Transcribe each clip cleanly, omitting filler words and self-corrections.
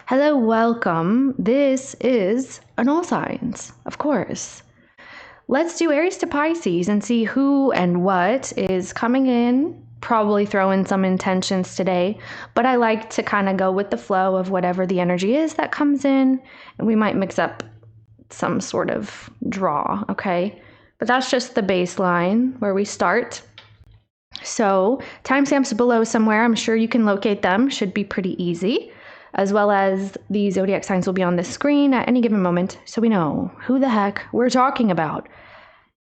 Hello, welcome. This is an all signs, of course. Let's do Aries to Pisces and see who and what is coming in. Probably throw in some intentions today, but I like to kind of go with the flow of whatever the energy is that comes in, and we might mix up some sort of draw, okay? But that's just the baseline where we start. So timestamps below somewhere, I'm sure you can locate them, should be pretty easy, as well as the zodiac signs will be on the screen at any given moment, so we know who the heck we're talking about.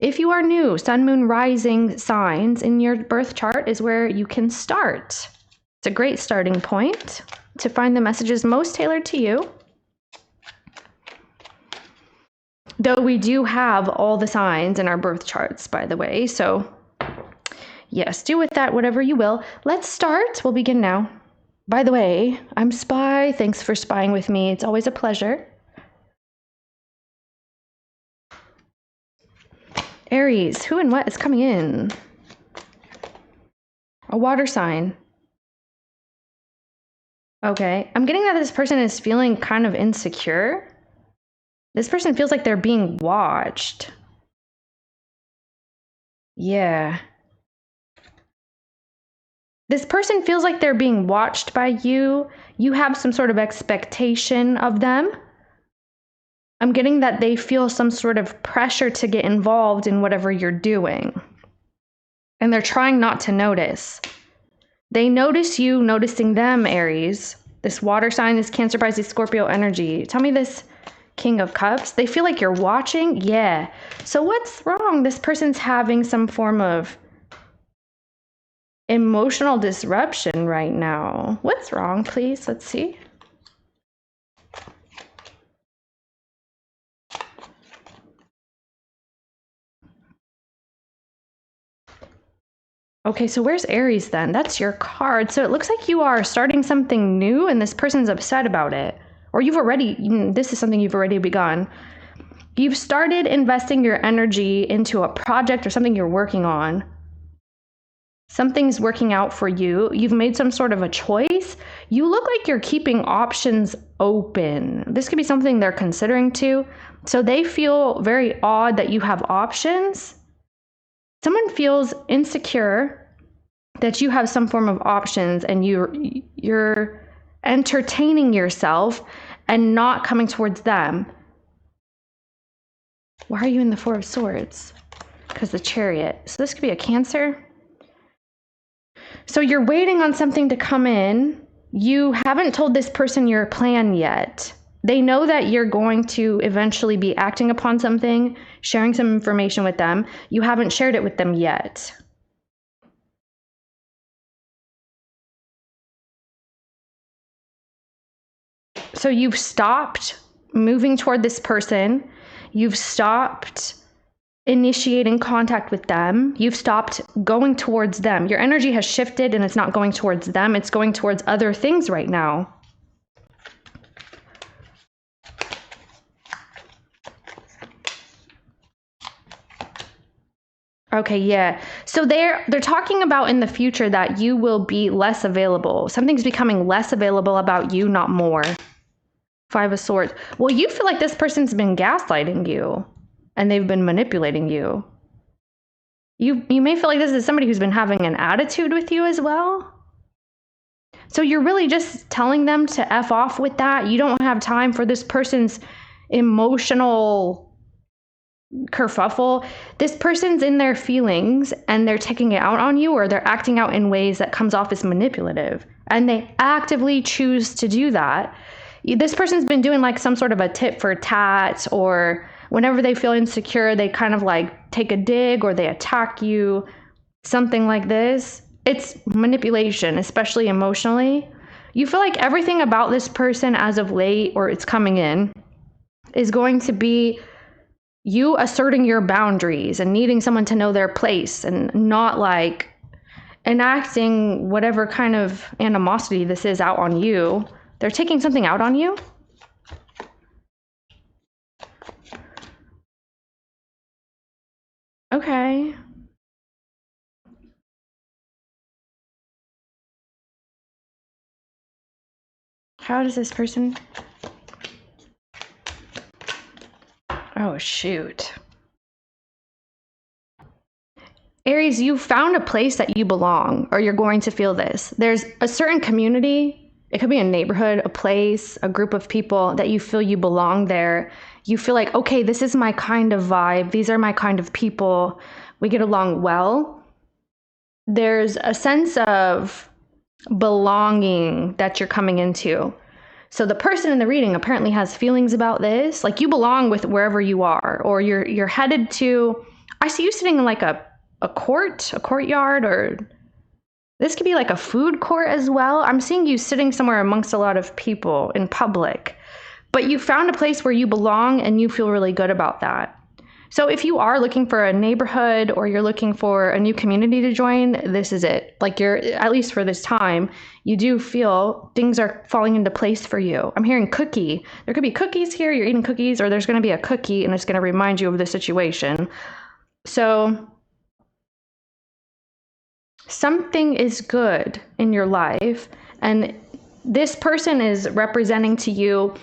If you are new, sun, moon, rising signs in your birth chart is where you can start. It's a great starting point to find the messages most tailored to you. Though we do have all the signs in our birth charts, by the way, so yes, do with that whatever you will. Let's start. We'll begin now. By the way, I'm Spy. Thanks for spying with me. It's always a pleasure. Aries, who and what is coming in? A water sign. Okay, I'm getting that this person is feeling kind of insecure. This person feels like they're being watched. Yeah. This person feels like they're being watched by you. You have some sort of expectation of them. I'm getting that they feel some sort of pressure to get involved in whatever you're doing. And they're trying not to notice. They notice you noticing them, Aries. This water sign, this Cancer, Pisces, Scorpio energy. Tell me this King of Cups. They feel like you're watching? Yeah. So what's wrong? This person's having some form of emotional disruption right now. What's wrong, please? Let's see. Okay, so where's Aries then? That's your card. So it looks like you are starting something new and this person's upset about it. Or this is something you've already begun. You've started investing your energy into a project or something you're working on. Something's working out for you. You've made some sort of a choice. You look like you're keeping options open. This could be something they're considering too. So they feel very odd that you have options. Someone feels insecure that you have some form of options and you're entertaining yourself and not coming towards them. Why are you in the Four of Swords? Because the Chariot. So this could be a Cancer. So you're waiting on something to come in. You haven't told this person your plan yet. They know that you're going to eventually be acting upon something, sharing some information with them. You haven't shared it with them yet. So you've stopped moving toward this person. You've stopped initiating contact with them. You've stopped going towards them. Your energy has shifted and it's not going towards them. It's going towards other things right now. Okay, yeah. So they're talking about in the future that you will be less available. Something's becoming less available about you, not more. Five of Swords. Well, you feel like this person's been gaslighting you and they've been manipulating you. You may feel like this is somebody who's been having an attitude with you as well. So you're really just telling them to F off with that. You don't have time for this person's emotional kerfuffle. This person's in their feelings and they're taking it out on you, or they're acting out in ways that comes off as manipulative, and they actively choose to do that. This person's been doing like some sort of a tit for tat, or whenever they feel insecure, they kind of like take a dig or they attack you, something like this. It's manipulation, especially emotionally. You feel like everything about this person as of late, or it's coming in, is going to be you asserting your boundaries and needing someone to know their place and not like enacting whatever kind of animosity this is out on you. They're taking something out on you. Okay. How does this person... Oh, shoot. Aries, you found a place that you belong, or you're going to feel this. There's a certain community, it could be a neighborhood, a place, a group of people that you feel you belong there. You feel like, okay, this is my kind of vibe. These are my kind of people. We get along well. There's a sense of belonging that you're coming into. So the person in the reading apparently has feelings about this. Like you belong with wherever you are, or you're headed to, I see you sitting in like a courtyard, or this could be like a food court as well. I'm seeing you sitting somewhere amongst a lot of people in public, but you found a place where you belong and you feel really good about that. So if you are looking for a neighborhood or you're looking for a new community to join, this is it. Like you're, at least for this time, you do feel things are falling into place for you. I'm hearing cookie. There could be cookies here. You're eating cookies, or there's going to be a cookie and it's going to remind you of the situation. So something is good in your life, and this person is representing to you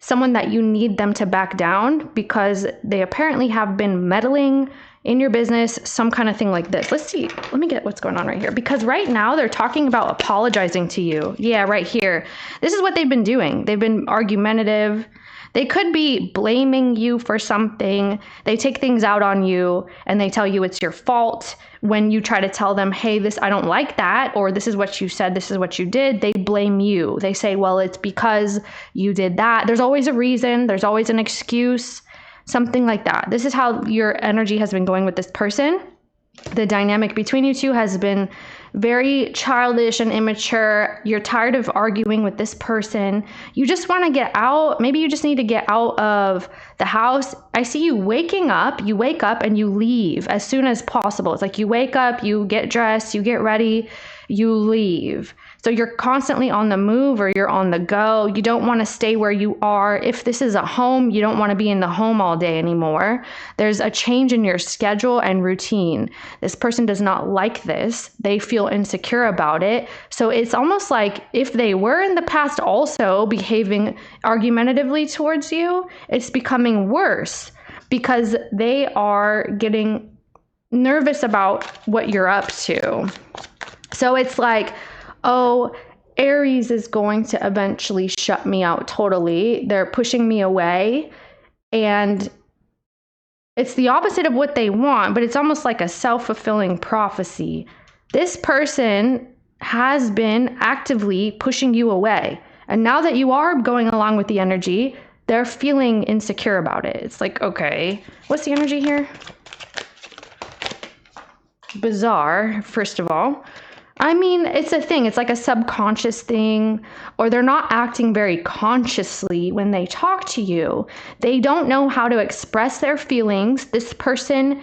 someone that you need them to back down because they apparently have been meddling in your business, some kind of thing like this. Let's see. Let me get what's going on right here, because right now they're talking about apologizing to you. Yeah, right here. This is what they've been doing. They've been argumentative. They could be blaming you for something. They take things out on you and they tell you it's your fault. When you try to tell them, hey, this, I don't like that, or this is what you said, this is what you did, they blame you. They say, well, it's because you did that. There's always a reason. There's always an excuse, something like that. This is how your energy has been going with this person. The dynamic between you two has been very childish and immature. You're tired of arguing with this person. You just want to get out. Maybe you just need to get out of the house. I see you waking up. You wake up and you leave as soon as possible. It's like you wake up, you get dressed, you get ready, you leave. So you're constantly on the move, or you're on the go. You don't want to stay where you are. If this is a home, you don't want to be in the home all day anymore. There's a change in your schedule and routine. This person does not like this. They feel insecure about it. So it's almost like if they were in the past also behaving argumentatively towards you, it's becoming worse because they are getting nervous about what you're up to. So it's like, oh, Aries is going to eventually shut me out totally. They're pushing me away. And it's the opposite of what they want, but it's almost like a self-fulfilling prophecy. This person has been actively pushing you away. And now that you are going along with the energy, they're feeling insecure about it. It's like, okay, what's the energy here? Bizarre, first of all. I mean, it's a thing. It's like a subconscious thing, or they're not acting very consciously when they talk to you. They don't know how to express their feelings. This person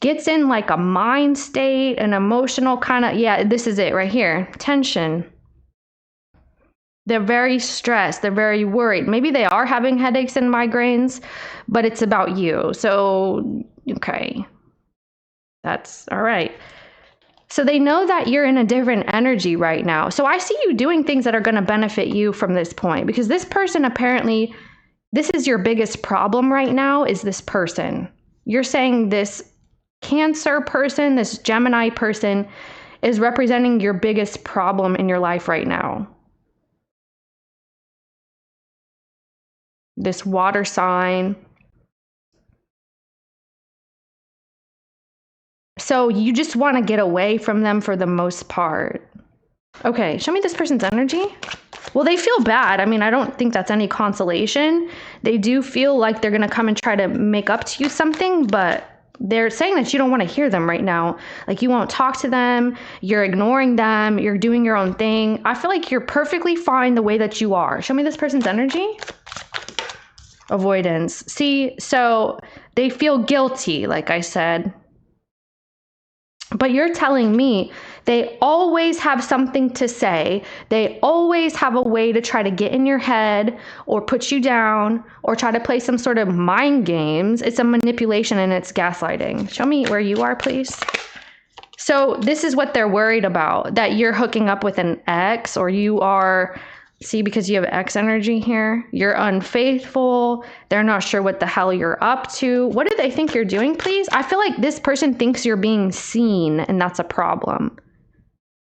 gets in like a mind state, an emotional kind of, yeah, this is it right here. Tension. They're very stressed. They're very worried. Maybe they are having headaches and migraines, but it's about you. So, okay. That's all right. So they know that you're in a different energy right now. So I see you doing things that are going to benefit you from this point, because this person apparently, this is your biggest problem right now, is this person. You're saying this Cancer person, this Gemini person is representing your biggest problem in your life right now. This water sign. So you just want to get away from them for the most part. Okay, show me this person's energy. Well, they feel bad. I mean, I don't think that's any consolation. They do feel like they're going to come and try to make up to you something, but they're saying that you don't want to hear them right now. Like you won't talk to them. You're ignoring them. You're doing your own thing. I feel like you're perfectly fine the way that you are. Show me this person's energy. Avoidance. See, so they feel guilty, like I said. But you're telling me they always have something to say. They always have a way to try to get in your head or put you down or try to play some sort of mind games. It's a manipulation and it's gaslighting. Show me where you are, please. So this is what they're worried about, that you're hooking up with an ex, or you are See, because you have X energy here, you're unfaithful. They're not sure what the hell you're up to. What do they think you're doing, please? I feel like this person thinks you're being seen, and that's a problem.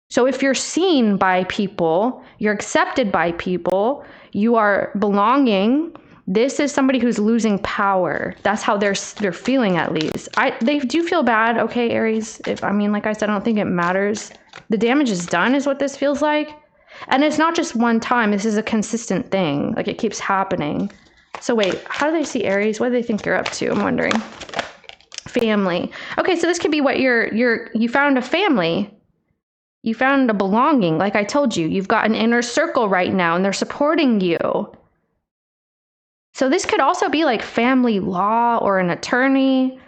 So if you're seen by people, you're accepted by people, you are belonging, this is somebody who's losing power. That's how they're feeling, at least. They do feel bad, okay, Aries? Like I said, I don't think it matters. The damage is done is what this feels like. And it's not just one time. This is a consistent thing. Like, it keeps happening. So wait, how do they see Aries? What do they think you're up to? I'm wondering. Family. Okay, so this could be what you found a family. You found a belonging. Like I told you, you've got an inner circle right now and they're supporting you. So this could also be like family law or an attorney.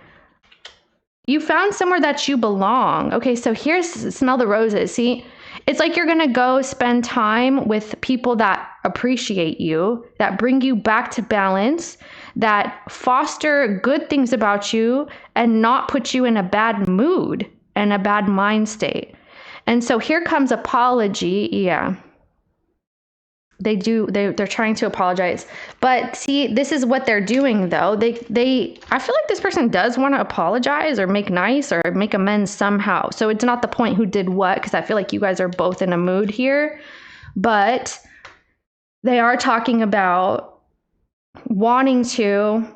You found somewhere that you belong. Okay, so here's smell the roses. See, it's like you're going to go spend time with people that appreciate you, that bring you back to balance, that foster good things about you and not put you in a bad mood and a bad mind state. And so here comes apology. Yeah. They're trying to apologize. But see, this is what they're doing though. I feel like this person does want to apologize or make nice or make amends somehow. So it's not the point who did what, because I feel like you guys are both in a mood here. But they are talking about wanting to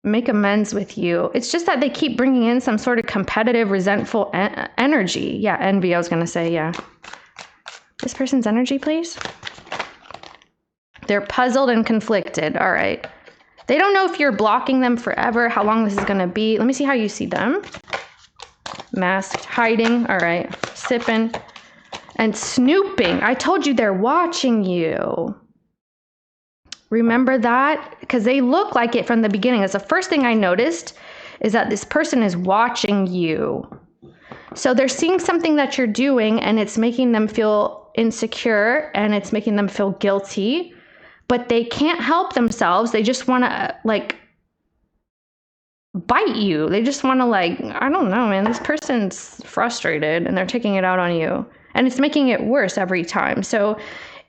make amends with you. It's just that they keep bringing in some sort of competitive, resentful energy. Yeah, envy, I was going to say, yeah. This person's energy, please. They're puzzled and conflicted. All right. They don't know if you're blocking them forever, how long this is going to be. Let me see how you see them. Masked, hiding. All right. Sipping and snooping. I told you they're watching you. Remember that? Because they look like it from the beginning. That's the first thing I noticed, is that this person is watching you. So they're seeing something that you're doing and it's making them feel insecure and it's making them feel guilty, but they can't help themselves. They just want to bite you. They just want to I don't know, man, this person's frustrated and they're taking it out on you and it's making it worse every time. So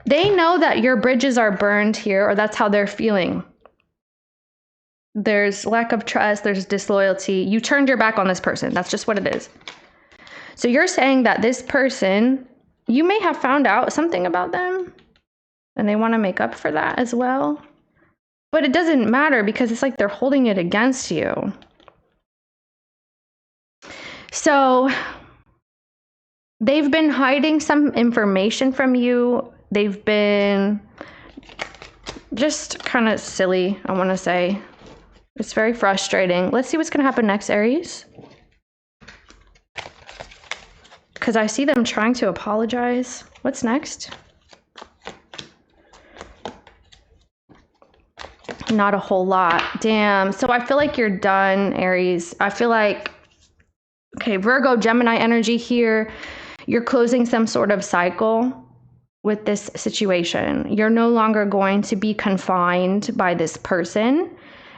they know that your bridges are burned here, or that's how they're feeling. There's lack of trust. There's disloyalty. You turned your back on this person. That's just what it is. So you're saying that this person, you may have found out something about them and they want to make up for that as well. But it doesn't matter because it's like they're holding it against you. So they've been hiding some information from you. They've been just kind of silly, I want to say. It's very frustrating. Let's see what's going to happen next, Aries. Because I see them trying to apologize. What's next? Not a whole lot. Damn. So I feel like you're done, Aries. I feel like, okay, Virgo, Gemini energy here. You're closing some sort of cycle with this situation. You're no longer going to be confined by this person.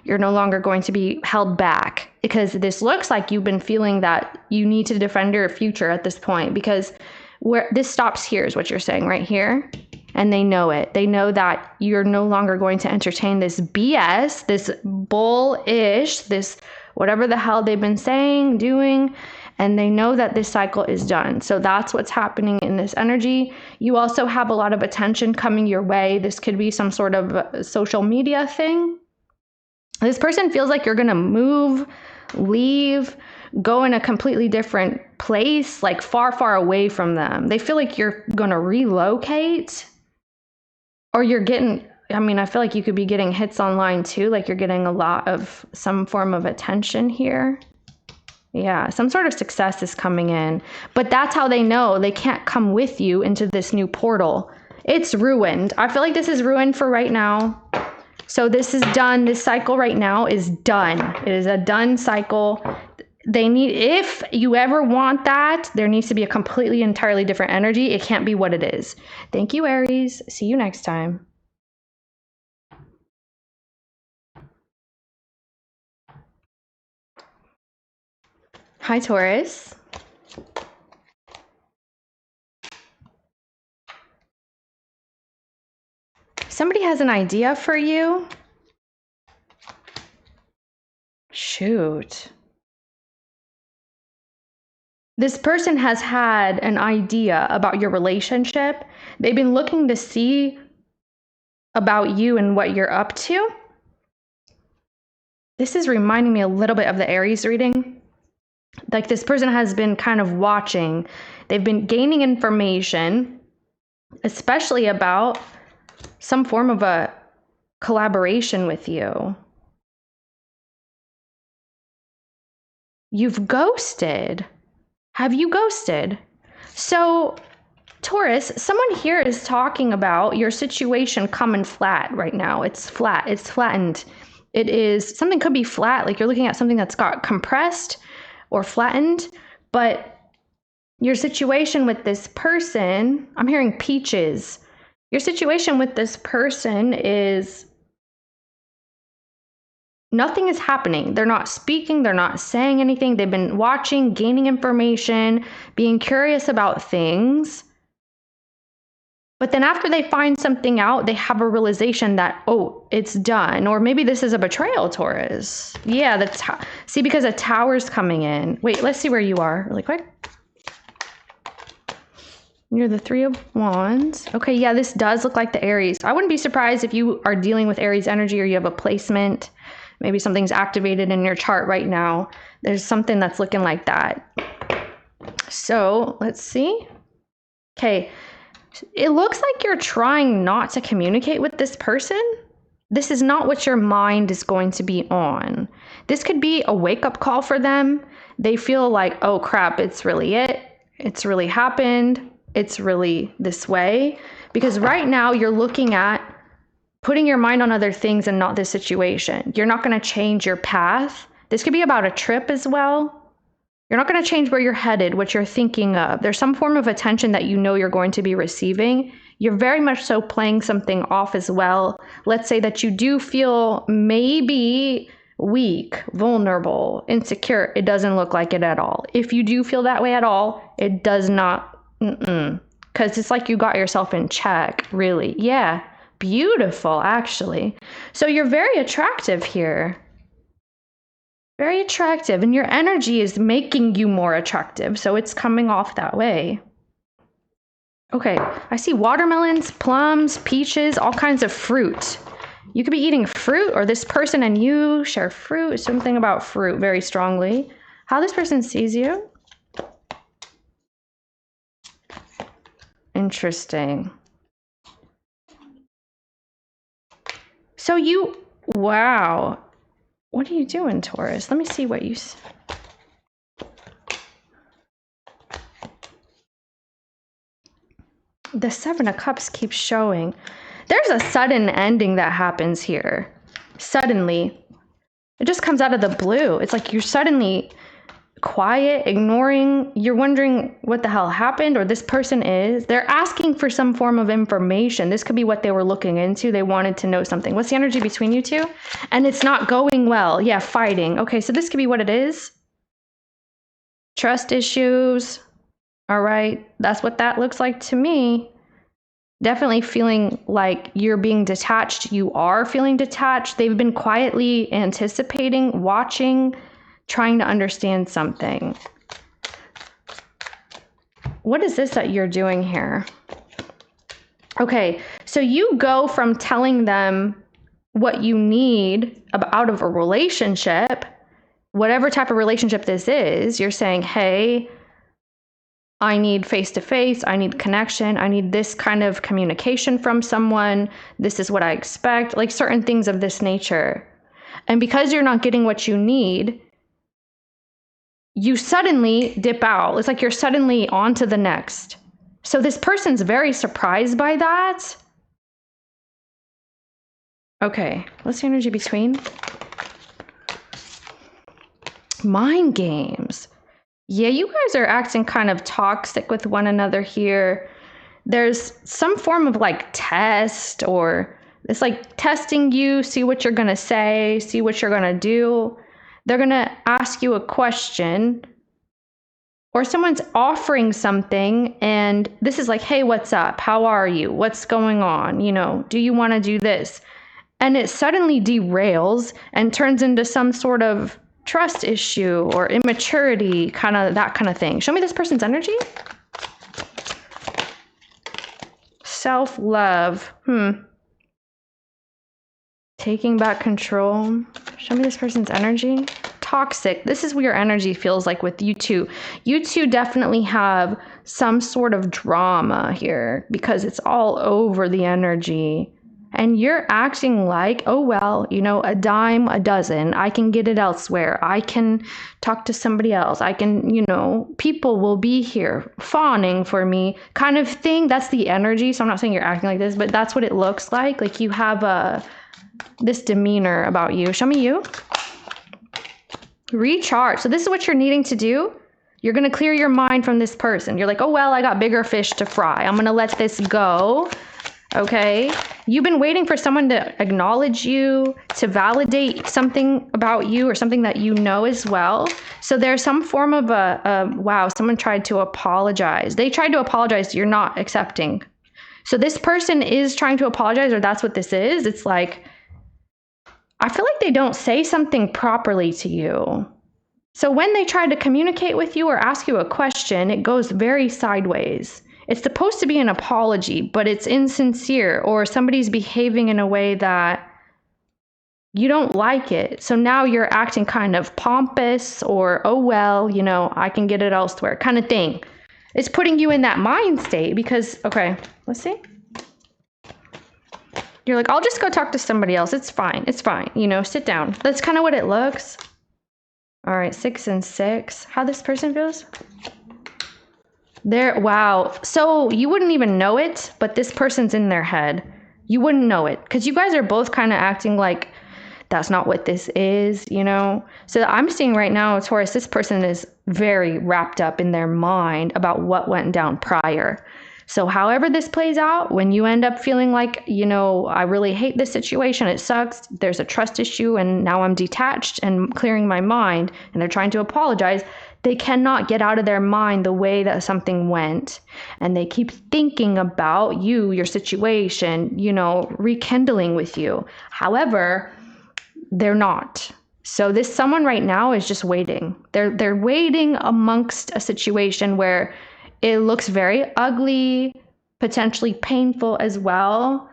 You're no longer going to be held back, because this looks like you've been feeling that you need to defend your future at this point, because where this stops here is what you're saying right here. And they know it. They know that you're no longer going to entertain this BS, this bullish, this whatever the hell they've been saying, doing, and they know that this cycle is done. So that's what's happening in this energy. You also have a lot of attention coming your way. This could be some sort of social media thing. This person feels like you're going to move, leave, go in a completely different place, like far, far away from them. They feel like you're going to relocate, or you're getting, I feel like you could be getting hits online too. Like you're getting a lot of some form of attention here. Yeah, some sort of success is coming in, but that's how they know they can't come with you into this new portal. It's ruined. I feel like this is ruined for right now. So this is done. This cycle right now is done. It is a done cycle. They need, if you ever want that, there needs to be a completely, entirely different energy. It can't be what it is. Thank you, Aries. See you next time. Hi, Taurus. Somebody has an idea for you. Shoot. This person has had an idea about your relationship. They've been looking to see about you and what you're up to. This is reminding me a little bit of the Aries reading. Like this person has been kind of watching. They've been gaining information, especially about some form of a collaboration with you. You've ghosted. Have you ghosted? So, Taurus, someone here is talking about your situation coming flat right now. It's flat. It's flattened. It is, something could be flat, like you're looking at something that's got compressed or flattened, but your situation with this person, I'm hearing peaches. Your situation with this person is nothing is happening. They're not speaking. They're not saying anything. They've been watching, gaining information, being curious about things. But then after they find something out, they have a realization that, oh, it's done. Or maybe this is a betrayal, Taurus. Yeah, see, because a tower's coming in. Wait, let's see where you are really quick. You're the Three of Wands. Okay, yeah, this does look like the Aries. I wouldn't be surprised if you are dealing with Aries energy or you have a placement. Maybe something's activated in your chart right now. There's something that's looking like that. So let's see. Okay, it looks like you're trying not to communicate with this person. This is not what your mind is going to be on. This could be a wake-up call for them. They feel like, oh crap, it's really it. It's really happened. It's really this way. Because right now you're looking at putting your mind on other things and not this situation. You're not going to change your path. This could be about a trip as well. You're not going to change where you're headed, what you're thinking of. There's some form of attention that you know you're going to be receiving. You're very much so playing something off as well. Let's say that you do feel maybe weak, vulnerable, insecure. It doesn't look like it at all. If you do feel that way at all, it does not. Because it's like you got yourself in check, really. Yeah. Beautiful, actually. So you're very attractive here. Very attractive. And your energy is making you more attractive. So it's coming off that way. Okay, I see watermelons, plums, peaches, all kinds of fruit. You could be eating fruit, or this person and you share fruit. Something about fruit very strongly. How this person sees you. Interesting. So wow. What are you doing, Taurus? Let me see what you... The Seven of Cups keeps showing. There's a sudden ending that happens here. Suddenly. It just comes out of the blue. It's like you're suddenly quiet, ignoring. You're wondering what the hell happened, or this person is. They're asking for some form of information. This could be what they were looking into. They wanted to know something. What's the energy between you two? And it's not going well. Yeah, fighting. Okay, so this could be what it is. Trust issues. All right, that's what that looks like to me. Definitely feeling like you're being detached. You are feeling detached. They've been quietly anticipating, watching, trying to understand something. What is this that you're doing here? Okay, so you go from telling them what you need out of a relationship, whatever type of relationship this is, you're saying, hey, I need face-to-face, I need connection, I need this kind of communication from someone, this is what I expect, like certain things of this nature. And because you're not getting what you need, you suddenly dip out. It's like you're suddenly on to the next. So this person's very surprised by that. Okay, what's the energy between? Mind games. Yeah, you guys are acting kind of toxic with one another here. There's some form of like test, or it's like testing you, see what you're going to say, see what you're going to do. They're going to ask you a question Or someone's offering something and this is like, hey, what's up? How are you? What's going on? You know, do you want to do this? And it suddenly derails and turns into some sort of trust issue or immaturity, that kind of thing. Show me this person's energy. Self-love. Taking back control. Show me this person's energy. Toxic. This is what your energy feels like with you two. You two definitely have some sort of drama here because it's all over the energy. And you're acting like, oh, well, you know, a dime a dozen. I can get it elsewhere. I can talk to somebody else. I can, you know, people will be here fawning for me kind of thing. That's the energy. So I'm not saying you're acting like this, but that's what it looks like. Like you have this demeanor about you. Show me you. Recharge. So this is what you're needing to do. You're going to clear your mind from this person. You're like, oh, well, I got bigger fish to fry. I'm going to let this go. Okay. You've been waiting for someone to acknowledge you, to validate something about you or something that you know as well. So there's some form of wow, someone tried to apologize. They tried to apologize. You're not accepting. So this person is trying to apologize, or that's what this is. It's like, I feel like they don't say something properly to you. So when they try to communicate with you or ask you a question, it goes very sideways. It's supposed to be an apology, but it's insincere, or somebody's behaving in a way that you don't like it. So now you're acting kind of pompous or, oh, well, you know, I can get it elsewhere kind of thing. It's putting you in that mind state because, okay, let's see. You're like, I'll just go talk to somebody else. It's fine. It's fine. You know, sit down. That's kind of what it looks. All right, 6 and 6. How this person feels? Wow. So you wouldn't even know it, but this person's in their head. You wouldn't know it because you guys are both kind of acting like that's not what this is, you know? So I'm seeing right now, Taurus, this person is very wrapped up in their mind about what went down prior. So however this plays out, when you end up feeling like, you know, I really hate this situation, it sucks, there's a trust issue, and now I'm detached and clearing my mind, and they're trying to apologize, they cannot get out of their mind the way that something went. And they keep thinking about you, your situation, you know, rekindling with you. However, they're not. So this someone right now is just waiting. They're waiting amongst a situation where it looks very ugly, potentially painful as well.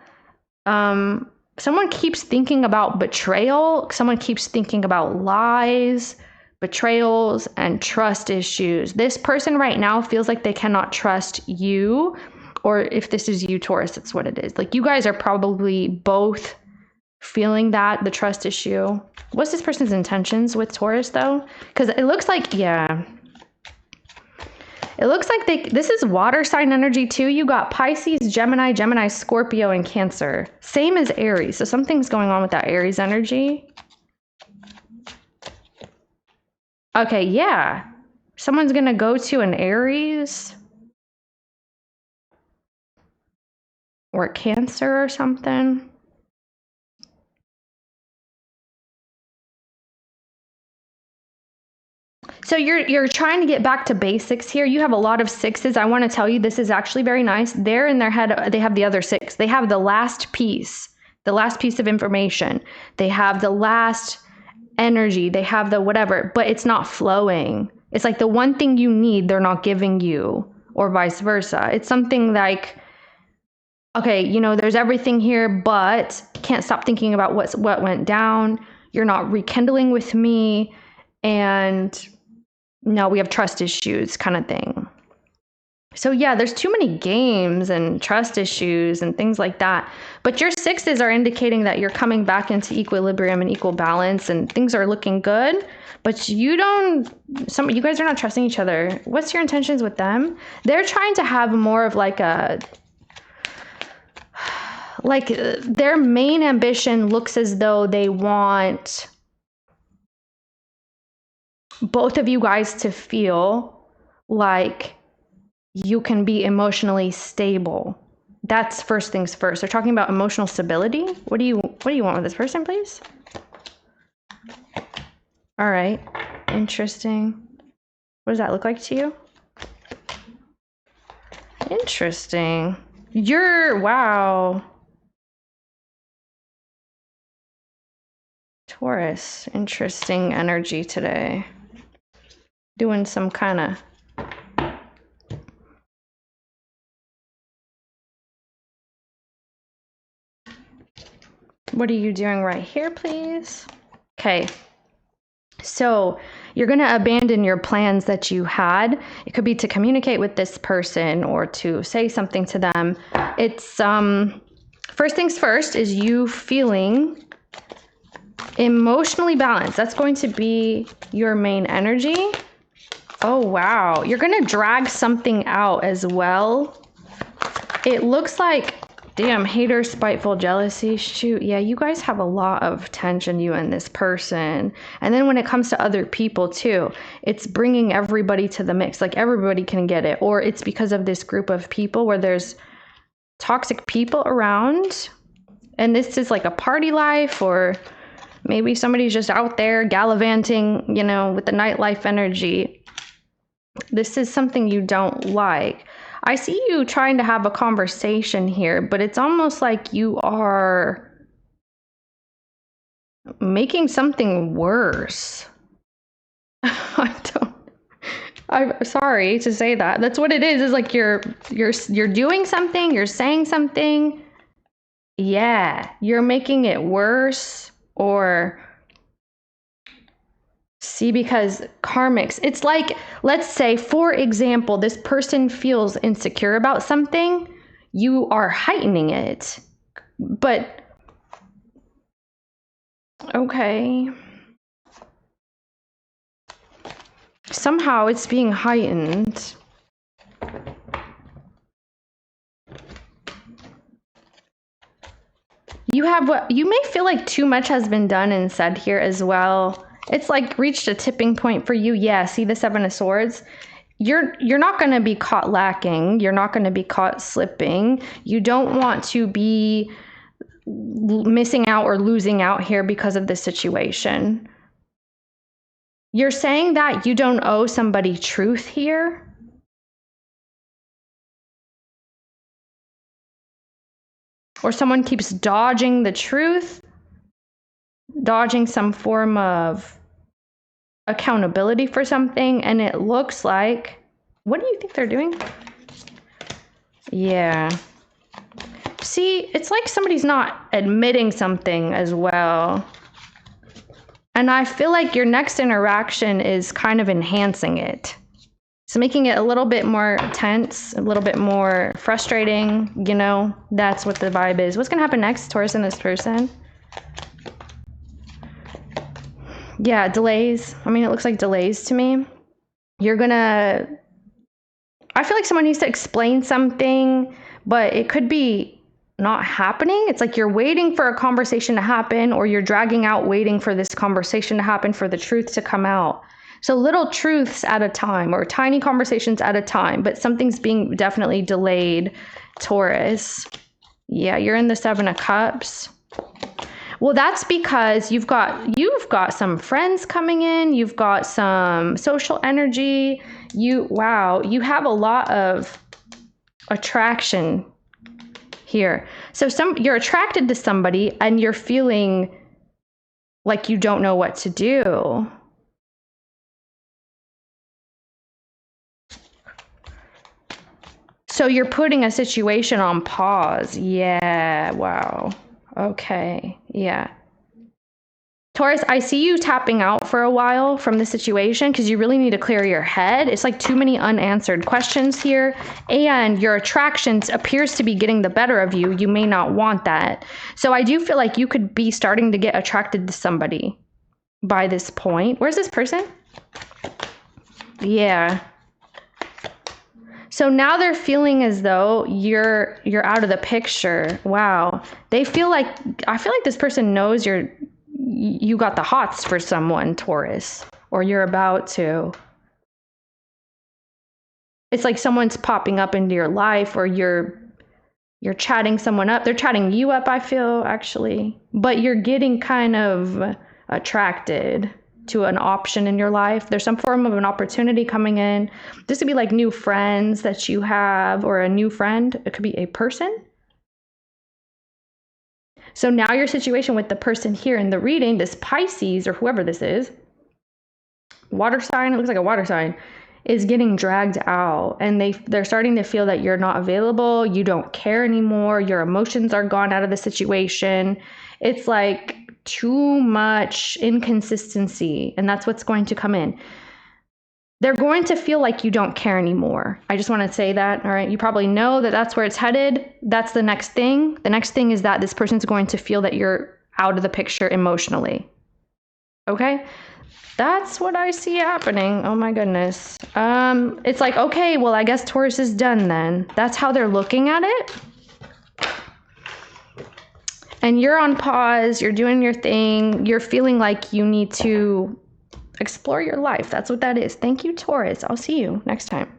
Someone keeps thinking about betrayal. Someone keeps thinking about lies, betrayals, and trust issues. This person right now feels like they cannot trust you, or if this is you, Taurus, that's what it is. Like you guys are probably both feeling that, the trust issue. What's this person's intentions with Taurus though? Because it looks like, yeah. It looks like this is water sign energy too. You got Pisces, Gemini, Scorpio, and Cancer. Same as Aries. So something's going on with that Aries energy. Okay, yeah. Someone's going to go to an Aries or Cancer or something. So you're trying to get back to basics here. You have a lot of 6s. I want to tell you this is actually very nice. They're in their head. They have the other 6. They have the last piece of information. They have the last energy. They have the whatever, but it's not flowing. It's like the one thing you need, they're not giving you, or vice versa. It's something like, okay, you know, there's everything here, but can't stop thinking about what went down. You're not rekindling with me. And no, we have trust issues kind of thing. So yeah, there's too many games and trust issues and things like that. But your 6s are indicating that you're coming back into equilibrium and equal balance and things are looking good. But you guys are not trusting each other. What's your intentions with them? They're trying to have more of like their main ambition looks as though they want both of you guys to feel like you can be emotionally stable. That's first things first. They're talking about emotional stability. What do you want with this person, please? All right. Interesting. What does that look like to you? Interesting. Wow. Taurus, interesting energy today. Doing some kind of... What are you doing right here, please? Okay. So you're going to abandon your plans that you had. It could be to communicate with this person or to say something to them. It's first things first is you feeling emotionally balanced. That's going to be your main energy. Oh, wow. You're going to drag something out as well. It looks like, damn, hater, spiteful, jealousy. Shoot, yeah, you guys have a lot of tension, you and this person. And then when it comes to other people too, it's bringing everybody to the mix. Like everybody can get it. Or it's because of this group of people where there's toxic people around. And this is like a party life, or maybe somebody's just out there gallivanting, you know, with the nightlife energy. This is something you don't like. I see you trying to have a conversation here, but it's almost like you are making something worse. I'm sorry to say that. That's what it is. It's like you're doing something, you're saying something. Yeah, you're making it worse. Or see, because karmics, it's like, let's say, for example, this person feels insecure about something, you are heightening it. But, okay. Somehow it's being heightened. You may feel like too much has been done and said here as well. It's like reached a tipping point for you. Yeah, see the Seven of Swords? You're not going to be caught lacking. You're not going to be caught slipping. You don't want to be missing out or losing out here because of this situation. You're saying that you don't owe somebody truth here. Or someone keeps dodging the truth, dodging some form of accountability for something, and it looks like, what do you think they're doing? Yeah. See, it's like somebody's not admitting something as well. And I feel like your next interaction is kind of enhancing it. It's making it a little bit more tense, a little bit more frustrating, you know? That's what the vibe is. What's going to happen next, Taurus and this person? Yeah, delays. I mean, it looks like delays to me. You're going to... I feel like someone needs to explain something, but it could be not happening. It's like you're waiting for a conversation to happen, or you're dragging out waiting for this conversation to happen, for the truth to come out. So little truths at a time, or tiny conversations at a time, but something's being definitely delayed, Taurus. Yeah, you're in the Seven of Cups. Well, that's because you've got some friends coming in, you've got some social energy. Wow, you have a lot of attraction here. So you're attracted to somebody and you're feeling like you don't know what to do. So you're putting a situation on pause. Yeah, wow. Okay, yeah. Taurus, I see you tapping out for a while from the situation because you really need to clear your head. It's like too many unanswered questions here, and your attractions appears to be getting the better of you. You may not want that. So I do feel like you could be starting to get attracted to somebody by this point. Where's this person? Yeah. So now they're feeling as though you're out of the picture. Wow. I feel like this person knows you got the hots for someone, Taurus, or you're about to. It's like someone's popping up into your life, or you're chatting someone up. They're chatting you up, I feel, actually. But you're getting kind of attracted. to an option in your life. There's some form of an opportunity coming in. This could be like new friends that you have, or a new friend. It could be a person. So now your situation with the person here in the reading, this Pisces or whoever this is, water sign, it looks like a water sign, is getting dragged out, and they're starting to feel that you're not available, you don't care anymore, your emotions are gone out of the situation. It's like too much inconsistency, and that's what's going to come in. They're going to feel like you don't care anymore. I just want to say that, all right? You probably know that that's where it's headed. That's the next thing. The next thing is that this person's going to feel that you're out of the picture emotionally. Okay? That's what I see happening. Oh my goodness. It's like, okay, well, I guess Taurus is done then. That's how they're looking at it. And you're on pause. You're doing your thing. You're feeling like you need to explore your life. That's what that is. Thank you, Taurus. I'll see you next time.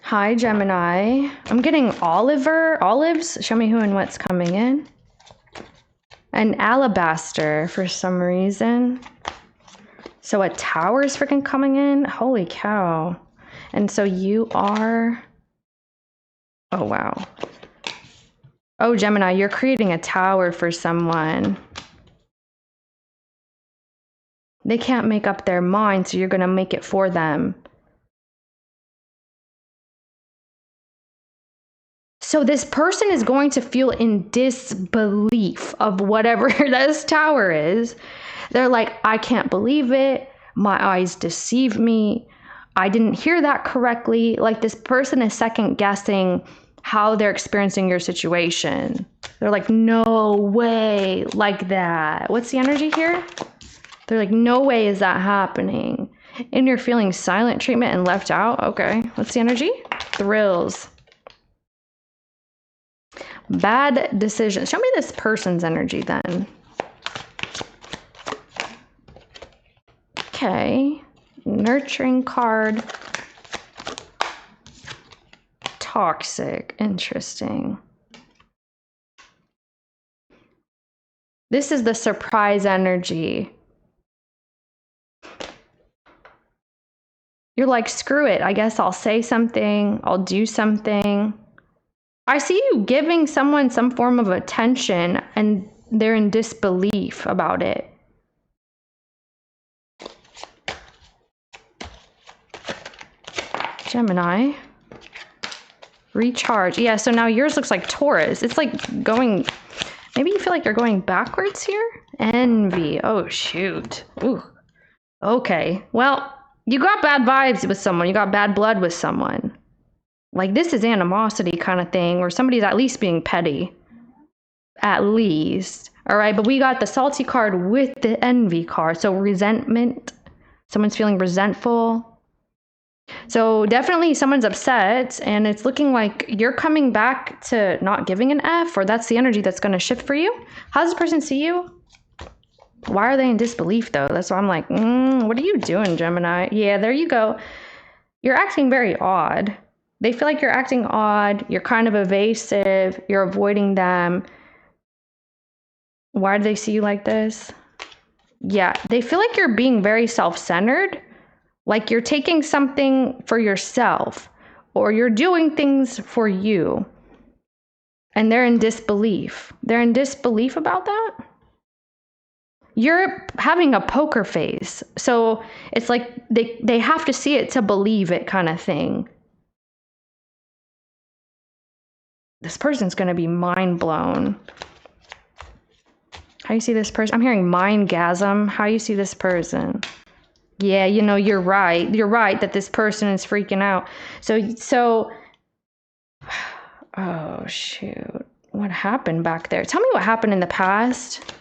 Hi, Gemini. I'm getting olives. Show me who and what's coming in. An alabaster for some reason. So a tower is freaking coming in. Holy cow. And so you are... Oh, wow. Oh, Gemini, you're creating a tower for someone. They can't make up their mind, so you're going to make it for them. So this person is going to feel in disbelief of whatever this tower is. They're like, I can't believe it. My eyes deceive me. I didn't hear that correctly. Like, this person is second guessing how they're experiencing your situation. They're like, no way like that. What's the energy here? They're like, no way is that happening. And you're feeling silent treatment and left out. Okay. What's the energy? Thrills. Bad decisions. Show me this person's energy then. Okay. Nurturing card. Toxic. Interesting. This is the surprise energy. You're like, screw it. I guess I'll say something. I'll do something. I see you giving someone some form of attention and they're in disbelief about it. Gemini. Recharge. Yeah, so now yours looks like Taurus. It's like going, maybe you feel like you're going backwards here? Envy. Oh, shoot. Ooh. Okay. Well, you got bad vibes with someone. You got bad blood with someone. Like, this is animosity kind of thing, where somebody's at least being petty. At least. All right, but we got the salty card with the envy card. So resentment. Someone's feeling resentful. So definitely someone's upset, and it's looking like you're coming back to not giving an F, or that's the energy that's going to shift for you. How does this person see you? Why are they in disbelief, though? That's why I'm like, what are you doing, Gemini? Yeah, there you go. You're acting very odd. They feel like you're acting odd. You're kind of evasive. You're avoiding them. Why do they see you like this? Yeah, they feel like you're being very self-centered. Like you're taking something for yourself, or you're doing things for you. And they're in disbelief. They're in disbelief about that. You're having a poker face. So it's like they have to see it to believe it kind of thing. This person's going to be mind blown. How do you see this person? I'm hearing mindgasm. How do you see this person? Yeah, you know, you're right. You're right that this person is freaking out. So, oh, shoot. What happened back there? Tell me what happened in the past.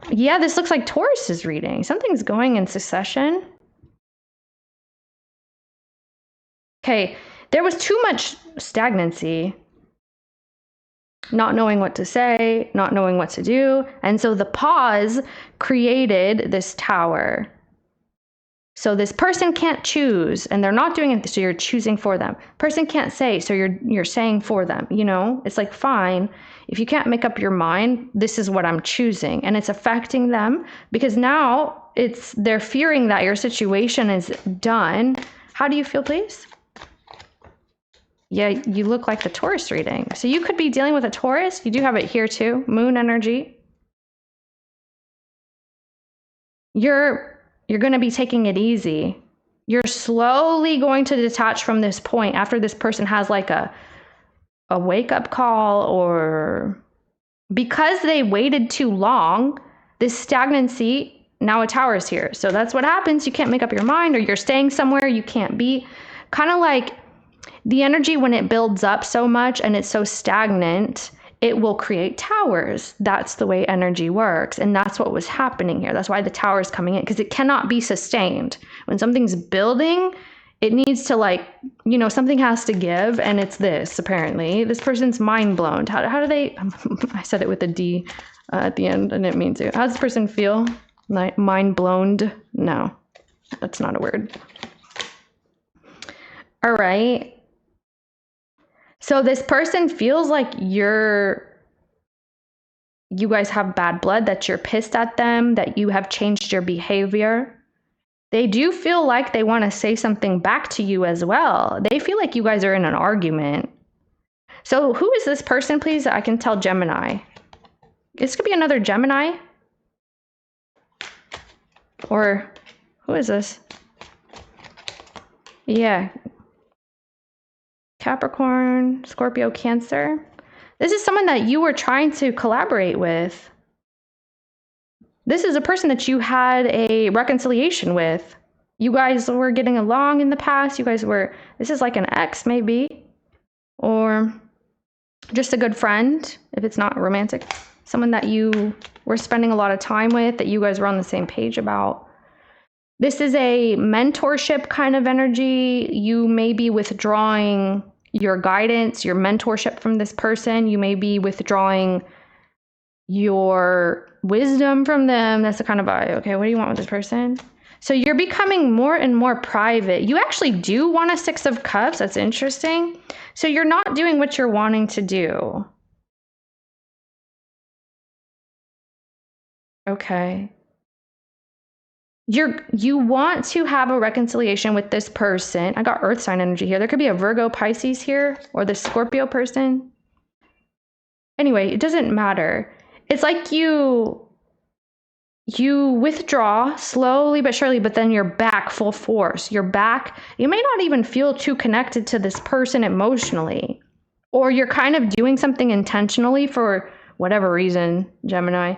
Yeah, this looks like Taurus is reading. Something's going in succession. Okay, there was too much stagnancy. Not knowing what to say, not knowing what to do. And so the pause created this tower. So this person can't choose, and they're not doing it, so you're choosing for them. Person can't say, so you're saying for them, you know? It's like, fine, if you can't make up your mind, this is what I'm choosing. And it's affecting them because now they're fearing that your situation is done. How do you feel, please? Yeah, you look like the Taurus reading. So you could be dealing with a Taurus. You do have it here too, moon energy. You're going to be taking it easy. You're slowly going to detach from this point after this person has like a wake-up call, or because they waited too long, this stagnancy, now a tower is here. So that's what happens. You can't make up your mind, or you're staying somewhere you can't be. Kind of like the energy when it builds up so much and it's so stagnant, it will create towers. That's the way energy works. And that's what was happening here. That's why the tower is coming in, because it cannot be sustained. When something's building, it needs to, like, you know, something has to give. And it's this, apparently. This person's mind blown. How do they, I said it with a D at the end. I didn't mean to. How does this person feel? Mind blown? No, that's not a word. All right. So this person feels like you guys have bad blood, that you're pissed at them, that you have changed your behavior. They do feel like they want to say something back to you as well. They feel like you guys are in an argument. So who is this person, please? I can tell Gemini. This could be another Gemini. Or who is this? Yeah. Capricorn, Scorpio, Cancer. This is someone that you were trying to collaborate with. This is a person that you had a reconciliation with. You guys were getting along in the past. This is like an ex maybe, or just a good friend if it's not romantic. Someone that you were spending a lot of time with, that you guys were on the same page about. This is a mentorship kind of energy. You may be withdrawing your guidance, your mentorship from this person. You may be withdrawing your wisdom from them. That's the kind of vibe. Okay, what do you want with this person? So you're becoming more and more private. You actually do want a Six of Cups. That's interesting. So you're not doing what you're wanting to do. Okay. You want to have a reconciliation with this person. I got earth sign energy here. There could be a Virgo, Pisces here, or the Scorpio person. Anyway, it doesn't matter. It's like you withdraw slowly but surely, but then you're back full force. You're back. You may not even feel too connected to this person emotionally, or you're kind of doing something intentionally for whatever reason, Gemini.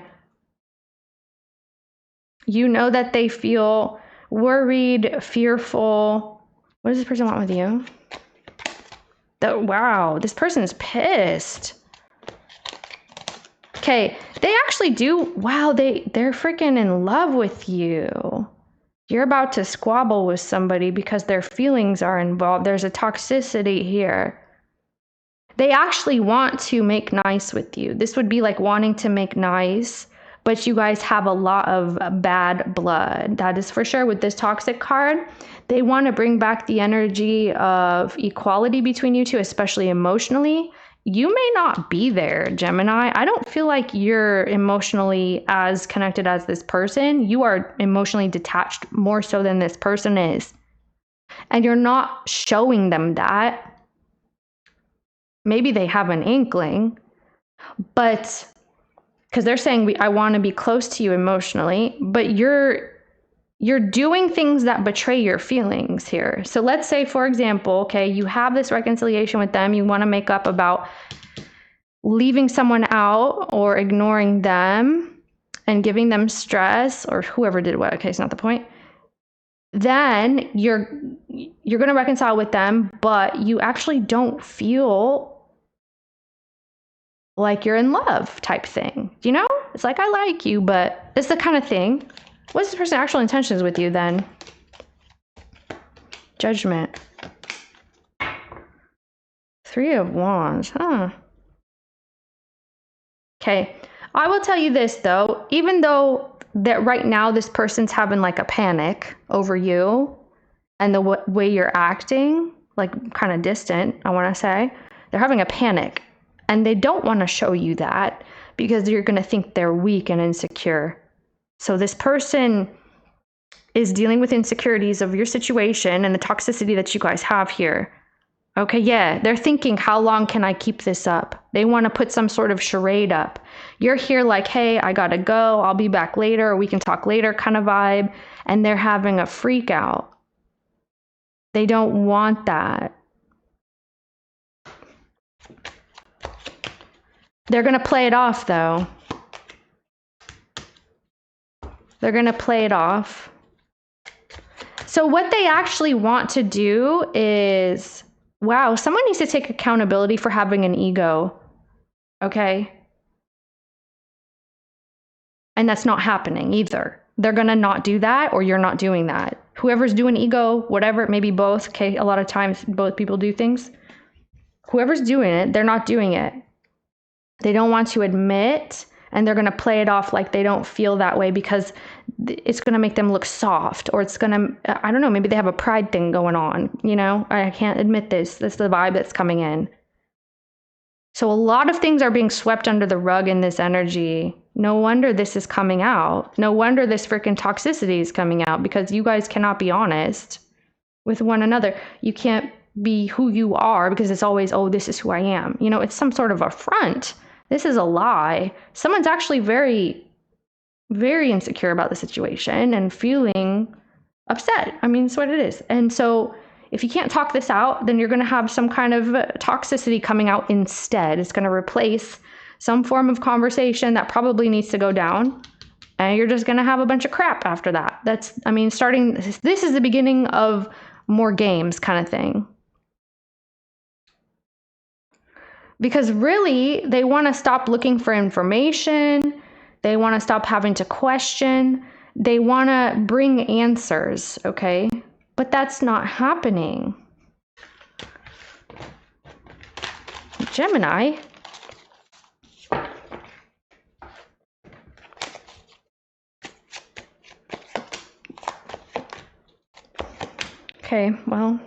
You know that they feel worried, fearful. What does this person want with you? Wow, this person's pissed. Okay, they actually do. Wow, they're freaking in love with you. You're about to squabble with somebody because their feelings are involved. There's a toxicity here. They actually want to make nice with you. This would be like wanting to make nice, but you guys have a lot of bad blood. That is for sure. With this toxic card, they want to bring back the energy of equality between you two, especially emotionally. You may not be there, Gemini. I don't feel like you're emotionally as connected as this person. You are emotionally detached more so than this person is. And you're not showing them that. Maybe they have an inkling, but because they're saying, I want to be close to you emotionally, but you're doing things that betray your feelings here. So let's say, for example, okay, you have this reconciliation with them. You want to make up about leaving someone out or ignoring them and giving them stress, or whoever did what. Okay, it's not the point. Then you're going to reconcile with them, but you actually don't feel like you're in love type thing. You know? It's like, I like you, but it's the kind of thing. What's this person's actual intentions with you then? Judgment. Three of Wands, huh? Okay. I will tell you this though, even though that right now this person's having like a panic over you and the way you're acting, like kind of distant, I want to say. They're having a panic and they don't want to show you that because you're going to think they're weak and insecure. So this person is dealing with insecurities of your situation and the toxicity that you guys have here. Okay, yeah, they're thinking, how long can I keep this up? They want to put some sort of charade up. You're here like, hey, I gotta go, I'll be back later, or we can talk later kind of vibe, and they're having a freak out. They don't want that. They're gonna play it off though. They're gonna play it off. So what they actually want to do is, wow, someone needs to take accountability for having an ego, okay? And that's not happening either. They're gonna not do that, or you're not doing that. Whoever's doing ego, whatever, maybe both, okay? A lot of times both people do things. Whoever's doing it, they're not doing it. They don't want to admit, and they're gonna play it off like they don't feel that way because it's gonna make them look soft, or it's gonna, I don't know, maybe they have a pride thing going on, you know? I can't admit this. This is the vibe that's coming in. So a lot of things are being swept under the rug in this energy. No wonder this is coming out. No wonder this freaking toxicity is coming out, because you guys cannot be honest with one another. You can't be who you are because it's always, oh, this is who I am. You know, it's some sort of a front. This is a lie. Someone's actually very, very insecure about the situation and feeling upset. I mean, it's what it is. And so if you can't talk this out, then you're going to have some kind of toxicity coming out instead. It's going to replace some form of conversation that probably needs to go down. And you're just going to have a bunch of crap after that. That's, I mean, starting, this is the beginning of more games kind of thing. Because really, they want to stop looking for information. They want to stop having to question. They want to bring answers, okay? But that's not happening. Gemini. Okay, well,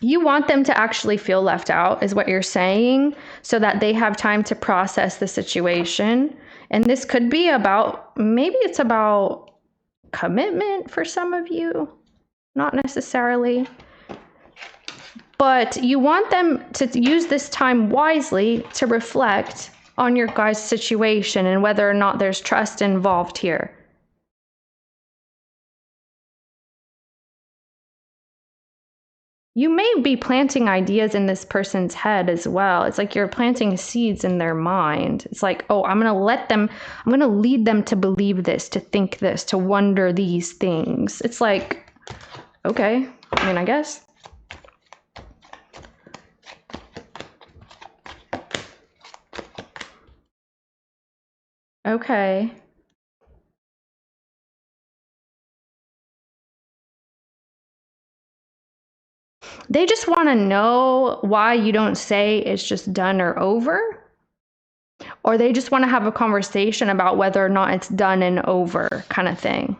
you want them to actually feel left out, is what you're saying, so that they have time to process the situation. And this could be about, maybe it's about commitment for some of you, not necessarily. But you want them to use this time wisely to reflect on your guys' situation and whether or not there's trust involved here. You may be planting ideas in this person's head as well. It's like you're planting seeds in their mind. It's like, oh, I'm going to lead them to believe this, to think this, to wonder these things. It's like, okay, I mean, I guess. Okay. They just want to know why you don't say it's just done or over. Or they just want to have a conversation about whether or not it's done and over kind of thing.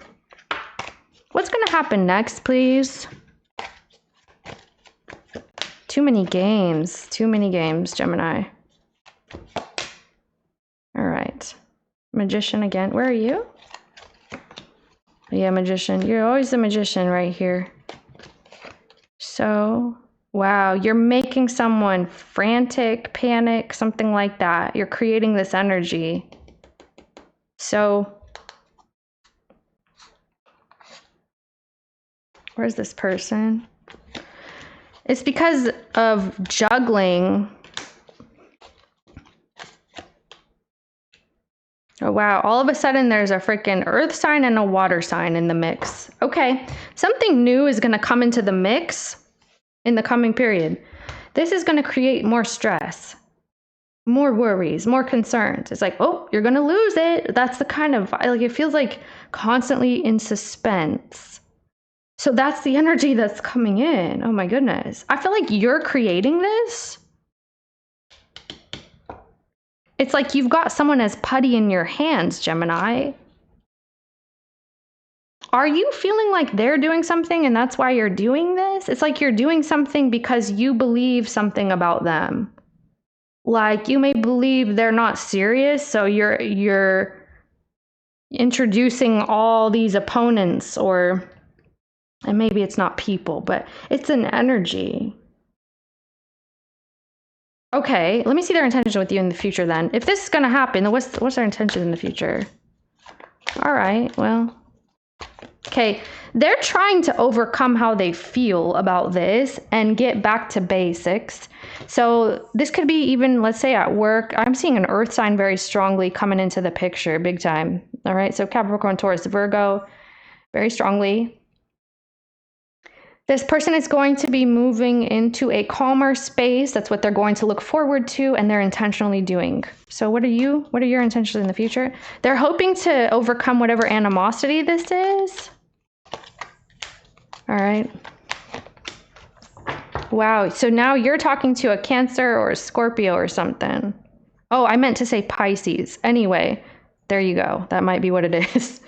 What's going to happen next, please? Too many games, Gemini. All right. Magician again. Where are you? Yeah, Magician. You're always the Magician right here. So, wow, you're making someone frantic, panic, something like that. You're creating this energy. So, where's this person? It's because of juggling. Oh, wow. All of a sudden, there's a freaking earth sign and a water sign in the mix. Okay. Something new is going to come into the mix in the coming period. This is going to create more stress, more worries, more concerns. It's like, oh, you're going to lose it. That's the kind of, like, it feels like constantly in suspense. So that's the energy that's coming in. Oh, my goodness. I feel like you're creating this. It's like you've got someone as putty in your hands, Gemini. Are you feeling like they're doing something and that's why you're doing this? It's like you're doing something because you believe something about them. Like you may believe they're not serious, so you're introducing all these opponents, or, and maybe it's not people, but it's an energy. Okay, let me see their intention with you in the future then. If this is going to happen, then what's their intention in the future? All right, well. Okay, they're trying to overcome how they feel about this and get back to basics. So this could be even, let's say at work. I'm seeing an earth sign very strongly coming into the picture, big time. All right, so Capricorn, Taurus, Virgo, very strongly. This person is going to be moving into a calmer space. That's what they're going to look forward to, and they're intentionally doing. So what are your intentions in the future? They're hoping to overcome whatever animosity this is. All right. Wow. So now you're talking to a Cancer or a Scorpio or something. Oh, I meant to say Pisces. Anyway, there you go. That might be what it is.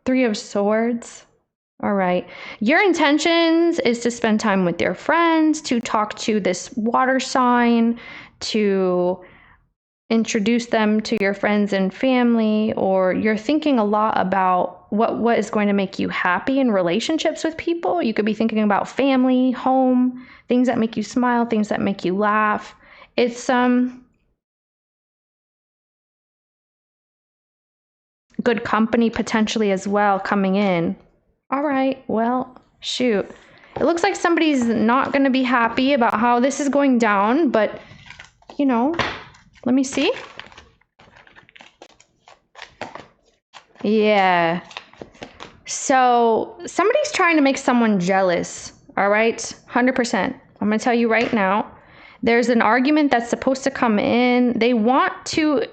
3 of Swords. All right. Your intentions is to spend time with your friends, to talk to this water sign, to introduce them to your friends and family, or you're thinking a lot about what is going to make you happy in relationships with people. You could be thinking about family, home, things that make you smile, things that make you laugh. It's good company potentially as well coming in. All right, well, shoot. It looks like somebody's not going to be happy about how this is going down, but, you know, let me see. Yeah. So somebody's trying to make someone jealous, all right? 100%. I'm going to tell you right now. There's an argument that's supposed to come in. They want to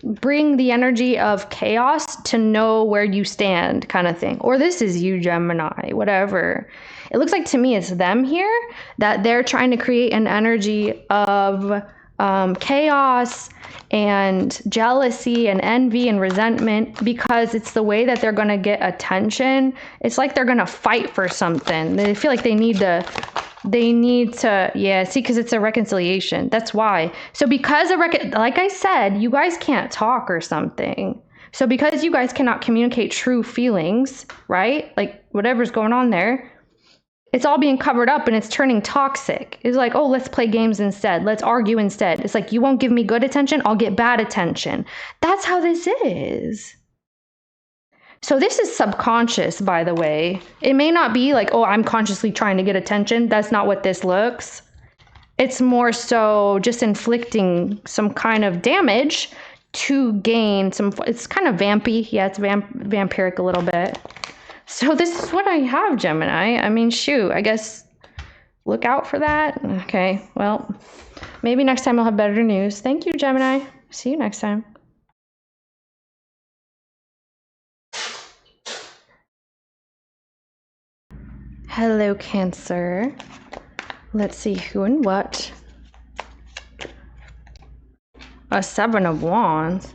bring the energy of chaos to know where you stand, kind of thing. Or this is you, Gemini, whatever. It looks like to me it's them here, that they're trying to create an energy of chaos and jealousy and envy and resentment, because it's the way that they're going to get attention. It's like they're going to fight for something. They feel like they need to, yeah, see, because it's a reconciliation. That's why. So because like I said, you guys can't talk or something. So because you guys cannot communicate true feelings, right? Like whatever's going on there, it's all being covered up and it's turning toxic. It's like, oh, let's play games instead. Let's argue instead. It's like, you won't give me good attention, I'll get bad attention. That's how this is. So this is subconscious, by the way. It may not be like, oh, I'm consciously trying to get attention. That's not what this looks. It's more so just inflicting some kind of damage to gain some, it's kind of vampy. Yeah, it's vampiric a little bit. So this is what I have, Gemini. I mean, shoot, I guess look out for that. Okay, well, maybe next time I'll have better news. Thank you, Gemini. See you next time. Hello, Cancer. Let's see who and what. A 7 of Wands.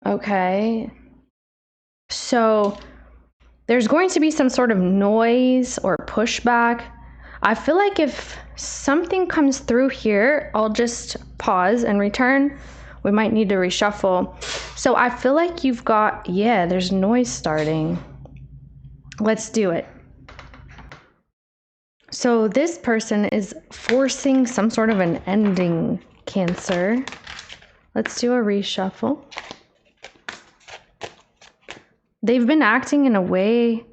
Okay. So there's going to be some sort of noise or pushback. I feel like if something comes through here, I'll just pause and return. We might need to reshuffle. So I feel like you've got, yeah, there's noise starting. Let's do it. So this person is forcing some sort of an ending, Cancer. Let's do a reshuffle. They've been acting in a way,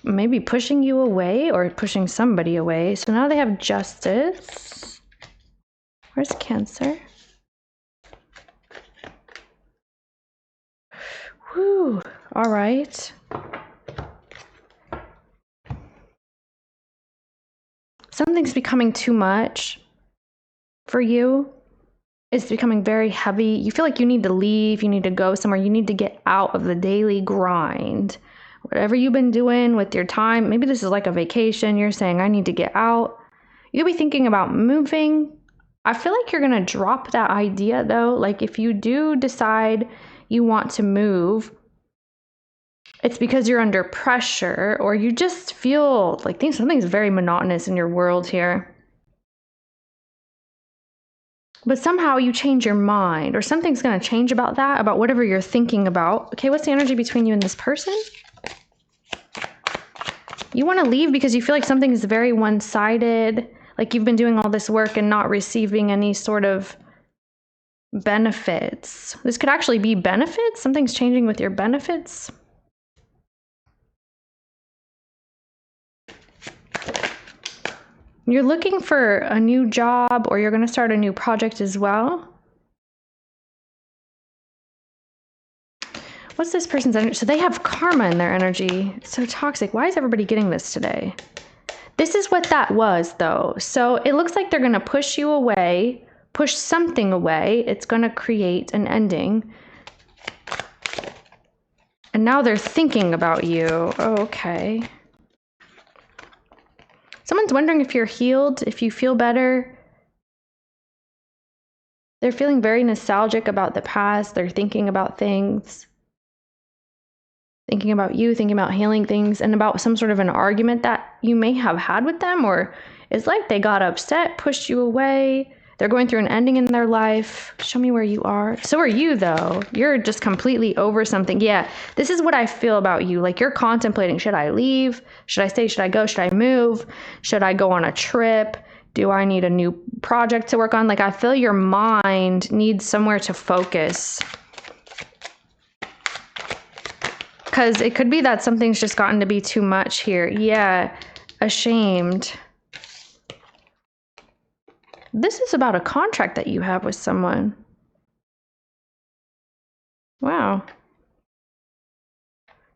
maybe pushing you away or pushing somebody away. So now they have Justice. Where's Cancer? Whew. All right. Something's becoming too much for you. It's becoming very heavy. You feel like you need to leave, you need to go somewhere, you need to get out of the daily grind. Whatever you've been doing with your time, maybe this is like a vacation, you're saying, I need to get out. You could be thinking about moving. I feel like you're going to drop that idea though. Like if you do decide you want to move, it's because you're under pressure or you just feel like something's very monotonous in your world here. But somehow you change your mind or something's going to change about that, about whatever you're thinking about. Okay, what's the energy between you and this person? You want to leave because you feel like something is very one-sided, like you've been doing all this work and not receiving any sort of benefits. This could actually be benefits. Something's changing with your benefits. You're looking for a new job or you're going to start a new project as well. What's this person's energy? So they have karma in their energy. It's so toxic. Why is everybody getting this today? This is what that was, though. So it looks like they're going to push you away, push something away. It's going to create an ending. And now they're thinking about you. Oh, okay. Someone's wondering if you're healed, if you feel better. They're feeling very nostalgic about the past. They're thinking about things. Thinking about you, thinking about healing things, and about some sort of an argument that you may have had with them, or it's like they got upset, pushed you away. They're going through an ending in their life. Show me where you are. So are you, though. You're just completely over something. Yeah, this is what I feel about you. Like you're contemplating, should I leave? Should I stay? Should I go? Should I move? Should I go on a trip? Do I need a new project to work on? Like I feel your mind needs somewhere to focus. Because it could be that something's just gotten to be too much here. Yeah, ashamed. This is about a contract that you have with someone. Wow.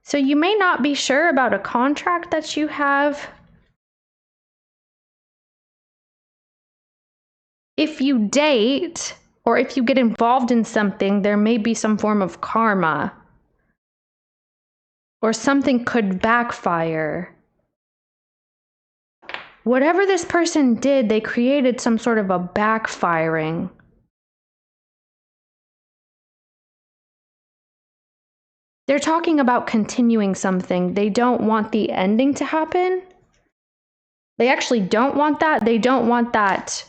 So you may not be sure about a contract that you have. If you date or if you get involved in something, there may be some form of karma. Or something could backfire. Whatever this person did, they created some sort of a backfiring. They're talking about continuing something. They don't want the ending to happen. They actually don't want that. They don't want that.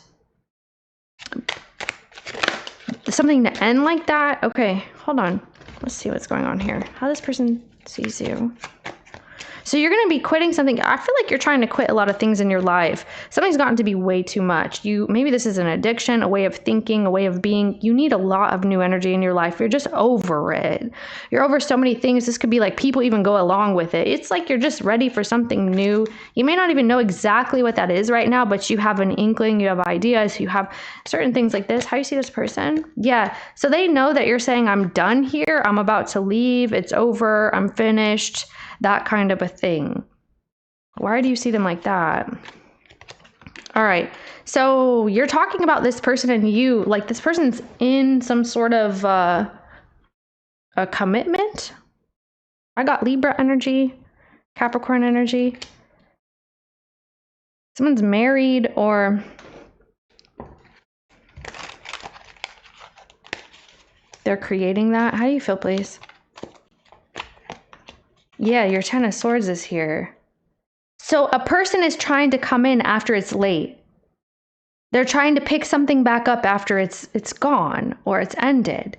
Something to end like that. Okay, hold on. Let's see what's going on here. How this person sees you. So you're going to be quitting something. I feel like you're trying to quit a lot of things in your life. Something's gotten to be way too much. Maybe this is an addiction, a way of thinking, a way of being. You need a lot of new energy in your life. You're just over it. You're over so many things. This could be like people even go along with it. It's like you're just ready for something new. You may not even know exactly what that is right now, but you have an inkling, you have ideas, you have certain things like this. How you see this person? Yeah. So they know that you're saying, I'm done here. I'm about to leave. It's over. I'm finished. That kind of a thing. Why do you see them like that? All right. So you're talking about this person and you, like this person's in some sort of a commitment. I got Libra energy, Capricorn energy. Someone's married or they're creating that. How do you feel, please? Yeah, your Ten of Swords is here. So a person is trying to come in after it's late. They're trying to pick something back up after it's gone or it's ended.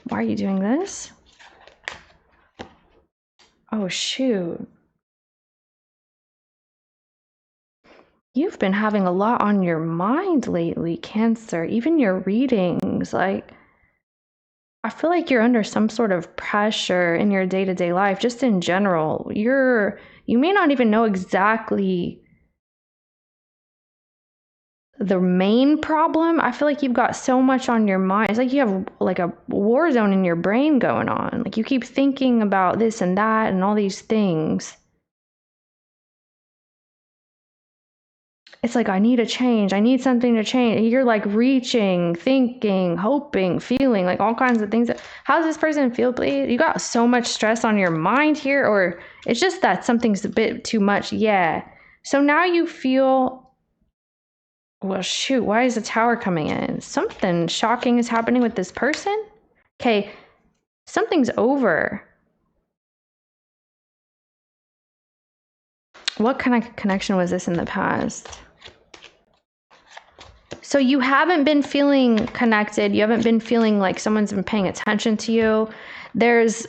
Why are you doing this? Oh, shoot. You've been having a lot on your mind lately, Cancer. Even your readings, like, I feel like you're under some sort of pressure in your day-to-day life, just in general. You may not even know exactly the main problem. I feel like you've got so much on your mind. It's like you have like a war zone in your brain going on. Like you keep thinking about this and that and all these things. it's like, I need a change. I need something to change. You're like reaching, thinking, hoping, feeling, like all kinds of things. How does this person feel, please? You got so much stress on your mind here, or it's just that something's a bit too much. Yeah. So now you feel, well, shoot, why is the Tower coming in? Something shocking is happening with this person. Okay. Something's over. What kind of connection was this in the past? So you haven't been feeling connected. You haven't been feeling like someone's been paying attention to you. There's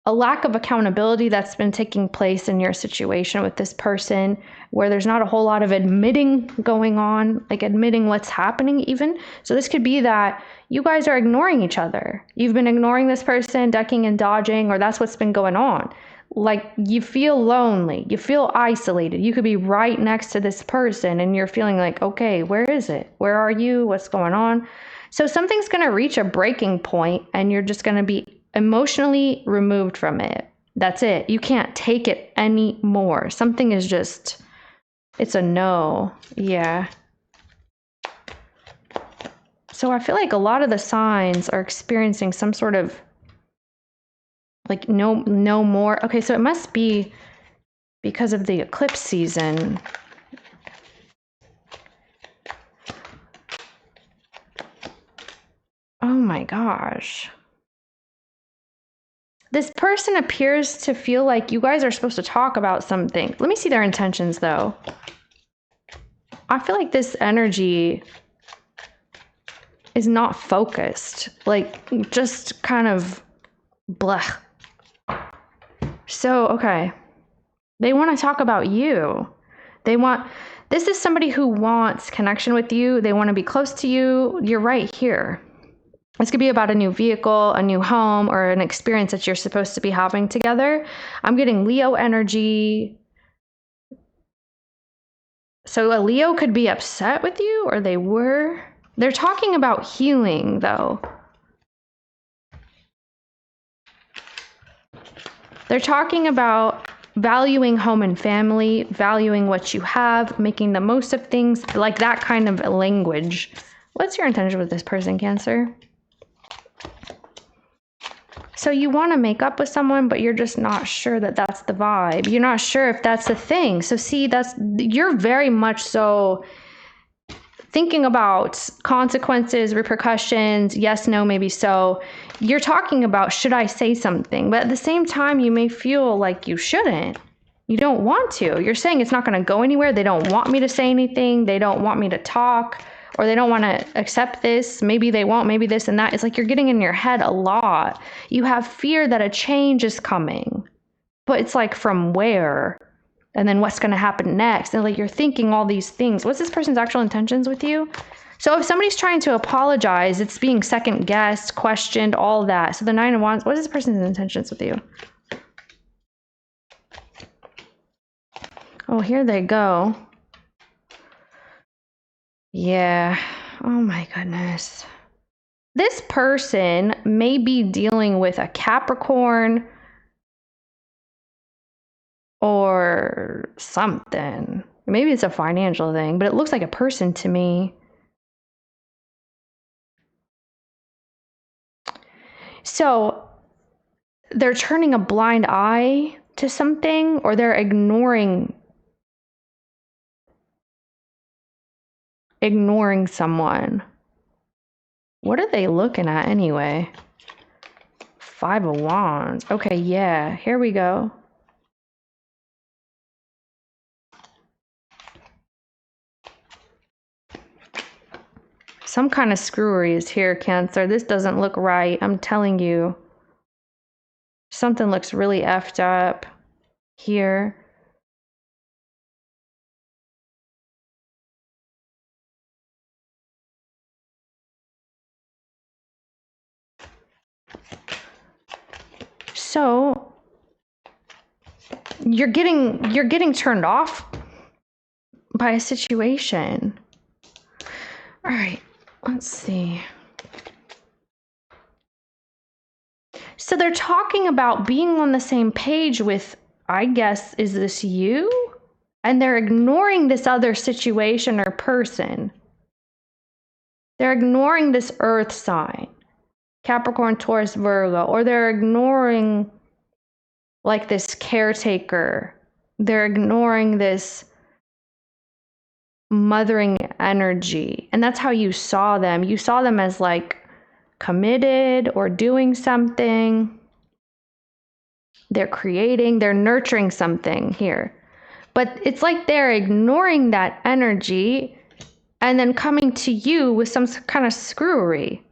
a lack of accountability that's been taking place in your situation with this person, where there's not a whole lot of admitting going on, like admitting what's happening even. So this could be that you guys are ignoring each other. You've been ignoring this person, ducking and dodging, or that's what's been going on. Like, you feel lonely, you feel isolated. You could be right next to this person and you're feeling like, okay, where is it? Where are you? What's going on? So something's going to reach a breaking point and you're just going to be emotionally removed from it. That's it. You can't take it anymore. Something is just, it's a no. Yeah. So I feel like a lot of the signs are experiencing some sort of like no more. Okay, so it must be because of the eclipse season. Oh my gosh. This person appears to feel like you guys are supposed to talk about something. Let me see their intentions though. I feel like this energy is not focused. Like, just kind of blah. So, okay. They want to talk about you. This is somebody who wants connection with you. They want to be close to you. You're right here. This could be about a new vehicle, a new home, or an experience that you're supposed to be having together. I'm getting Leo energy. So a Leo could be upset with you, or they were. They're talking about healing, though. They're talking about valuing home and family, valuing what you have, making the most of things, like that kind of language. What's your intention with this person, Cancer? So you want to make up with someone, but you're just not sure that that's the vibe. You're not sure if that's the thing. So see, you're very much so thinking about consequences, repercussions, yes, no, maybe so. You're talking about, should I say something? But at the same time, you may feel like you shouldn't. You don't want to. You're saying it's not going to go anywhere. They don't want me to say anything. They don't want me to talk, or they don't want to accept this. Maybe they won't, maybe this and that. It's like you're getting in your head a lot. You have fear that a change is coming, but it's like, from where? And then what's going to happen next? And like, you're thinking all these things. What's this person's actual intentions with you? So if somebody's trying to apologize, it's being second guessed, questioned, all that. So the Nine of Wands, what is this person's intentions with you? Oh, here they go. Yeah. Oh my goodness. This person may be dealing with a Capricorn or something. Maybe it's a financial thing, but it looks like a person to me. So they're turning a blind eye to something, or they're ignoring someone. What are they looking at anyway? Five of Wands. Okay, yeah, here we go. Some kind of screwery is here, Cancer. This doesn't look right. I'm telling you. Something looks really effed up here. So you're getting turned off by a situation. All right, let's see. So they're talking about being on the same page with, I guess, is this you? And they're ignoring this other situation or person. They're ignoring this earth sign, Capricorn, Taurus, Virgo, or they're ignoring like this caretaker. They're ignoring this mothering energy. And that's how you saw them. You saw them as like committed or doing something. They're creating, they're nurturing something here. But it's like they're ignoring that energy and then coming to you with some kind of screwery.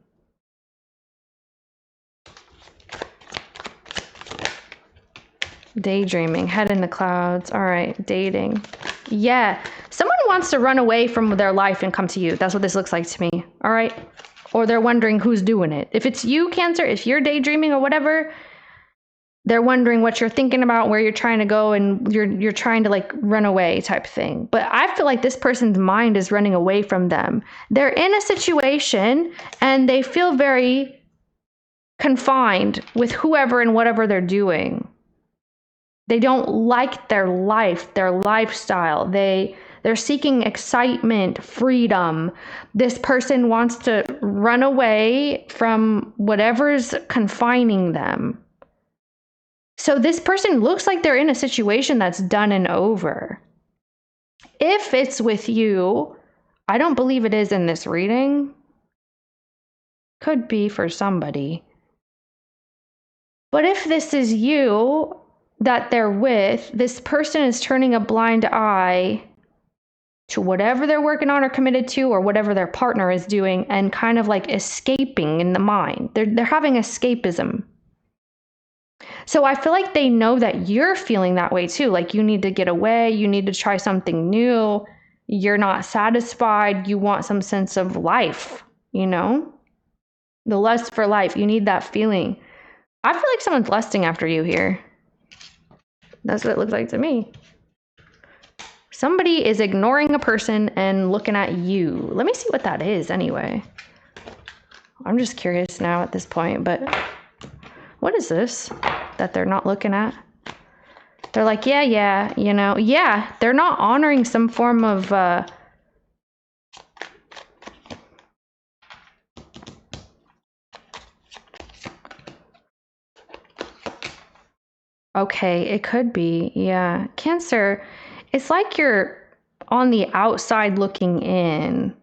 Daydreaming, head in the clouds. All right, dating. Yeah, someone wants to run away from their life and come to you. That's what this looks like to me. All right. Or they're wondering who's doing it. If it's you, Cancer, if you're daydreaming or whatever, they're wondering what you're thinking about, where you're trying to go, and you're trying to like run away type thing. But I feel like this person's mind is running away from them. They're in a situation and they feel very confined with whoever and whatever they're doing. They don't like their life, their lifestyle. They're seeking excitement, freedom. This person wants to run away from whatever's confining them. So this person looks like they're in a situation that's done and over. If it's with you, I don't believe it is in this reading. Could be for somebody. But if this is you that they're with, this person is turning a blind eye to whatever they're working on or committed to, or whatever their partner is doing, and kind of like escaping in the mind. They're having escapism. So I feel like they know that you're feeling that way too. Like you need to get away. You need to try something new. You're not satisfied. You want some sense of life, you know? The lust for life. You need that feeling. I feel like someone's lusting after you here. That's what it looks like to me. Somebody is ignoring a person and looking at you. Let me see what that is anyway. I'm just curious now at this point, but what is this that they're not looking at? They're like, yeah, you know, yeah, they're not honoring some form of okay, it could be, yeah. Cancer, it's like you're on the outside looking in.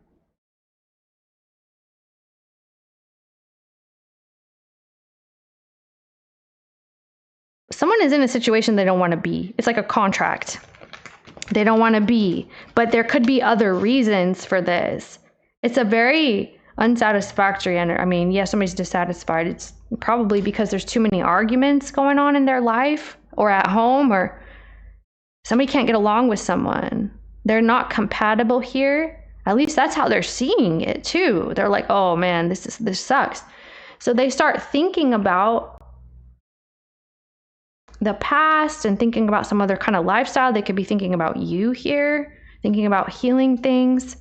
Someone is in a situation they don't want to be. It's like a contract. They don't want to be, but there could be other reasons for this. It's a very unsatisfactory, and I mean, yeah, somebody's dissatisfied. It's probably because there's too many arguments going on in their life or at home, or somebody can't get along with someone. They're not compatible here. At least that's how they're seeing it too. They're like, oh man, this sucks. So they start thinking about the past and thinking about some other kind of lifestyle. They could be thinking about you here, thinking about healing things.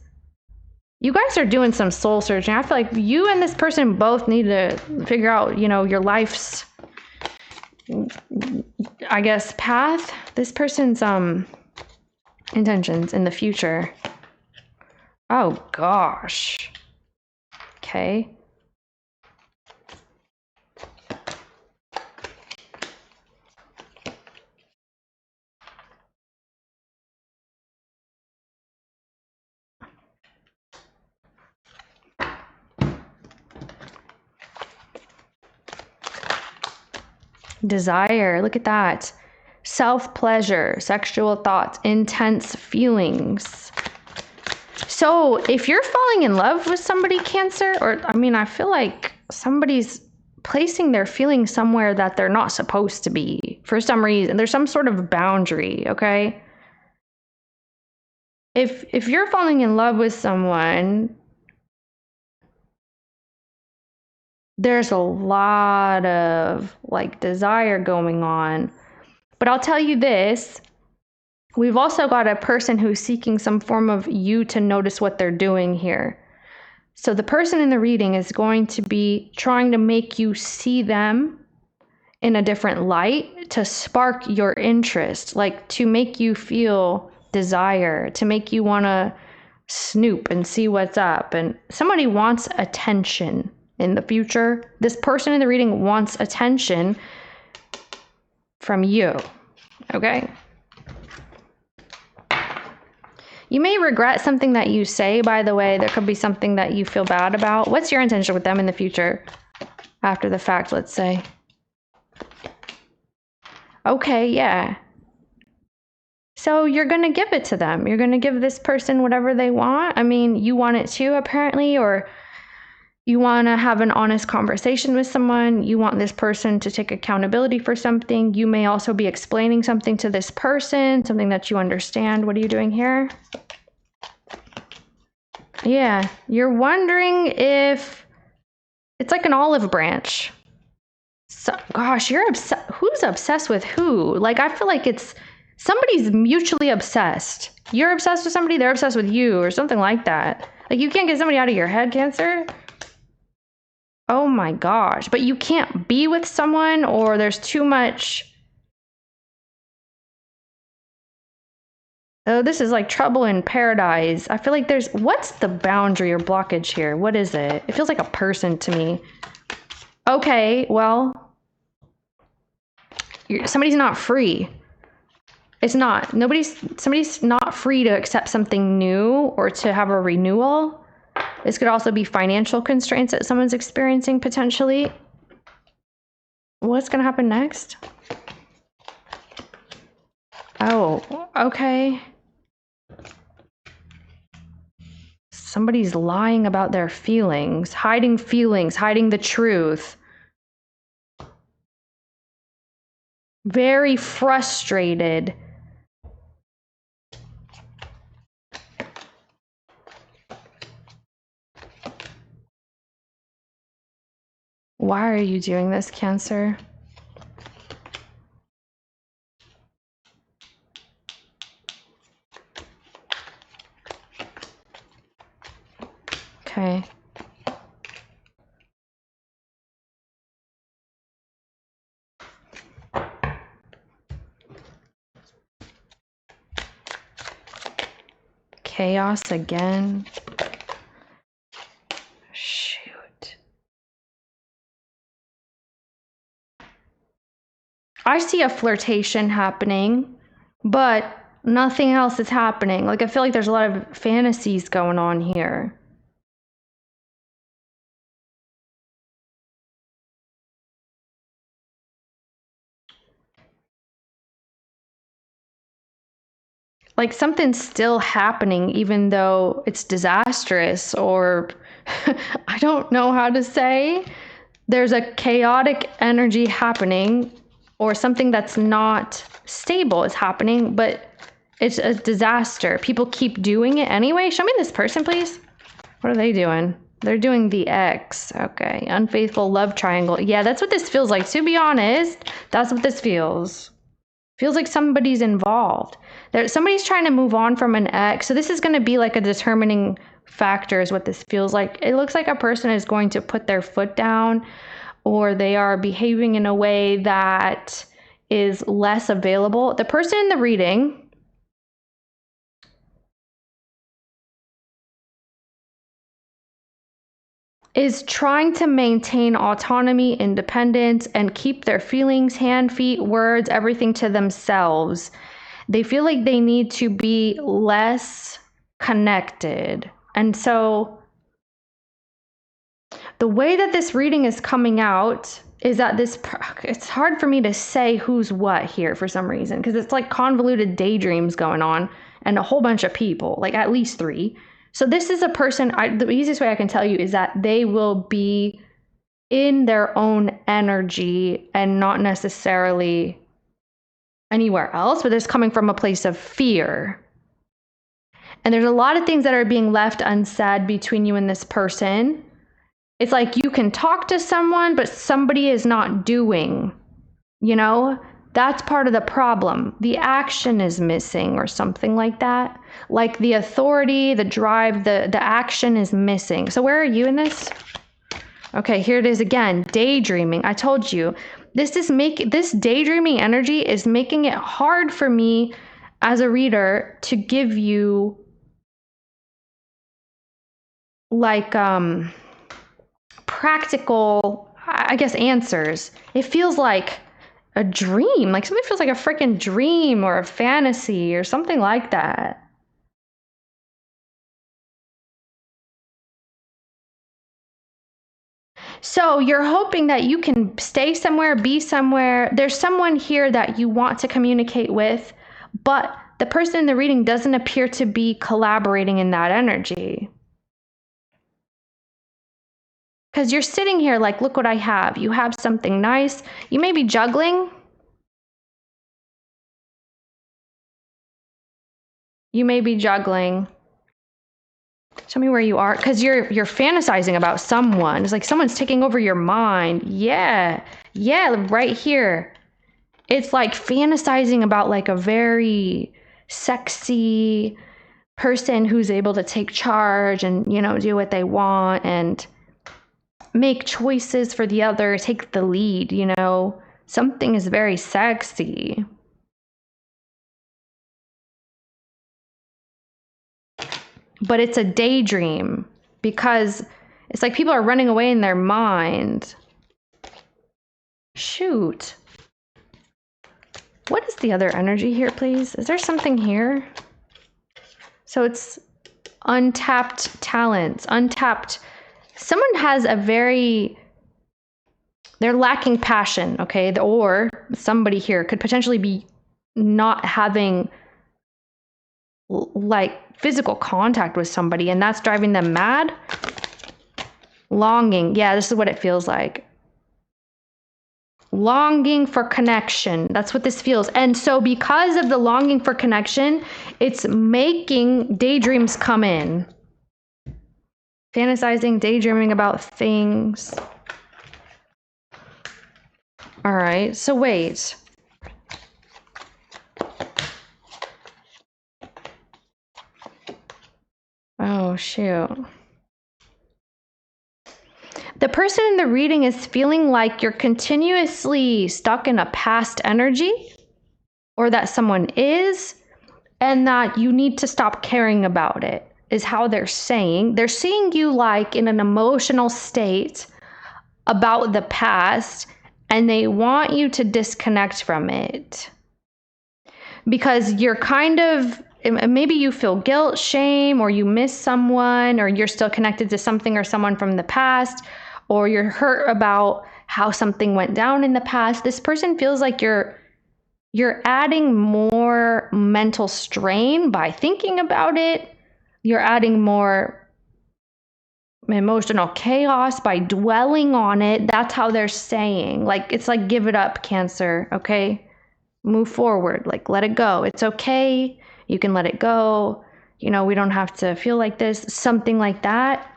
You guys are doing some soul searching. I feel like you and this person both need to figure out, you know, your life's, I guess, path. This person's intentions in the future. Oh gosh. Okay. Desire, look at that. Self-pleasure, sexual thoughts, intense feelings. So if you're falling in love with somebody, Cancer, or I mean, I feel like somebody's placing their feelings somewhere that they're not supposed to be for some reason. There's some sort of boundary, okay? If you're falling in love with someone, there's a lot of like desire going on. But I'll tell you this, we've also got a person who's seeking some form of you to notice what they're doing here. So the person in the reading is going to be trying to make you see them in a different light, to spark your interest, like to make you feel desire, to make you want to snoop and see what's up. And somebody wants attention in the future. This person in the reading wants attention from you, okay? You may regret something that you say, by the way. There could be something that you feel bad about. What's your intention with them in the future? After the fact, let's say. Okay, yeah. So you're going to give it to them. You're going to give this person whatever they want. I mean, you want it too, apparently, or you want to have an honest conversation with someone. You want this person to take accountability for something. You may also be explaining something to this person, something that you understand. What are you doing here? Yeah, you're wondering if it's like an olive branch. So, gosh, you're obsessed. Who's obsessed with who? Like, I feel like it's somebody's mutually obsessed. You're obsessed with somebody, they're obsessed with you, or something like that. Like, you can't get somebody out of your head, Cancer. Oh my gosh. But you can't be with someone, or there's too much. Oh, this is like trouble in paradise. I feel like what's the boundary or blockage here? What is it? It feels like a person to me. Okay, well, somebody's not free. It's not. Somebody's not free to accept something new or to have a renewal. This could also be financial constraints that someone's experiencing potentially. What's going to happen next? Oh, okay. Somebody's lying about their feelings, hiding the truth. Very frustrated. Why are you doing this, Cancer? Okay. Chaos again. Shoot. I see a flirtation happening, but nothing else is happening. Like, I feel like there's a lot of fantasies going on here. Like, something's still happening, even though it's disastrous, or I don't know how to say. There's a chaotic energy happening, or something that's not stable is happening, but it's a disaster. People keep doing it anyway. Show me this person, please. What are they doing? They're doing the X. Okay. Unfaithful love triangle. Yeah, that's what this feels like. To be honest, that's what this feels. Feels like somebody's involved. Somebody's trying to move on from an ex. So this is going to be like a determining factor is what this feels like. It looks like a person is going to put their foot down, or they are behaving in a way that is less available. The person in the reading is trying to maintain autonomy, independence, and keep their feelings, hand, feet, words, everything to themselves. They feel like they need to be less connected. And so the way that this reading is coming out is that it's hard for me to say who's what here for some reason, because it's like convoluted daydreams going on and a whole bunch of people, like at least 3. So this is a person, the easiest way I can tell you is that they will be in their own energy and not necessarily anywhere else, but it's coming from a place of fear. And there's a lot of things that are being left unsaid between you and this person. It's like you can talk to someone, but somebody is not doing, That's part of the problem. The action is missing or something like that. Like the authority, the drive, the action is missing. So where are you in this? Okay, here it is again. Daydreaming. I told you. This daydreaming energy is making it hard for me as a reader to give you like practical, I guess, answers. It feels like a dream, like something feels like a freaking dream or a fantasy or something like that. So you're hoping that you can stay somewhere, be somewhere. There's someone here that you want to communicate with, but the person in the reading doesn't appear to be collaborating in that energy. Because you're sitting here like, look what I have. You have something nice. You may be juggling. You may be juggling. Tell me where you are, because you're fantasizing about someone. It's like someone's taking over your mind. Yeah, right here. It's like fantasizing about like a very sexy person who's able to take charge and, you know, do what they want and make choices for the other, take the lead, you know. Something is very sexy. But it's a daydream because it's like people are running away in their mind. Shoot. What is the other energy here, please? Is there something here? So it's untapped talents, untapped. Someone has they're lacking passion, okay? Or somebody here could potentially be not having like physical contact with somebody, and that's driving them mad. Longing. Yeah, this is what it feels like. Longing for connection. That's what this feels. And so because of the longing for connection, it's making daydreams come in. Fantasizing, daydreaming about things. All right, so wait. Oh, shoot. The person in the reading is feeling like you're continuously stuck in a past energy, or that someone is, and that you need to stop caring about it, is how they're saying. They're seeing you like in an emotional state about the past, and they want you to disconnect from it. Because you're kind of, maybe you feel guilt, shame, or you miss someone, or you're still connected to something or someone from the past, or you're hurt about how something went down in the past. This person feels like you're adding more mental strain by thinking about it. You're adding more emotional chaos by dwelling on it. That's how they're saying. Like, it's like, give it up, Cancer, okay? Move forward, like, let it go. It's okay. You can let it go. You know, we don't have to feel like this. Something like that.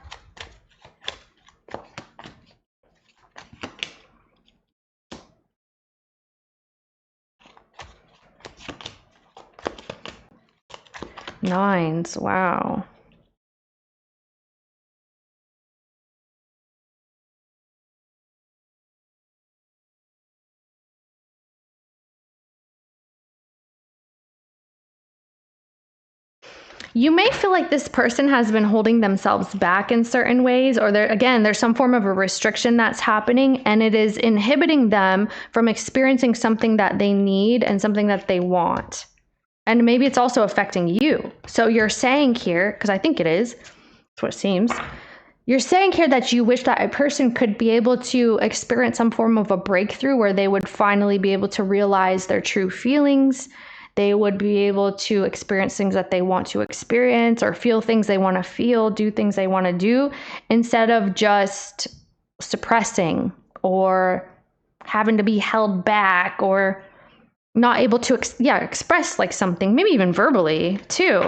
Nines, wow. You may feel like this person has been holding themselves back in certain ways, or there's some form of a restriction that's happening, and it is inhibiting them from experiencing something that they need and something that they want. And maybe it's also affecting you. So you're saying here, because I think it is, that's what it seems, you're saying here that you wish that a person could be able to experience some form of a breakthrough where they would finally be able to realize their true feelings. They would be able to experience things that they want to experience, or feel things they want to feel, do things they want to do, instead of just suppressing or having to be held back or not able to express like something, maybe even verbally too.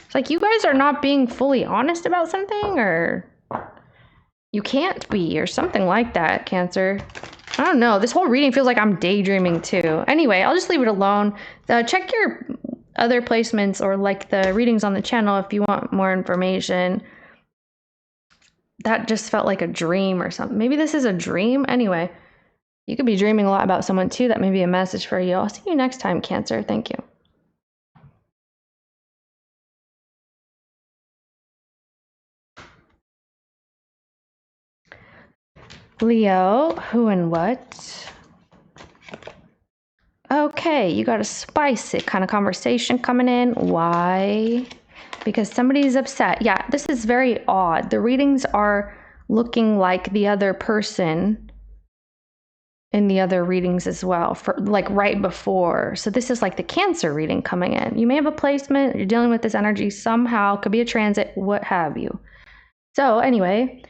It's like you guys are not being fully honest about something, or you can't be, or something like that, Cancer. I don't know. This whole reading feels like I'm daydreaming too. Anyway, I'll just leave it alone. Check your other placements or like the readings on the channel if you want more information. That just felt like a dream or something. Maybe this is a dream. Anyway, you could be dreaming a lot about someone too. That may be a message for you. I'll see you next time, Cancer. Thank you. Leo, who and what? Okay, you got a Spychic kind of conversation coming in. Why? Because somebody's upset. Yeah, this is very odd. The readings are looking like the other person in the other readings as well, for like right before. So this is like the Cancer reading coming in. You may have a placement, you're dealing with this energy somehow, could be a transit, what have you. So anyway,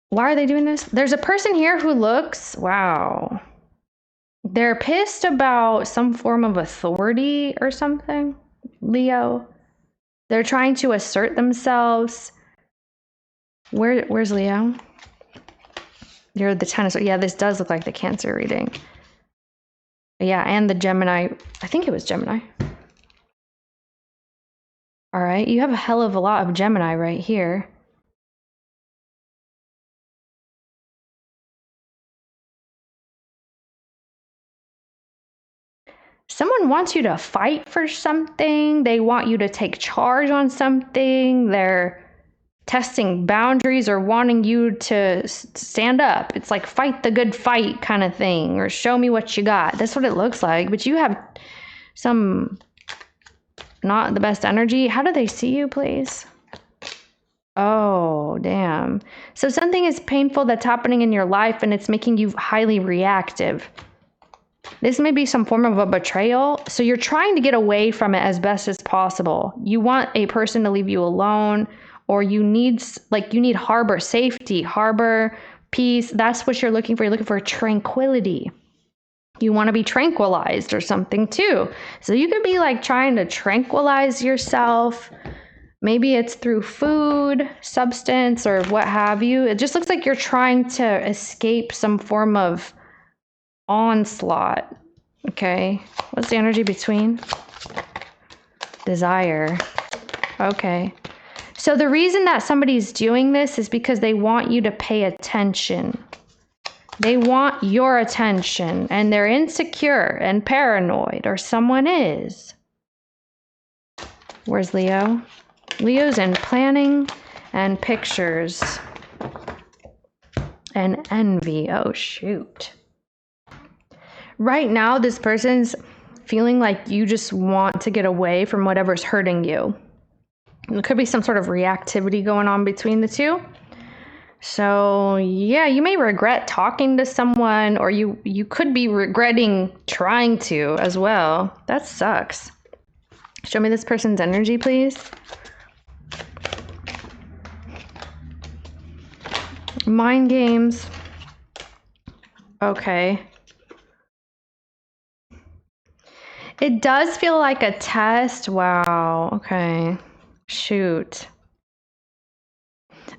why are they doing this? There's a person here who looks, wow. They're pissed about some form of authority or something, Leo. They're trying to assert themselves. Where's Leo? You're the Ten of Swords. Yeah, this does look like the Cancer reading. Yeah, and the Gemini. I think it was Gemini. All right, you have a hell of a lot of Gemini right here. Someone wants you to fight for something. They want you to take charge on something. They're testing boundaries or wanting you to stand up. It's like fight the good fight kind of thing, or show me what you got. That's what it looks like. But you have some not the best energy. How do they see you, please? Oh, damn. So something is painful that's happening in your life and it's making you highly reactive. This may be some form of a betrayal, so you're trying to get away from it as best as possible. You want a person to leave you alone, or you need harbor safety, harbor peace. That's what you're looking for. You're looking for tranquility. You want to be tranquilized or something too. So you could be like trying to tranquilize yourself. Maybe it's through food, substance, or what have you. It just looks like you're trying to escape some form of onslaught. Okay, what's the energy between? Desire. Okay, so the reason that somebody's doing this is because they want you to pay attention. They want your attention, and they're insecure and paranoid, or someone is. Where's Leo? Leo's in planning and pictures and envy. Oh shoot. Right now, this person's feeling like you just want to get away from whatever's hurting you. There could be some sort of reactivity going on between the two. So, yeah, you may regret talking to someone, or you could be regretting trying to as well. That sucks. Show me this person's energy, please. Mind games. Okay. It does feel like a test. Wow. Okay. Shoot.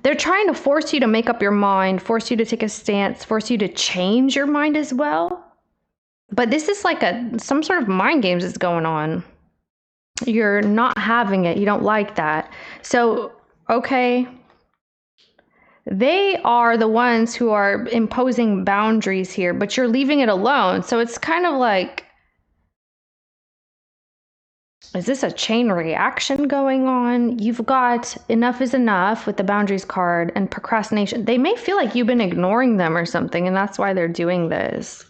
They're trying to force you to make up your mind, force you to take a stance, force you to change your mind as well. But this is like some sort of mind games is going on. You're not having it. You don't like that. So, okay. They are the ones who are imposing boundaries here, but you're leaving it alone. So it's kind of like, is this a chain reaction going on? You've got enough is enough with the boundaries card and procrastination. They may feel like you've been ignoring them or something, and that's why they're doing this.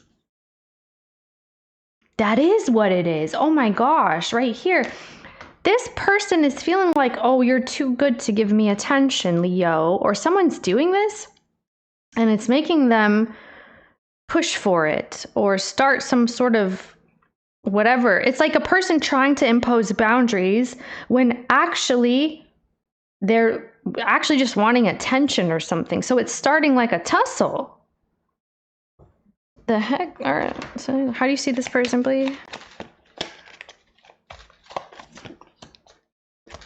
That is what it is. Oh my gosh, right here. This person is feeling like, oh, you're too good to give me attention, Leo. Or someone's doing this, and it's making them push for it or start some sort of whatever. It's like a person trying to impose boundaries when actually they're actually just wanting attention or something. So it's starting like a tussle. The heck? All right. So how do you see this person, please?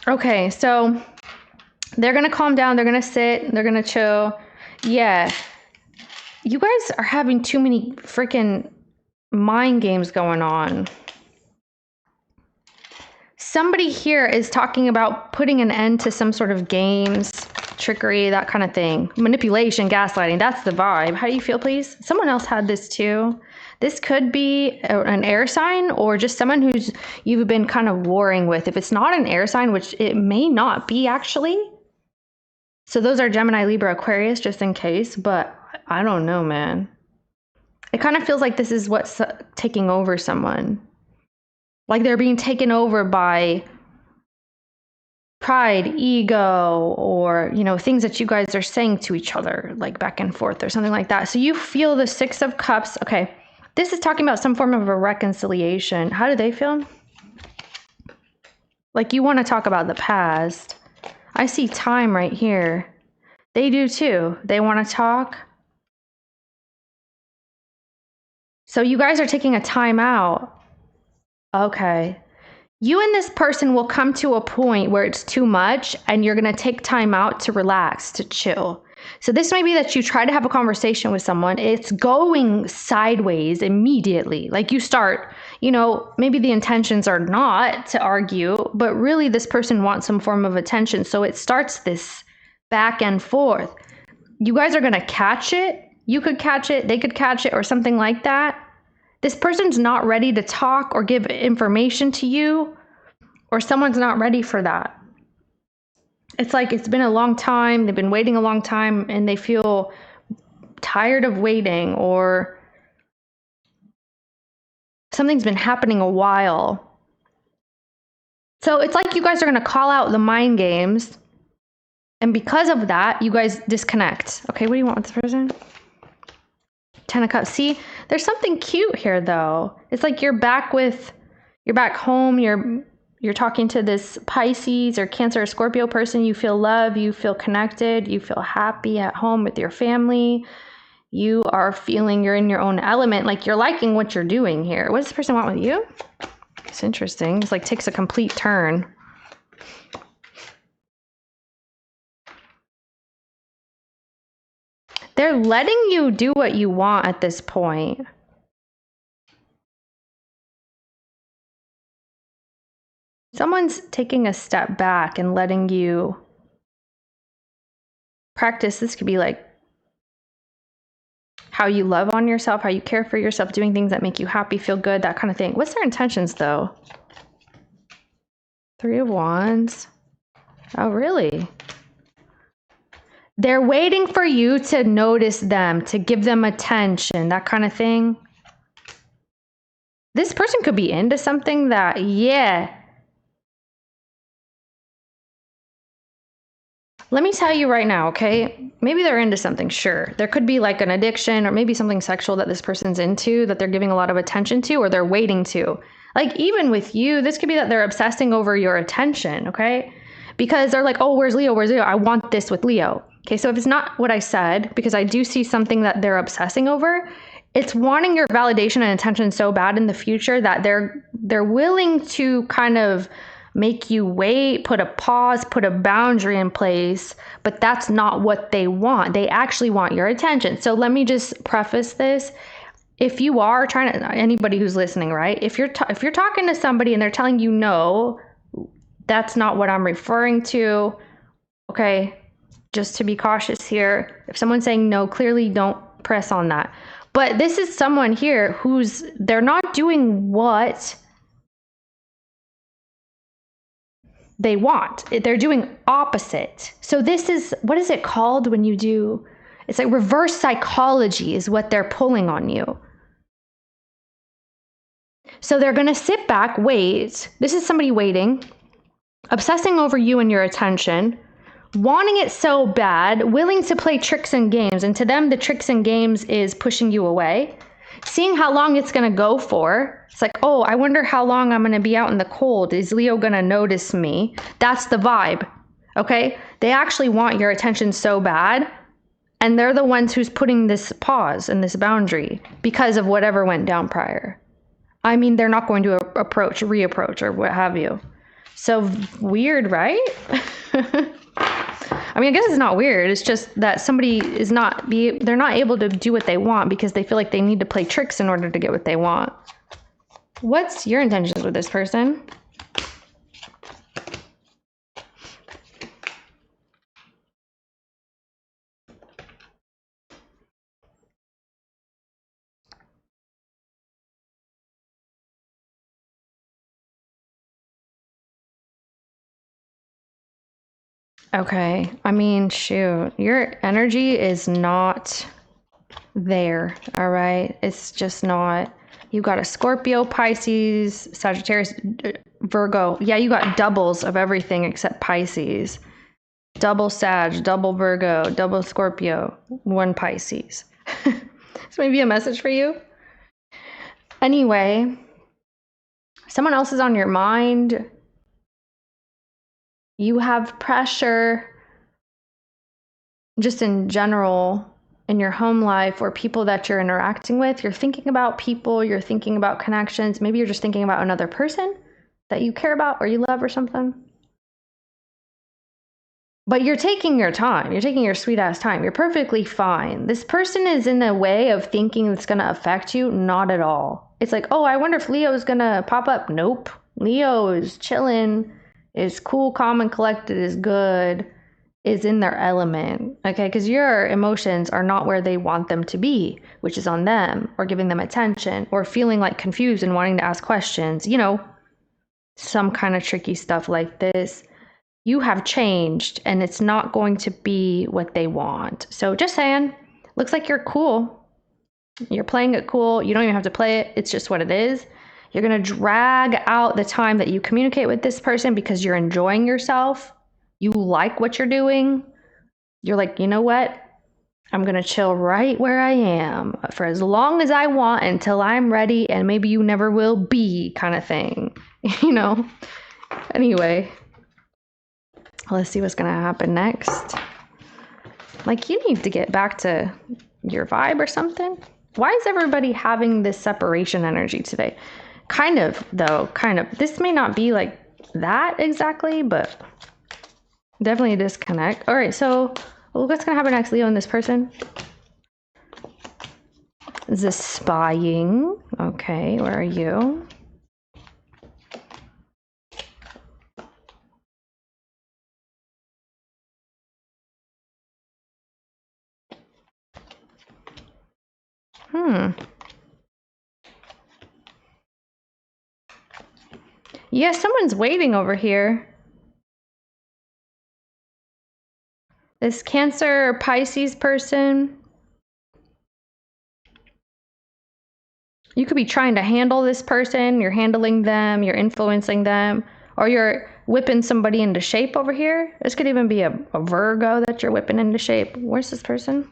Okay, so they're going to calm down. They're going to sit. They're going to chill. Yeah. You guys are having too many freaking mind games going on. Somebody here is talking about putting an end to some sort of games, trickery, that kind of thing. Manipulation, gaslighting, that's the vibe. How do you feel, please? Someone else had this too. This could be an air sign or just someone who's you've been kind of warring with. If it's not an air sign, which it may not be actually. So those are Gemini, Libra, Aquarius, just in case. But I don't know, man. It kind of feels like this is what's taking over someone. Like they're being taken over by pride, ego, or, you know, things that you guys are saying to each other, like back and forth or something like that. So you feel the Six of Cups. Okay. This is talking about some form of a reconciliation. How do they feel? Like you want to talk about the past. I see time right here. They do too. They want to talk. So you guys are taking a time out. Okay. You and this person will come to a point where it's too much and you're going to take time out to relax, to chill. So this may be that you try to have a conversation with someone. It's going sideways immediately. Like you start, you know, maybe the intentions are not to argue, but really this person wants some form of attention. So it starts this back and forth. You guys are going to catch it. You could catch it. They could catch it or something like that. This person's not ready to talk or give information to you, or someone's not ready for that. It's like it's been a long time, they've been waiting a long time, and they feel tired of waiting, or something's been happening a while. So it's like you guys are going to call out the mind games, and because of that, you guys disconnect. Okay, what do you want with this person? Ten of Cups. See, there's something cute here, though. It's like you're back home, you're talking to this Pisces or Cancer or Scorpio person. You feel love, you feel connected, you feel happy at home with your family. You are feeling you're in your own element, like you're liking what you're doing here. What does this person want with you? It's interesting. It's like takes a complete turn. They're letting you do what you want at this point. Someone's taking a step back and letting you practice. This could be like how you love on yourself, how you care for yourself, doing things that make you happy, feel good, that kind of thing. What's their intentions, though? Three of Wands. Oh, really? They're waiting for you to notice them, to give them attention, that kind of thing. This person could be into something that, yeah. Let me tell you right now, okay? Maybe they're into something, sure. There could be like an addiction or maybe something sexual that this person's into that they're giving a lot of attention to, or they're waiting to. Like even with you, this could be that they're obsessing over your attention, okay? Because they're like, oh, where's Leo? Where's Leo? I want this with Leo. Okay, so if it's not what I said, because I do see something that they're obsessing over, it's wanting your validation and attention so bad in the future that they're willing to kind of make you wait, put a pause, put a boundary in place, but that's not what they want. They actually want your attention. So let me just preface this. If you are trying to, anybody who's listening, right? If you're talking to somebody and they're telling you no, that's not what I'm referring to. Okay, just to be cautious here. If someone's saying no, clearly don't press on that. But this is someone here they're not doing what they want. They're doing opposite. So this is, what is it called when you do, it's like reverse psychology is what they're pulling on you. So they're going to sit back, wait. This is somebody waiting, obsessing over you and your attention, wanting it so bad, willing to play tricks and games. And to them, the tricks and games is pushing you away, seeing how long it's going to go for. It's like, oh, I wonder how long I'm going to be out in the cold. Is Leo going to notice me? That's the vibe. Okay? They actually want your attention so bad. And they're the ones who's putting this pause and this boundary because of whatever went down prior. I mean, they're not going to reapproach or what have you. So weird, right? I mean, I guess it's not weird. It's just that somebody they're not able to do what they want because they feel like they need to play tricks in order to get what they want. What's your intentions with this person? Okay. I mean, shoot, your energy is not there, all right? It's just not. You got a Scorpio, Pisces, Sagittarius, Virgo. Yeah, you got doubles of everything except Pisces. Double Sag, double Virgo, double Scorpio, one Pisces. This may be a message for you. Anyway, someone else is on your mind. You have pressure just in general in your home life or people that you're interacting with. You're thinking about people, you're thinking about connections. Maybe you're just thinking about another person that you care about or you love or something. But you're taking your time. You're taking your sweet ass time. You're perfectly fine. This person is in a way of thinking it's going to affect you. Not at all. It's like, oh, I wonder if Leo is going to pop up. Nope. Leo is chilling, is cool, calm, and collected, is good, is in their element. Okay. Because your emotions are not where they want them to be, which is on them, or giving them attention, or feeling like confused and wanting to ask questions. You know, some kind of tricky stuff like this. You have changed and it's not going to be what they want. So just saying, looks like you're cool. You're playing it cool. You don't even have to play it. It's just what it is. You're going to drag out the time that you communicate with this person because you're enjoying yourself. You like what you're doing. You're like, you know what? I'm going to chill right where I am for as long as I want until I'm ready and maybe you never will be kind of thing, you know? Anyway. Let's see what's going to happen next. Like, you need to get back to your vibe or something. Why is everybody having this separation energy today? Kind of, though, kind of. This may not be like that exactly, but definitely a disconnect. All right, so what's going to happen next, Leo, and this person? The spying. Okay, where are you? Yeah, someone's waiting over here. This Cancer or Pisces person. You could be trying to handle this person. You're handling them. You're influencing them. Or you're whipping somebody into shape over here. This could even be a Virgo that you're whipping into shape. Where's this person?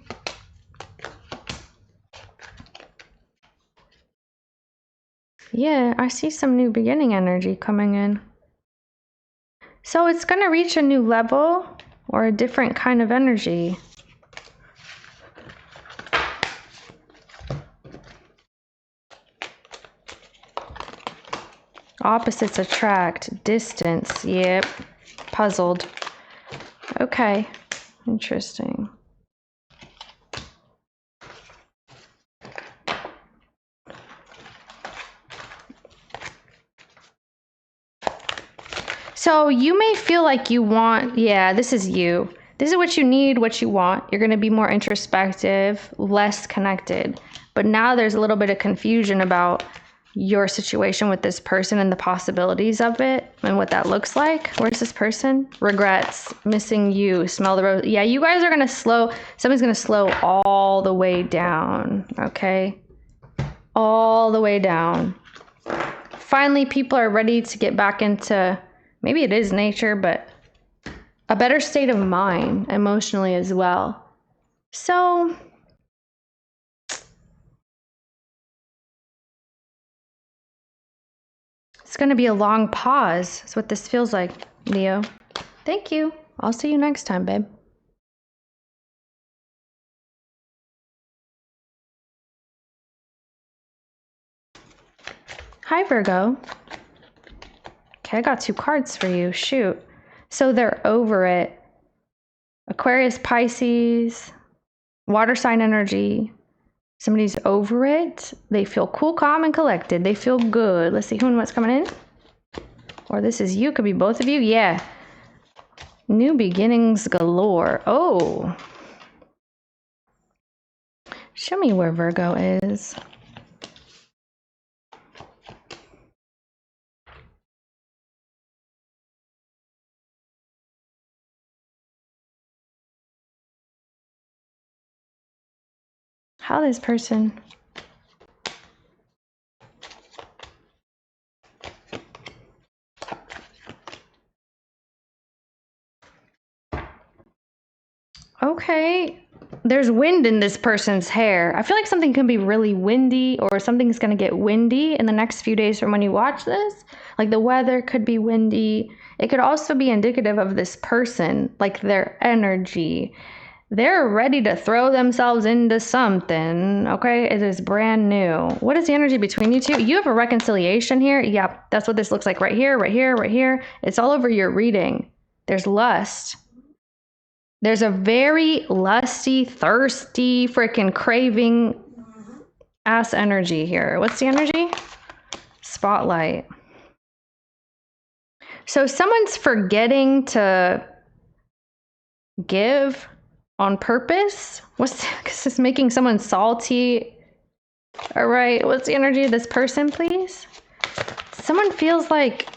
Yeah, I see some new beginning energy coming in. So it's going to reach a new level or a different kind of energy. Opposites attract. Distance. Yep. Puzzled. Okay. Interesting. So you may feel like you want, yeah, this is you. This is what you need, what you want. You're going to be more introspective, less connected. But now there's a little bit of confusion about your situation with this person and the possibilities of it and what that looks like. Where's this person? Regrets, missing you, smell the rose. Yeah, you guys are going to somebody's going to slow all the way down, okay? All the way down. Finally, people are ready to get back into, maybe it is nature, but a better state of mind emotionally as well. So it's going to be a long pause. That's what this feels like, Leo. Thank you. I'll see you next time, babe. Hi, Virgo. Okay, I got 2 cards for you. Shoot. So they're over it. Aquarius, Pisces, water sign energy. Somebody's over it. They feel cool, calm, and collected. They feel good. Let's see who and what's coming in. Or this is you. Could be both of you. Yeah. New beginnings galore. Oh. Show me where Virgo is. How this person... Okay, there's wind in this person's hair. I feel like something can be really windy, or something's going to get windy in the next few days from when you watch this. Like the weather could be windy. It could also be indicative of this person, like their energy. They're ready to throw themselves into something, okay? It is brand new. What is the energy between you two? You have a reconciliation here. Yep, that's what this looks like right here, right here, right here. It's all over your reading. There's lust. There's a very lusty, thirsty, freaking craving ass energy here. What's the energy? Spotlight. So someone's forgetting to give on purpose. What's this is making someone salty? All right, what's the energy of this person, please? Someone feels like,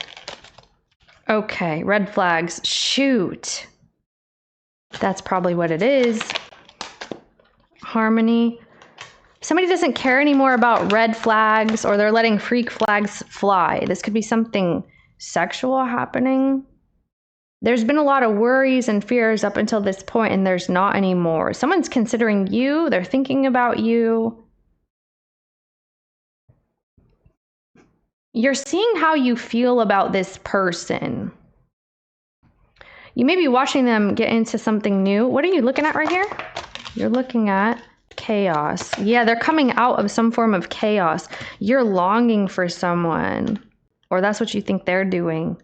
okay, red flags. Shoot. That's probably what it is. Harmony. Somebody doesn't care anymore about red flags, or they're letting freak flags fly. This could be something sexual happening. There's been a lot of worries and fears up until this point, and there's not anymore. Someone's considering you. They're thinking about you. You're seeing how you feel about this person. You may be watching them get into something new. What are you looking at right here? You're looking at chaos. Yeah, they're coming out of some form of chaos. You're longing for someone, or that's what you think they're doing.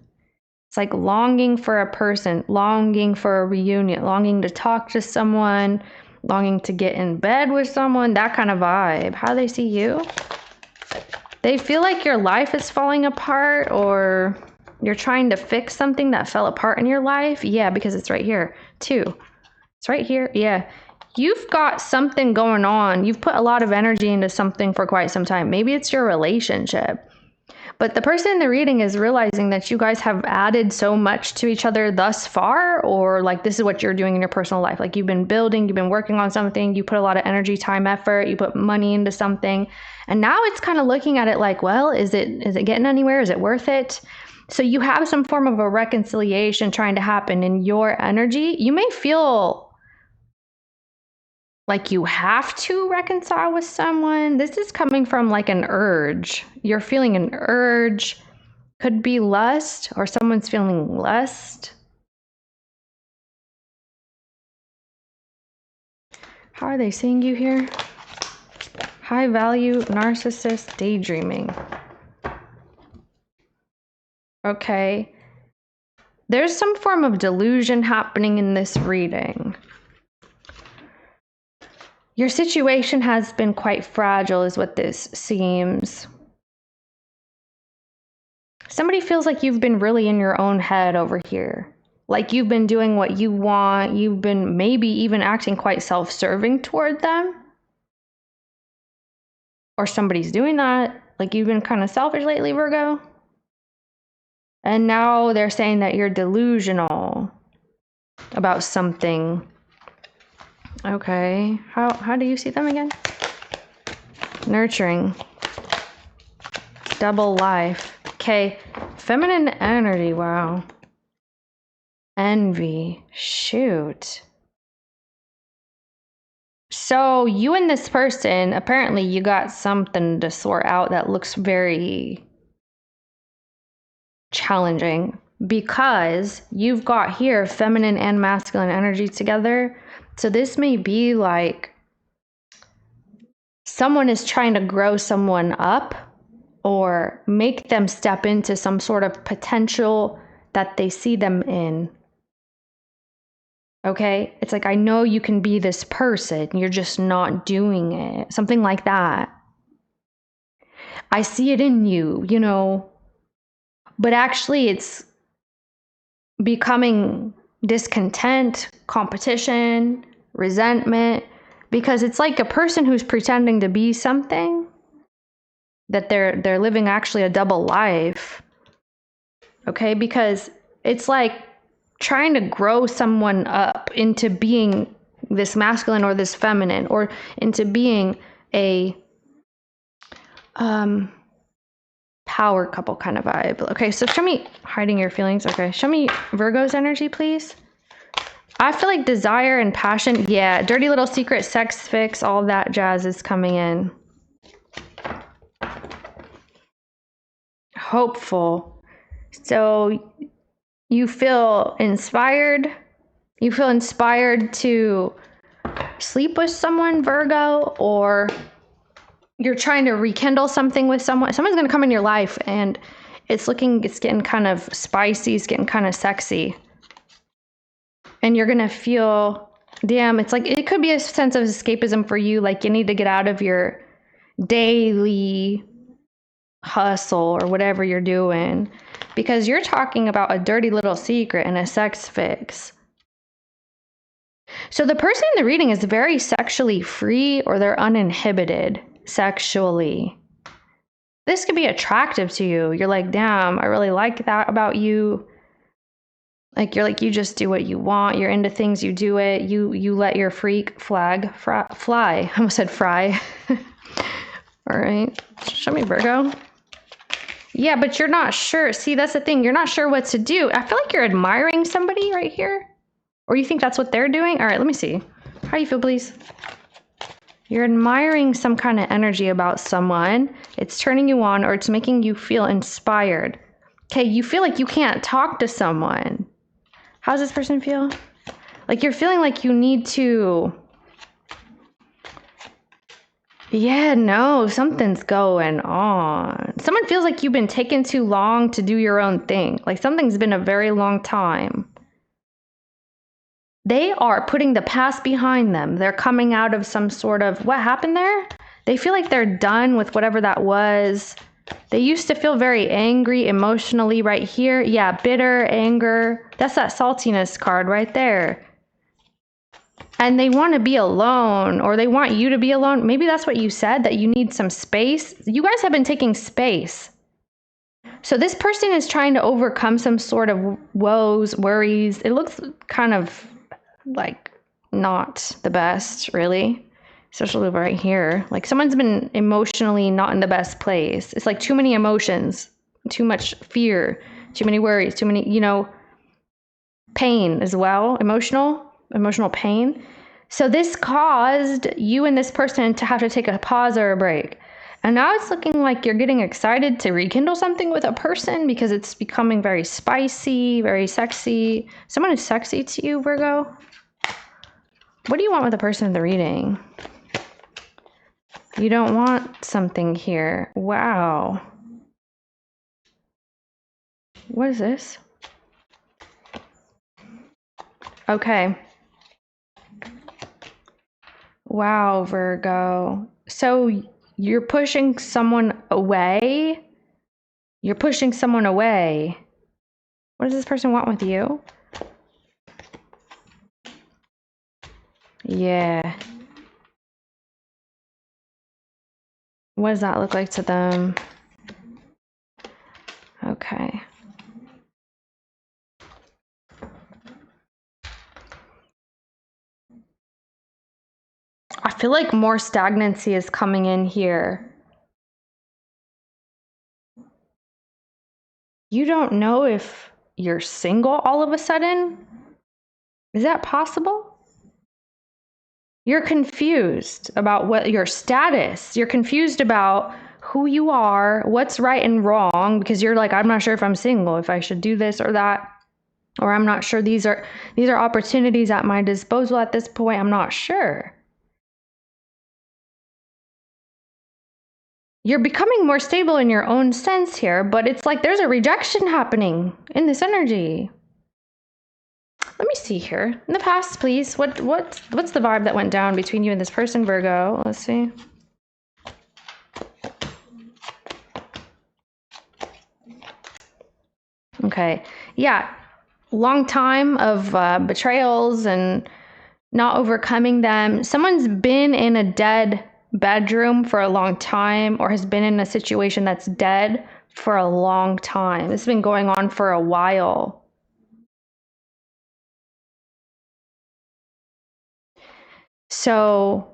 It's like longing for a person, longing for a reunion, longing to talk to someone, longing to get in bed with someone, that kind of vibe. How they see you? They feel like your life is falling apart, or you're trying to fix something that fell apart in your life. Yeah, because it's right here too. It's right here. Yeah. You've got something going on. You've put a lot of energy into something for quite some time. Maybe it's your relationship. But the person in the reading is realizing that you guys have added so much to each other thus far, or like this is what you're doing in your personal life. Like you've been building, you've been working on something, you put a lot of energy, time, effort, you put money into something. And now it's kind of looking at it like, well, is it getting anywhere? Is it worth it? So you have some form of a reconciliation trying to happen in your energy. You may feel like you have to reconcile with someone. This is coming from like an urge. You're feeling an urge. Could be lust, or someone's feeling lust. How are they seeing you here? High value, narcissist, daydreaming. Okay. There's some form of delusion happening in this reading. Your situation has been quite fragile, is what this seems. Somebody feels like you've been really in your own head over here. Like you've been doing what you want. You've been maybe even acting quite self-serving toward them. Or somebody's doing that. Like you've been kind of selfish lately, Virgo. And now they're saying that you're delusional about something. Okay. How do you see them again? Nurturing. Double life. Okay. Feminine energy. Wow. Envy. Shoot. So you and this person, apparently you got something to sort out that looks very challenging, because you've got here feminine and masculine energy together. So this may be like someone is trying to grow someone up or make them step into some sort of potential that they see them in. Okay? It's like, I know you can be this person, you're just not doing it. Something like that. I see it in you, you know. But actually it's becoming discontent, competition, resentment, because it's like a person who's pretending to be something, that they're living actually a double life. Okay? Because it's like trying to grow someone up into being this masculine or this feminine, or into being a power couple kind of vibe. Okay, so show me hiding your feelings. Okay, show me Virgo's energy, please. I feel like desire and passion. Yeah, dirty little secret, sex fix, all that jazz is coming in. Hopeful. So you feel inspired. You feel inspired to sleep with someone, Virgo, or you're trying to rekindle something with someone. Someone's going to come in your life and it's getting kind of spicy. It's getting kind of sexy. And you're going to feel, damn, it's like, it could be a sense of escapism for you. Like you need to get out of your daily hustle or whatever you're doing, because you're talking about a dirty little secret and a sex fix. So the person in the reading is very sexually free, or they're uninhibited sexually. This could be attractive to you. You're like, damn, I really like that about you. Like, you're like, you just do what you want. You're into things, you do it. You let your freak flag fly. I almost said fry. All right. Show me Virgo. Yeah, but you're not sure. See, that's the thing. You're not sure what to do. I feel like you're admiring somebody right here. Or you think that's what they're doing? All right, let me see. How do you feel, please? You're admiring some kind of energy about someone. It's turning you on, or it's making you feel inspired. Okay, you feel like you can't talk to someone. How does this person feel? Like you're feeling like you need to... Yeah, no, something's going on. Someone feels like you've been taking too long to do your own thing. Like something's been a very long time. They are putting the past behind them. They're coming out of some sort of, what happened there? They feel like they're done with whatever that was. They used to feel very angry emotionally right here. Yeah, bitter, anger. That's that saltiness card right there. And they want to be alone, or they want you to be alone. Maybe that's what you said, that you need some space. You guys have been taking space. So this person is trying to overcome some sort of woes, worries. It looks kind of like not the best, really, especially right here. Like someone's been emotionally not in the best place. It's like too many emotions, too much fear, too many worries, too many, pain as well, emotional pain. So this caused you and this person to have to take a pause or a break. And now it's looking like you're getting excited to rekindle something with a person, because it's becoming very spicy, very sexy. Someone is sexy to you, Virgo? What do you want with the person in the reading? You don't want something here. Wow. What is this? Okay. Wow, Virgo. So you're pushing someone away? You're pushing someone away. What does this person want with you? Yeah. What does that look like to them? Okay. I feel like more stagnancy is coming in here. You don't know if you're single all of a sudden? Is that possible? You're confused about what your status. You're confused about who you are, what's right and wrong, because you're like, I'm not sure if I'm single, if I should do this or that, or I'm not sure these are opportunities at my disposal at this point. I'm not sure. You're becoming more stable in your own sense here, but it's like there's a rejection happening in this energy. Let me see here. In the past, please, what's the vibe that went down between you and this person, Virgo? Let's see. Okay. Yeah. Long time of betrayals and not overcoming them. Someone's been in a dead bedroom for a long time, or has been in a situation that's dead for a long time. It's been going on for a while. So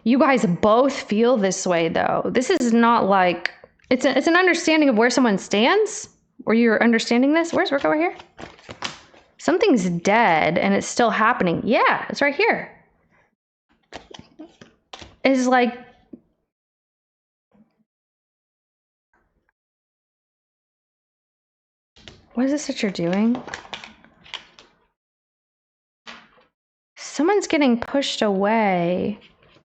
you guys both feel this way, though. This is not like, it's an understanding of where someone stands, where you're understanding this. Where's Virgo right here? Something's dead and it's still happening. Yeah, it's right here. It's like, what is this that you're doing? Someone's getting pushed away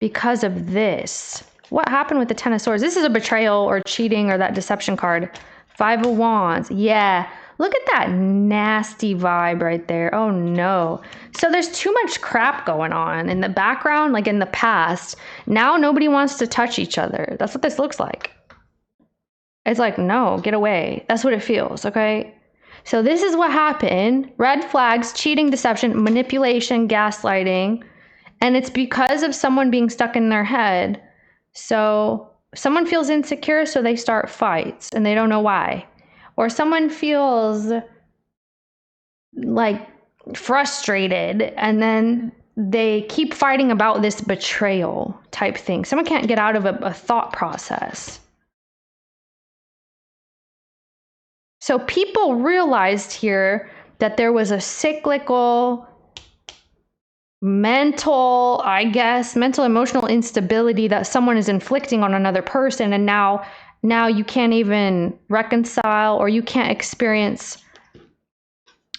because of this. What happened with the Ten of Swords? This is a betrayal or cheating or that deception card. Five of Wands. Yeah. Look at that nasty vibe right there. Oh no. So there's too much crap going on in the background, like in the past. Now nobody wants to touch each other. That's what this looks like. It's like, no, get away. That's what it feels, okay? So this is what happened. Red flags, cheating, deception, manipulation, gaslighting. And it's because of someone being stuck in their head. So someone feels insecure, so they start fights and they don't know why. Or someone feels like frustrated and then they keep fighting about this betrayal type thing. Someone can't get out of a thought process. So people realized here that there was a cyclical mental emotional instability that someone is inflicting on another person, and now you can't even reconcile, or you can't experience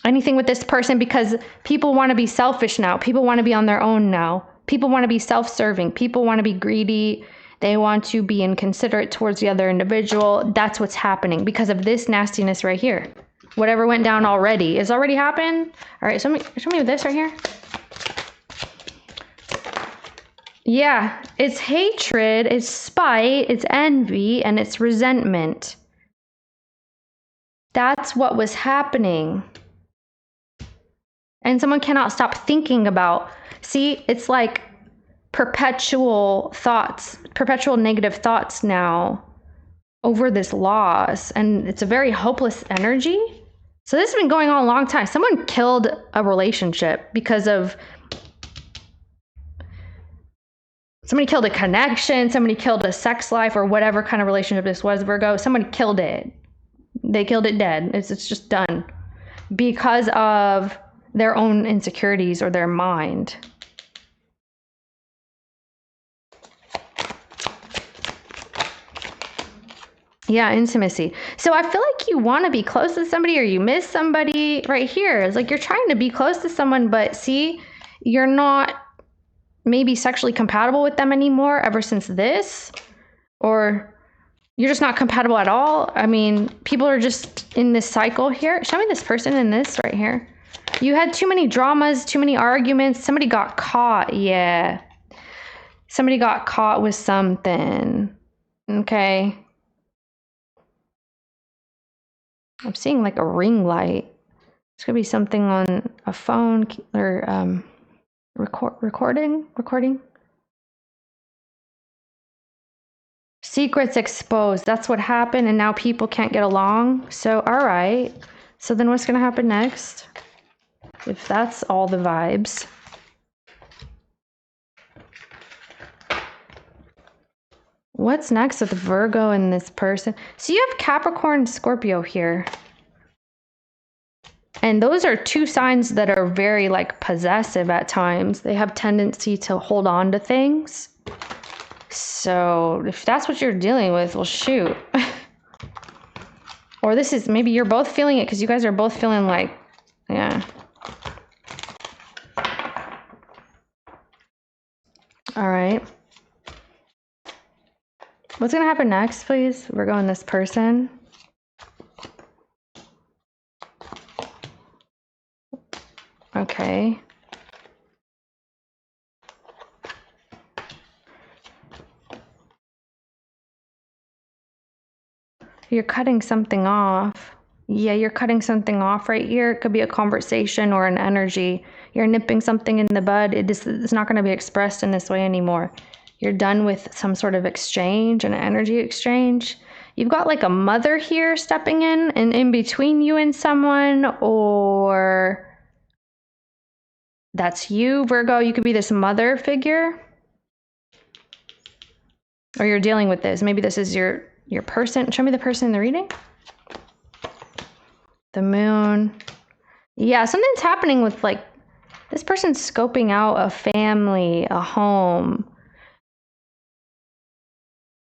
anything with this person because people want to be selfish now. People want to be on their own now. People want to be self-serving. People want to be greedy. They want to be inconsiderate towards the other individual. That's what's happening because of this nastiness right here. Whatever went down already is already happened. All right, show me this right here. Yeah, it's hatred, it's spite, it's envy, and it's resentment. That's what was happening. And someone cannot stop thinking about, see, it's like perpetual thoughts, perpetual negative thoughts now over this loss. And it's a very hopeless energy. So this has been going on a long time. Someone killed a relationship because of, somebody killed a connection, somebody killed a sex life, or whatever kind of relationship this was, Virgo. Somebody killed it. They killed it dead. It's just done because of their own insecurities or their mind. Yeah, intimacy. So I feel like you want to be close to somebody, or you miss somebody right here. It's like you're trying to be close to someone, but see, you're not maybe sexually compatible with them anymore ever since this, or you're just not compatible at all. I mean, people are just in this cycle here. Show me this person in this right here. You had too many dramas, too many arguments. Somebody got caught. Yeah. Somebody got caught with something. Okay. I'm seeing like a ring light. It's gonna be something on a phone or recording. Secrets exposed. That's what happened, and now people can't get along. So, all right. So then what's gonna happen next? If that's all the vibes. What's next with Virgo and this person? So you have Capricorn, Scorpio here. And those are two signs that are very like possessive at times. They have tendency to hold on to things. So if that's what you're dealing with, well, shoot. Or this is, maybe you're both feeling it because you guys are both feeling like, yeah. All right. What's going to happen next, please? We're going this person. Okay. You're cutting something off. Yeah, you're cutting something off right here. It could be a conversation or an energy. You're nipping something in the bud. It's not going to be expressed in this way anymore. You're done with some sort of exchange, an energy exchange. You've got like a mother here stepping in and in between you and someone, or that's you, Virgo. You could be this mother figure, or you're dealing with this. Maybe this is your person. Show me the person in the reading. The moon. Yeah, something's happening with like this person's scoping out a family, a home.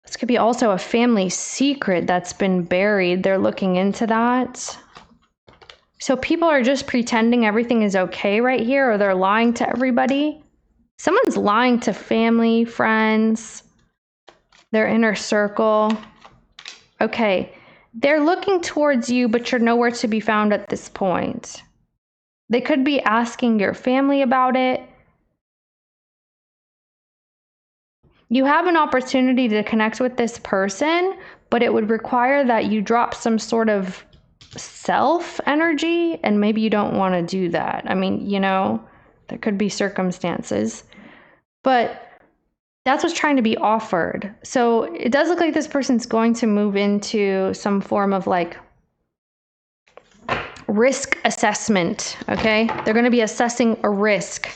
This could be also a family secret that's been buried. They're looking into that. So people are just pretending everything is okay right here, or they're lying to everybody. Someone's lying to family, friends, their inner circle. Okay, they're looking towards you, but you're nowhere to be found at this point. They could be asking your family about it. You have an opportunity to connect with this person, but it would require that you drop some sort of self energy, and maybe you don't want to do that. I mean, you know, there could be circumstances, but that's what's trying to be offered. So it does look like this person's going to move into some form of like risk assessment, okay? They're going to be assessing a risk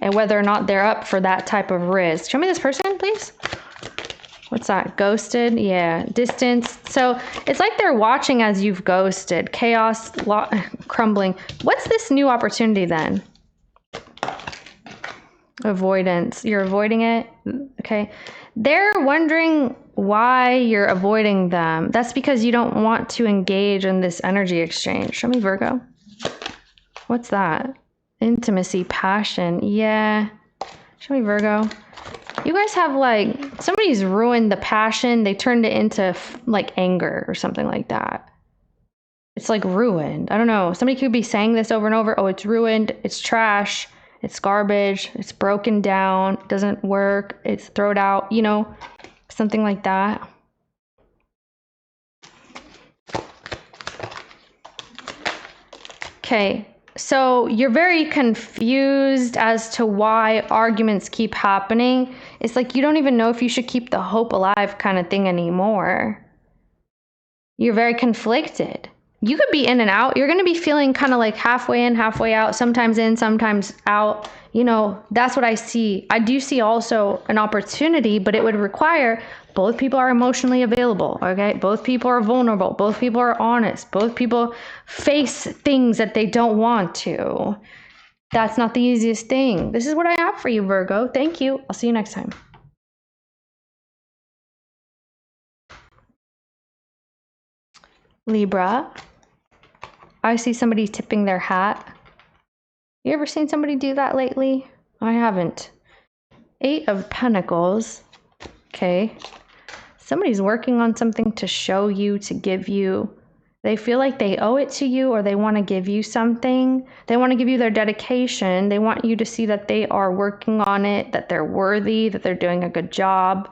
and whether or not they're up for that type of risk. Show me this person, please. What's that? Ghosted? Yeah. Distance. So it's like they're watching as you've ghosted. Chaos, crumbling. What's this new opportunity then? Avoidance. You're avoiding it? Okay. They're wondering why you're avoiding them. That's because you don't want to engage in this energy exchange. Show me Virgo. What's that? Intimacy, passion. Yeah. Show me Virgo. You guys have like, somebody's ruined the passion. They turned it into like anger or something like that. It's like ruined. I don't know. Somebody could be saying this over and over. Oh, it's ruined. It's trash. It's garbage. It's broken down. It doesn't work. It's thrown out, you know, something like that. Okay. So you're very confused as to why arguments keep happening. It's like you don't even know if you should keep the hope alive kind of thing anymore. You're very conflicted. You could be in and out. You're going to be feeling kind of like halfway in, halfway out, sometimes in, sometimes out. You know, that's what I see. I do see also an opportunity, but it would require both people are emotionally available, okay? Both people are vulnerable. Both people are honest. Both people face things that they don't want to. That's not the easiest thing. This is what I have for you, Virgo. Thank you. I'll see you next time. Libra. I see somebody tipping their hat. You ever seen somebody do that lately? I haven't. 8 of Pentacles. Okay. Somebody's working on something to show you, to give you. They feel like they owe it to you, or they want to give you something. They want to give you their dedication. They want you to see that they are working on it, that they're worthy, that they're doing a good job.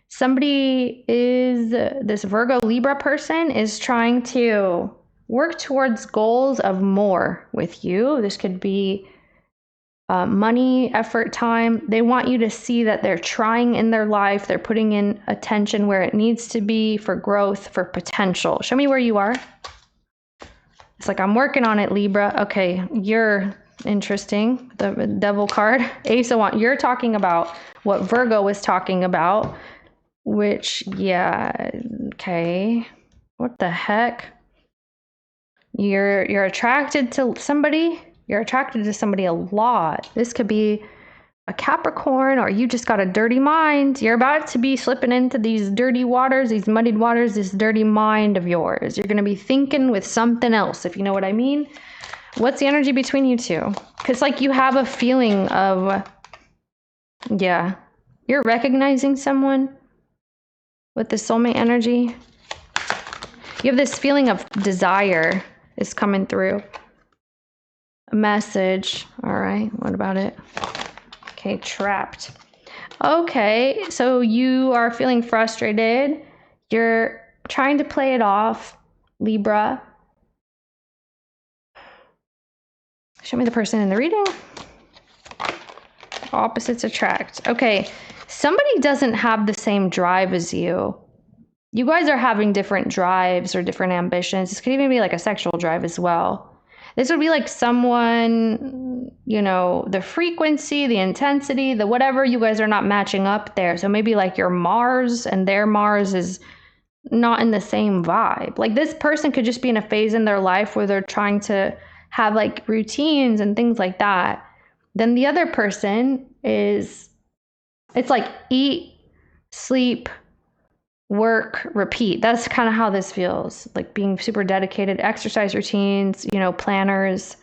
Somebody is, this Virgo Libra person is trying to work towards goals of more with you. This could be money, effort, time. They want you to see that they're trying in their life. They're putting in attention where it needs to be for growth, for potential. Show me where you are. It's like, I'm working on it, Libra. Okay, you're interesting. The Devil card. Ace of Wands. You're talking about what Virgo was talking about, which, yeah, okay. What the heck? You're attracted to somebody. You're attracted to somebody a lot. This could be a Capricorn, or you just got a dirty mind. You're about to be slipping into these dirty waters, these muddied waters, this dirty mind of yours. You're going to be thinking with something else, if you know what I mean. What's the energy between you two? Because like you have a feeling of, yeah, you're recognizing someone with the soulmate energy. You have this feeling of desire is coming through. A message. All right. What about it? Okay. Trapped. Okay. So you are feeling frustrated. You're trying to play it off, Libra. Show me the person in the reading. Opposites attract. Okay. Somebody doesn't have the same drive as you. You guys are having different drives or different ambitions. This could even be like a sexual drive as well. This would be like someone, you know, the frequency, the intensity, the whatever, you guys are not matching up there. So maybe like your Mars and their Mars is not in the same vibe. Like this person could just be in a phase in their life where they're trying to have like routines and things like that. Then the other person is, it's like eat, sleep, work, repeat. That's kind of how this feels, like being super dedicated, exercise routines, you know, planners,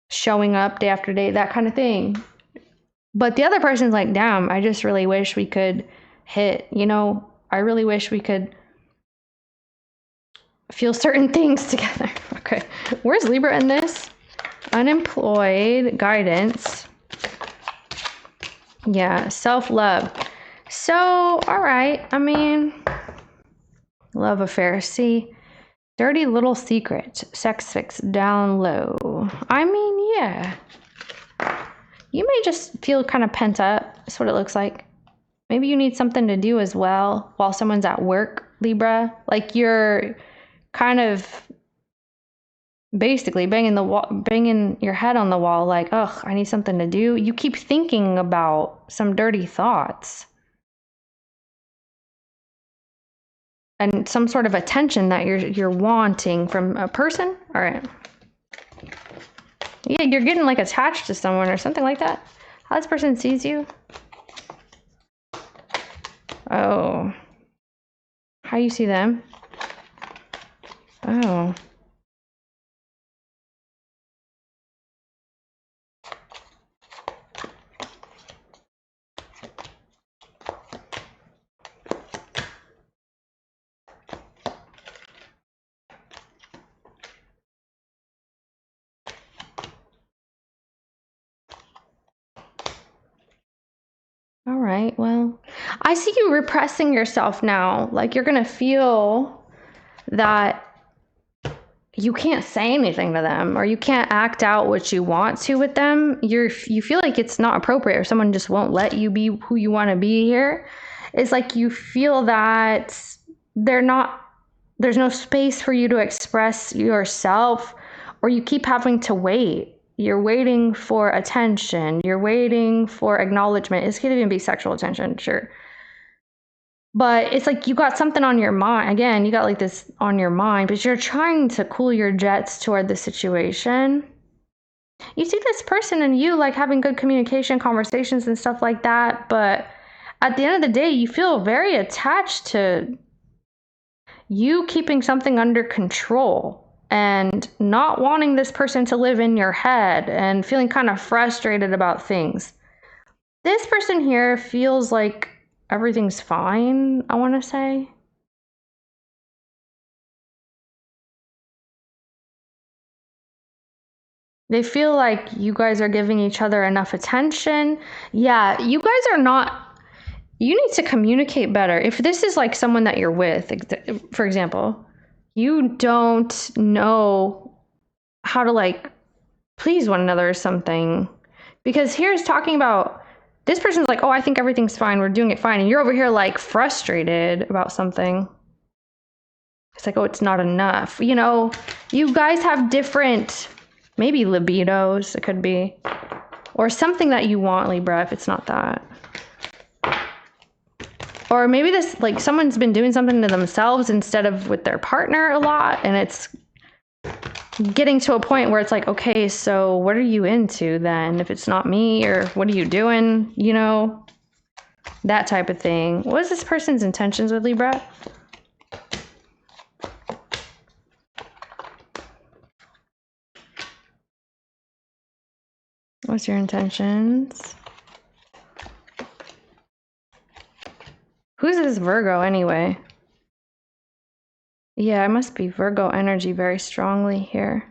showing up day after day, that kind of thing. But the other person's like, damn, I just really wish we could hit, you know, I really wish we could feel certain things together. Okay, where's Libra in this? Unemployed, guidance. Yeah, self-love. So, all right, I mean, love affair. See, dirty little secret, sex fix down low. I mean, yeah. You may just feel kind of pent up. That's what it looks like. Maybe you need something to do as well while someone's at work, Libra. Like you're kind of basically banging your head on the wall like, ugh, I need something to do. You keep thinking about some dirty thoughts. And some sort of attention that you're wanting from a person. All right. Yeah, you're getting like attached to someone or something like that. How this person sees you. Oh. How you see them? Oh. All right, well, I see you repressing yourself now. Like you're going to feel that you can't say anything to them or you can't act out what you want to with them. You feel like it's not appropriate or someone just won't let you be who you want to be here. It's like you feel that there's no space for you to express yourself, or you keep having to wait. You're waiting for attention. You're waiting for acknowledgement. It could even be sexual attention, sure. But it's like you got something on your mind. Again, you got like this on your mind, but you're trying to cool your jets toward the situation. You see this person and you like having good communication, conversations and stuff like that. But at the end of the day, you feel very attached to you keeping something under control. And not wanting this person to live in your head and feeling kind of frustrated about things. This person here feels like everything's fine, I want to say. They feel like you guys are giving each other enough attention. Yeah, you guys are not... You need to communicate better. If this is like someone that you're with, for example... You don't know how to like please one another or something. Because here's talking about this person's like, oh, I think everything's fine. We're doing it fine. And you're over here like frustrated about something. It's like, oh, it's not enough. You know, you guys have different, maybe libidos, it could be. Or something that you want, Libra, if it's not that. Or maybe this, like someone's been doing something to themselves instead of with their partner a lot. And it's getting to a point where it's like, okay, so what are you into then? If it's not me, or what are you doing? You know, that type of thing. What is this person's intentions with Libra? What's your intentions? Who's this Virgo anyway? Yeah, it must be Virgo energy very strongly here.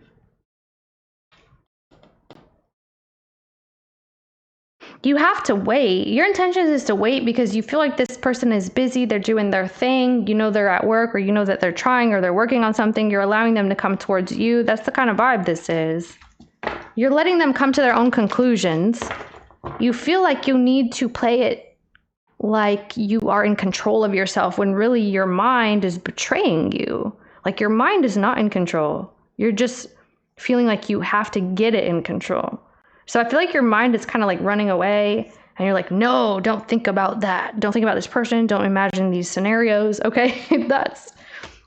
You have to wait. Your intention is to wait because you feel like this person is busy. They're doing their thing. You know they're at work, or you know that they're trying, or they're working on something. You're allowing them to come towards you. That's the kind of vibe this is. You're letting them come to their own conclusions. You feel like you need to play it like you are in control of yourself when really your mind is betraying you. Like your mind is not in control. You're just feeling like you have to get it in control. So I feel like your mind is kind of like running away and you're like, no, don't think about that. Don't think about this person. Don't imagine these scenarios. Okay.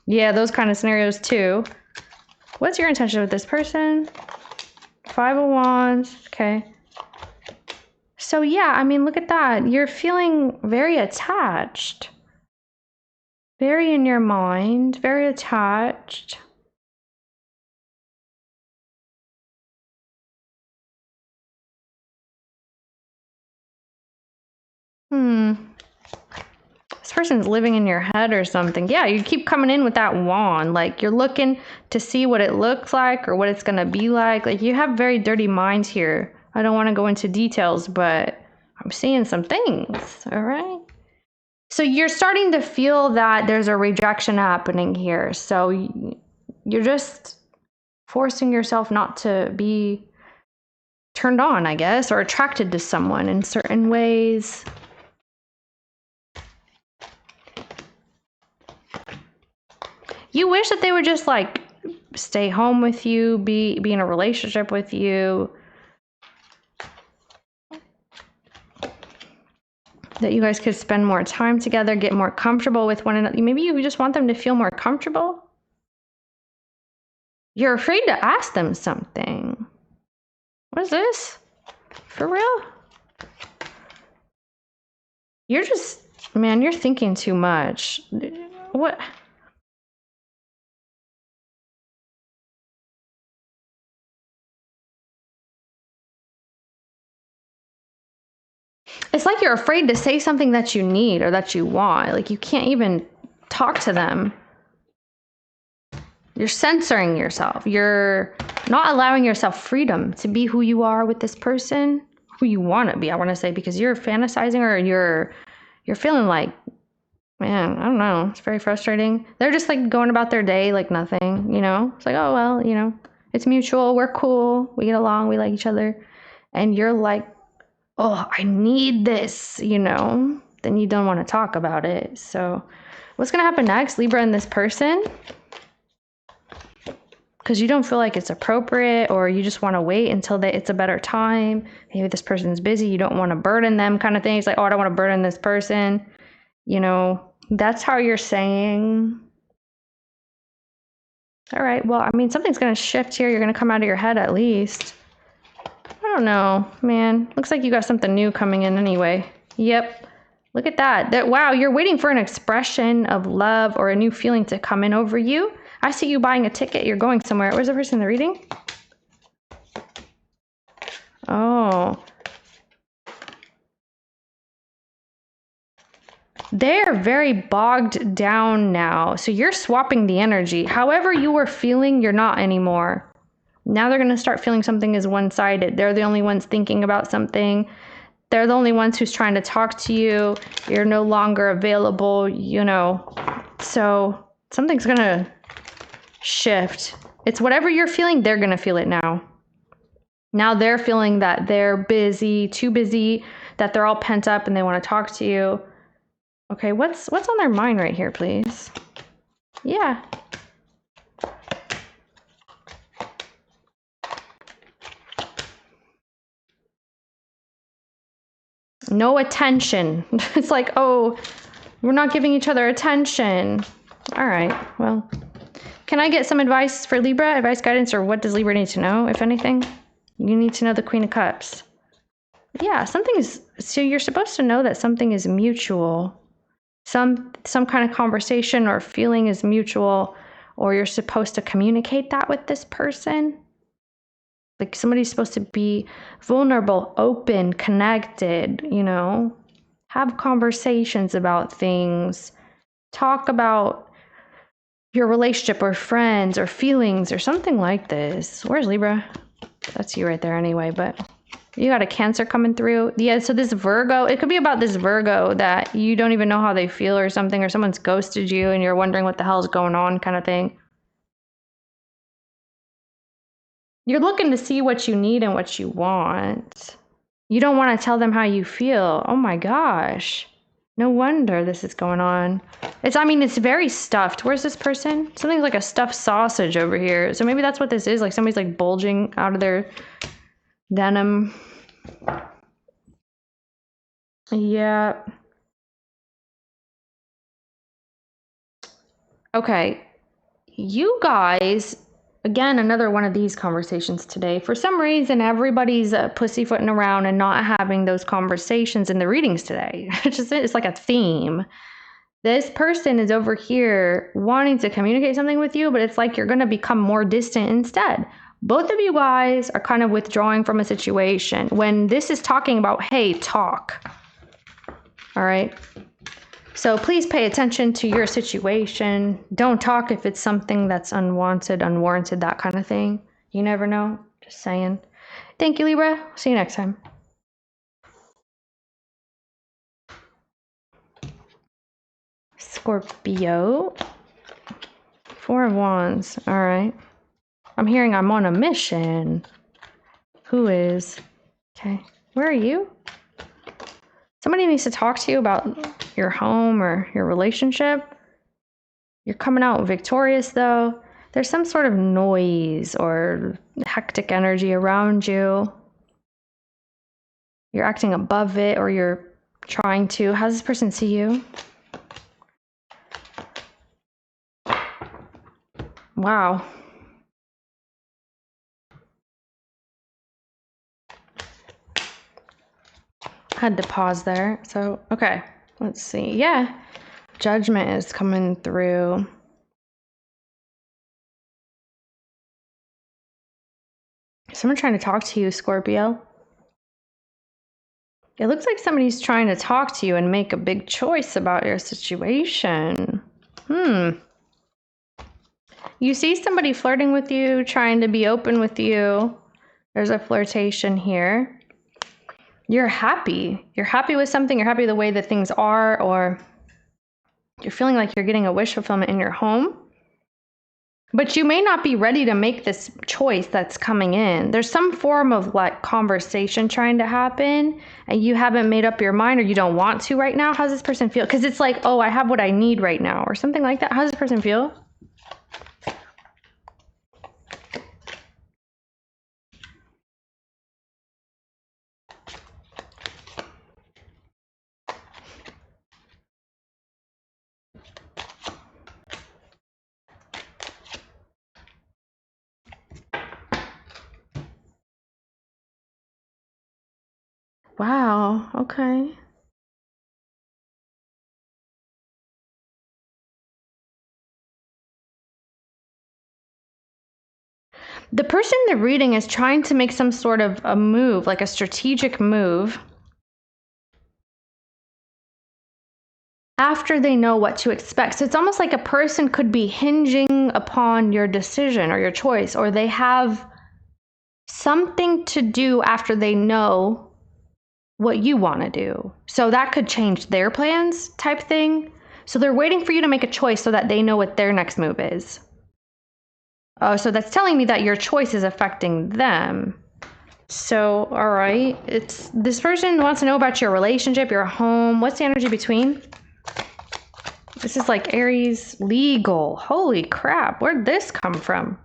Yeah, those kind of scenarios too. What's your intention with this person? 5 of Wands. Okay. So yeah, I mean, look at that. You're feeling very attached. Very in your mind, very attached. This person's living in your head or something. Yeah, you keep coming in with that wand. Like you're looking to see what it looks like or what it's going to be like. Like you have very dirty minds here. I don't want to go into details, but I'm seeing some things. All right. So you're starting to feel that there's a rejection happening here. So you're just forcing yourself not to be turned on, I guess, or attracted to someone in certain ways. You wish that they would just like stay home with you, be in a relationship with you. That you guys could spend more time together, get more comfortable with one another. Maybe you just want them to feel more comfortable. You're afraid to ask them something. What is this? For real? You're just, man, you're thinking too much. What? It's like you're afraid to say something that you need or that you want. Like you can't even talk to them. You're censoring yourself. You're not allowing yourself freedom to be who you are with this person, who you want to be, I want to say, because you're fantasizing or you're feeling like, man, I don't know. It's very frustrating. They're just like going about their day like nothing, you know? It's like, oh, well, you know, it's mutual. We're cool. We get along. We like each other. And you're like, oh, I need this, you know? Then you don't want to talk about it. So what's going to happen next, Libra, and this person? Because you don't feel like it's appropriate or you just want to wait until it's a better time. Maybe this person's busy. You don't want to burden them kind of thing. It's like, oh, I don't want to burden this person. You know, that's how you're saying. All right. Well, I mean, something's going to shift here. You're going to come out of your head at least. I don't know, man. Looks like you got something new coming in anyway. Yep. Look at that. Wow, you're waiting for an expression of love or a new feeling to come in over you. I see you buying a ticket. You're going somewhere. Where's the person in the reading? Oh. They're very bogged down now. So you're swapping the energy. However you were feeling, you're not anymore. Now they're going to start feeling something is one-sided. They're the only ones thinking about something. They're the only ones who's trying to talk to you. You're no longer available, you know. So something's going to shift. It's whatever you're feeling, they're going to feel it now. Now they're feeling that they're busy, too busy, that they're all pent up and they want to talk to you. Okay, what's on their mind right here, please? Yeah. No attention. It's like, oh, we're not giving each other attention. All right, well, can I get some advice for Libra? Advice, guidance, or what does Libra need to know, if anything? You need to know the Queen of Cups. Yeah, so you're supposed to know that something is mutual. Some kind of conversation or feeling is mutual, or you're supposed to communicate that with this person. Like somebody's supposed to be vulnerable, open, connected, you know, have conversations about things, talk about your relationship or friends or feelings or something like this. Where's Libra? That's you right there anyway, but you got a Cancer coming through. Yeah, so this Virgo, it could be about this Virgo that you don't even know how they feel or something, or someone's ghosted you and you're wondering what the hell's going on kind of thing. You're looking to see what you need and what you want. You don't want to tell them how you feel. Oh my gosh. No wonder this is going on. I mean, it's very stuffed. Where's this person? Something like a stuffed sausage over here. So maybe that's what this is. Like somebody's like bulging out of their denim. Yeah. Okay. You guys, again, another one of these conversations today. For some reason, everybody's pussyfooting around and not having those conversations in the readings today. It's like a theme. This person is over here wanting to communicate something with you, but it's like you're going to become more distant instead. Both of you guys are kind of withdrawing from a situation when this is talking about, hey, talk. All right. So please pay attention to your situation. Don't talk if it's something that's unwanted, unwarranted, that kind of thing. You never know. Just saying. Thank you, Libra. See you next time. Scorpio. 4 of Wands. All right. I'm hearing I'm on a mission. Who is? Okay. Where are you? Somebody needs to talk to you about your home or your relationship. You're coming out victorious, though. There's some sort of noise or hectic energy around you. You're acting above it, or you're trying to. How does this person see you? Wow. Had to pause there. So, okay, let's see. Yeah, judgment is coming through. Someone trying to talk to you, Scorpio. It looks like somebody's trying to talk to you and make a big choice about your situation. You see somebody flirting with you, trying to be open with you. There's a flirtation here. You're happy. You're happy with something. You're happy the way that things are, or you're feeling like you're getting a wish fulfillment in your home. But you may not be ready to make this choice that's coming in. There's some form of like conversation trying to happen, and you haven't made up your mind, or you don't want to right now. How does this person feel? Because it's like, oh, I have what I need right now, or something like that. How does this person feel? Wow, okay. The person they're reading is trying to make some sort of a move, like a strategic move, after they know what to expect. So it's almost like a person could be hinging upon your decision or your choice, or they have something to do after they know what you want to do. So that could change their plans type thing. So they're waiting for you to make a choice so that they know what their next move is. So that's telling me that your choice is affecting them. So, all right. This person wants to know about your relationship, your home. What's the energy between? This is like Aries legal. Holy crap. Where'd this come from?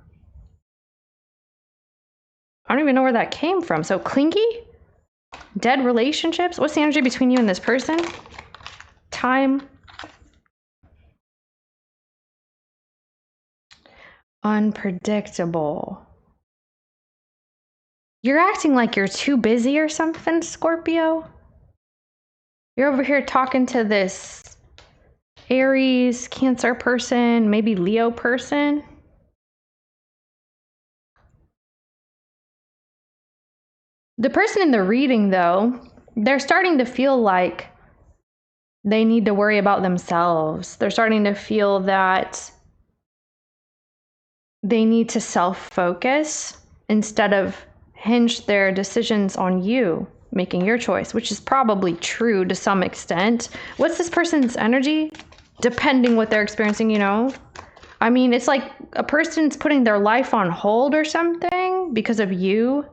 I don't even know where that came from. So clingy? Dead relationships? What's the energy between you and this person? Time. Unpredictable. You're acting like you're too busy or something, Scorpio. You're over here talking to this Aries, Cancer person, maybe Leo person. The person in the reading, though, they're starting to feel like they need to worry about themselves. They're starting to feel that they need to self-focus instead of hinge their decisions on you making your choice, which is probably true to some extent. What's this person's energy? Depending what they're experiencing, you know? I mean, it's like a person's putting their life on hold or something because of you.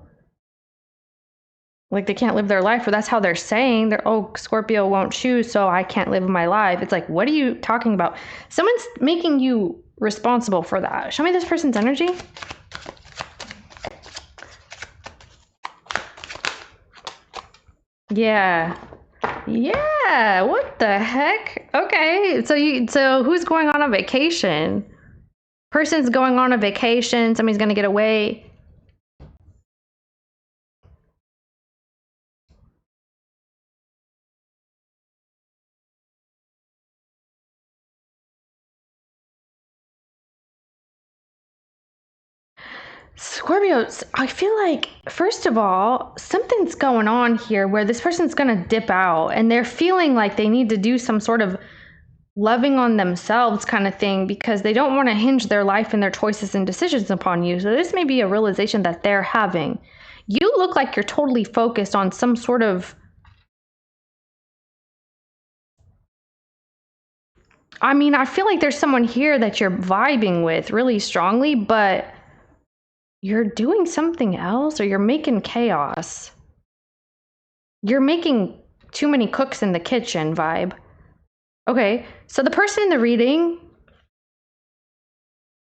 Like they can't live their life, or that's how they're saying. They're, oh, Scorpio won't choose, so I can't live my life. It's like, what are you talking about? Someone's making you responsible for that. Show me this person's energy. Yeah. Yeah. What the heck? Okay. So who's going on a vacation? Person's going on a vacation. Somebody's going to get away. Scorpios, I feel like, first of all, something's going on here where this person's going to dip out and they're feeling like they need to do some sort of loving on themselves kind of thing because they don't want to hinge their life and their choices and decisions upon you. So this may be a realization that they're having. You look like you're totally focused on some sort of, I mean, I feel like there's someone here that you're vibing with really strongly, but you're doing something else, or you're making chaos. You're making too many cooks in the kitchen vibe. Okay, so the person in the reading,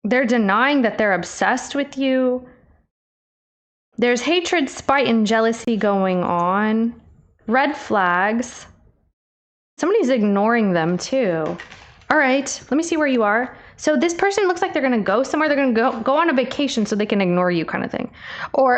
they're denying that they're obsessed with you. There's hatred, spite, and jealousy going on. Red flags. Somebody's ignoring them too. All right, let me see where you are. So this person looks like they're going to go somewhere. They're going to go on a vacation so they can ignore you kind of thing. Or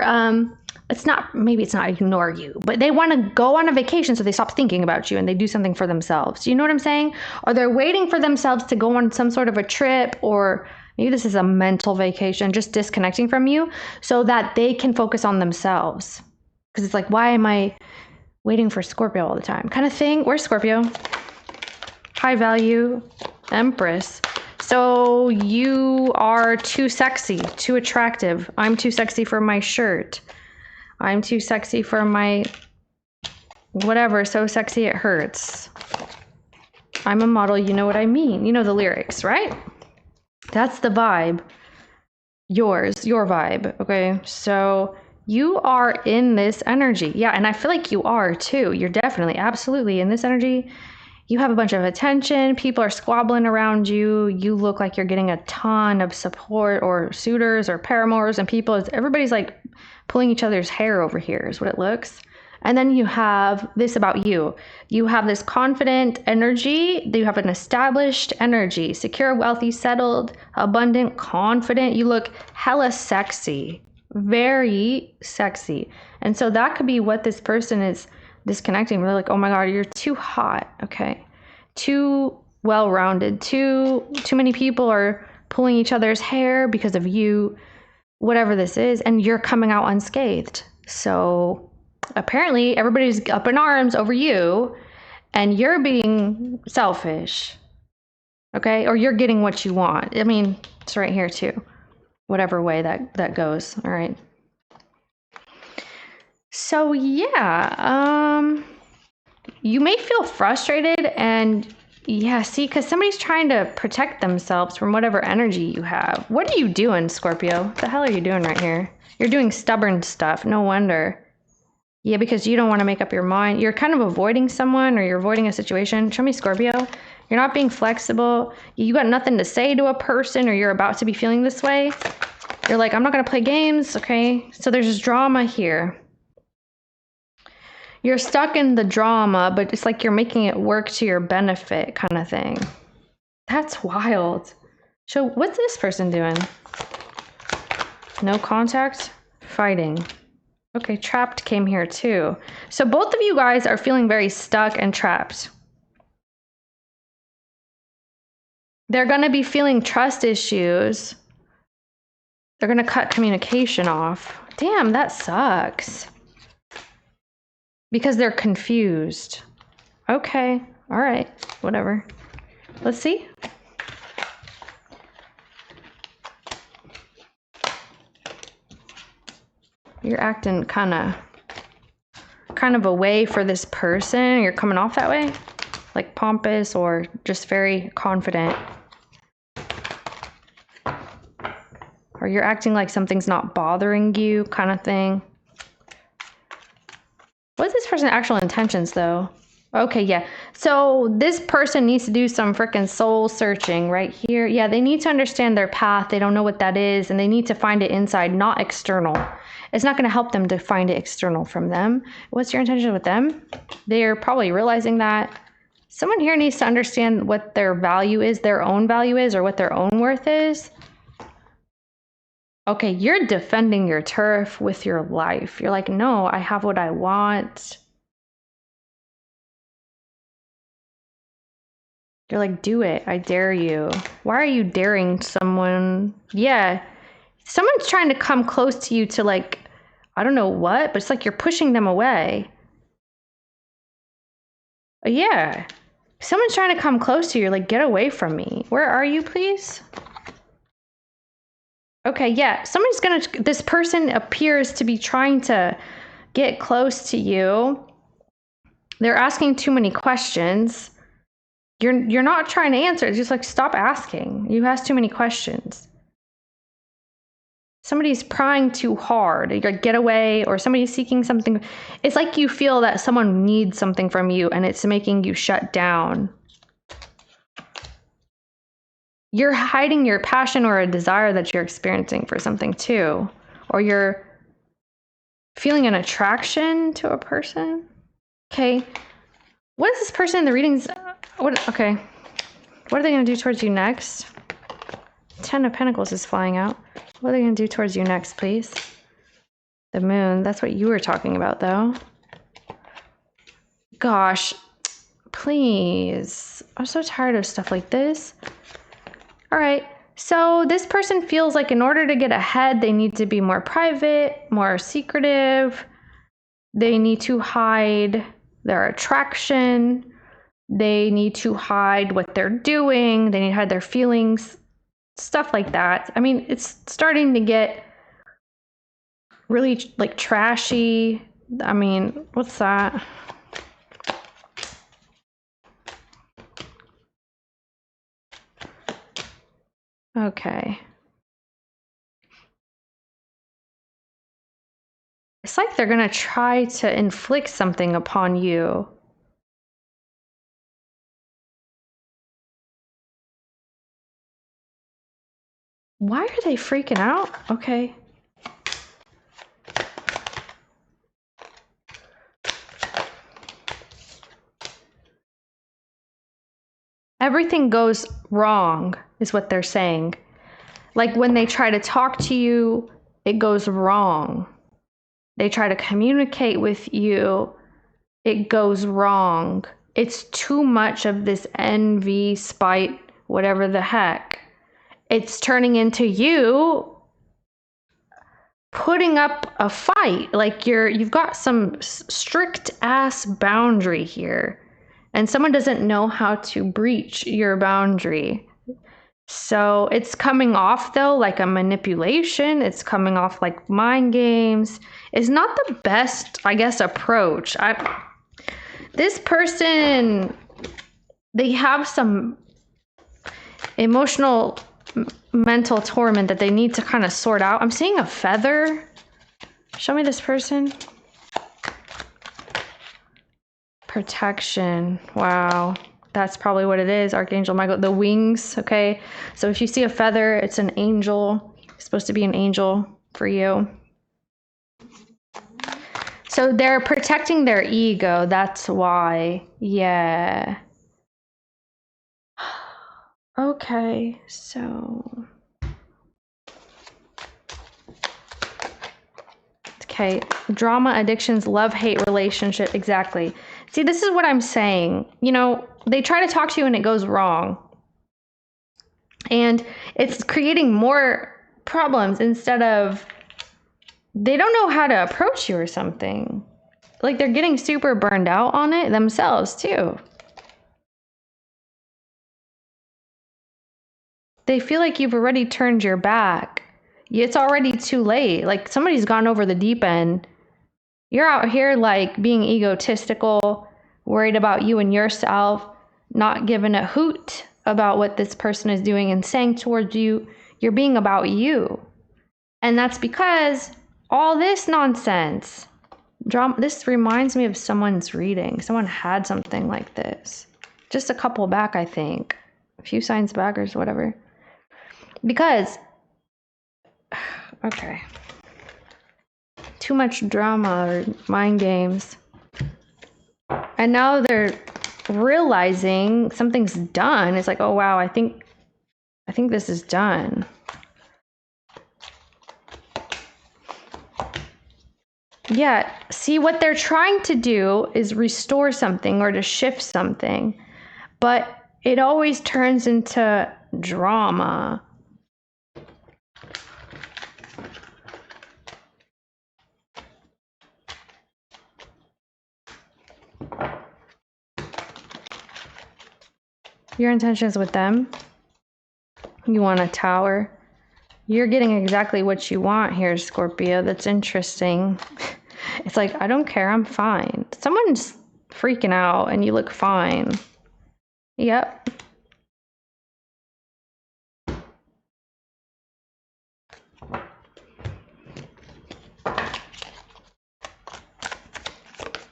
maybe it's not ignore you, but they want to go on a vacation so they stop thinking about you and they do something for themselves. You know what I'm saying? Or they're waiting for themselves to go on some sort of a trip, or maybe this is a mental vacation, just disconnecting from you so that they can focus on themselves. Because it's like, why am I waiting for Scorpio all the time kind of thing? Where's Scorpio? High value, Empress. So you are too sexy, too attractive. I'm too sexy for my shirt. I'm too sexy for my whatever, so sexy it hurts. I'm a model, you know what I mean. You know the lyrics, right? That's the vibe. Your vibe, okay? So you are in this energy. Yeah, and I feel like you are too. You're definitely, absolutely in this energy. You have a bunch of attention. People are squabbling around you. You look like you're getting a ton of support, or suitors or paramours, and everybody's like pulling each other's hair over here is what it looks. And then you have this about you. You have this confident energy. You have an established energy, secure, wealthy, settled, abundant, confident. You look hella sexy, very sexy. And so that could be what this person is disconnecting. They're like, oh my God, you're too hot. Okay. Too well-rounded. Too many people are pulling each other's hair because of you, whatever this is, and you're coming out unscathed. So apparently everybody's up in arms over you and you're being selfish. Okay. Or you're getting what you want. I mean, it's right here too. Whatever way that goes. All right. So yeah, you may feel frustrated, and yeah, see, because somebody's trying to protect themselves from whatever energy you have. What are you doing, Scorpio? What the hell are you doing right here? You're doing stubborn stuff. No wonder. Yeah, because you don't want to make up your mind. You're kind of avoiding someone, or you're avoiding a situation. Show me, Scorpio. You're not being flexible. You got nothing to say to a person, or you're about to be feeling this way. You're like, I'm not going to play games. Okay. So there's drama here. You're stuck in the drama, but it's like you're making it work to your benefit kind of thing. That's wild. So what's this person doing? No contact, fighting. Okay, trapped came here too. So both of you guys are feeling very stuck and trapped. They're going to be feeling trust issues. They're going to cut communication off. Damn, that sucks. Because they're confused. Okay, all right, whatever. Let's see. You're acting kind of away for this person. You're coming off that way, like pompous or just very confident. Or you're acting like something's not bothering you kind of thing. What's this person's actual intentions, though? Okay, yeah. So this person needs to do some freaking soul searching right here. Yeah, they need to understand their path. They don't know what that is, and they need to find it inside, not external. It's not going to help them to find it external from them. What's your intention with them? They're probably realizing that someone here needs to understand what their value is, their own value is, or what their own worth is. Okay, you're defending your turf with your life. You're like, no, I have what I want. You're like, do it. I dare you. Why are you daring someone? Yeah. Someone's trying to come close to you to, like, I don't know what, but it's like you're pushing them away. Yeah. Someone's trying to come close to you. You're like, get away from me. Where are you, please? Okay, yeah. This person appears to be trying to get close to you. They're asking too many questions. You're not trying to answer. It's just like, stop asking. You ask too many questions. Somebody's prying too hard. You're like, get away, or somebody's seeking something. It's like you feel that someone needs something from you and it's making you shut down. You're hiding your passion or a desire that you're experiencing for something too. Or you're feeling an attraction to a person. Okay. What is this person in the readings? Okay. What are they going to do towards you next? 10 of Pentacles is flying out. What are they going to do towards you next, please? The moon. That's what you were talking about, though. Gosh. Please. I'm so tired of stuff like this. All right. So this person feels like in order to get ahead, they need to be more private, more secretive. They need to hide their attraction. They need to hide what they're doing. They need to hide their feelings, stuff like that. I mean, it's starting to get really like trashy. I mean, what's that? Okay. It's like they're going to try to inflict something upon you. Why are they freaking out? Okay. Everything goes wrong, is what they're saying. Like when they try to talk to you, it goes wrong. They try to communicate with you, it goes wrong. It's too much of this envy, spite, whatever the heck. It's turning into you putting up a fight. Like you've got some strict ass boundary here, and someone doesn't know how to breach your boundary. So it's coming off though like a manipulation. It's coming off like mind games. It's not the best, I guess, approach. This person, they have some emotional mental torment that they need to kind of sort out. I'm seeing a feather. Show me this person. Protection. Wow. That's probably what it is. Archangel Michael. The wings. Okay. So if you see a feather, it's an angel. It's supposed to be an angel for you. So they're protecting their ego. That's why. Yeah. Okay, so. Okay, drama, addictions, love, hate, relationship. Exactly. See, this is what I'm saying. You know, they try to talk to you and it goes wrong. And it's creating more problems instead of, they don't know how to approach you or something. Like they're getting super burned out on it themselves too. They feel like you've already turned your back. It's already too late. Like somebody's gone over the deep end. You're out here like being egotistical, worried about you and yourself, not giving a hoot about what this person is doing and saying towards you. You're being about you. And that's because all this nonsense, Drama. This reminds me of someone's reading. Someone had something like this. Just a couple back, I think. A few signs back or whatever. Because, okay. Too much drama or mind games. And now they're realizing something's done. It's like, oh wow, I think this is done. Yeah, see, what they're trying to do is restore something or to shift something, but it always turns into drama. Your intentions with them, you want a tower. You're getting exactly what you want here, Scorpio. That's interesting. It's like, I don't care, I'm fine. Someone's freaking out and you look fine. Yep.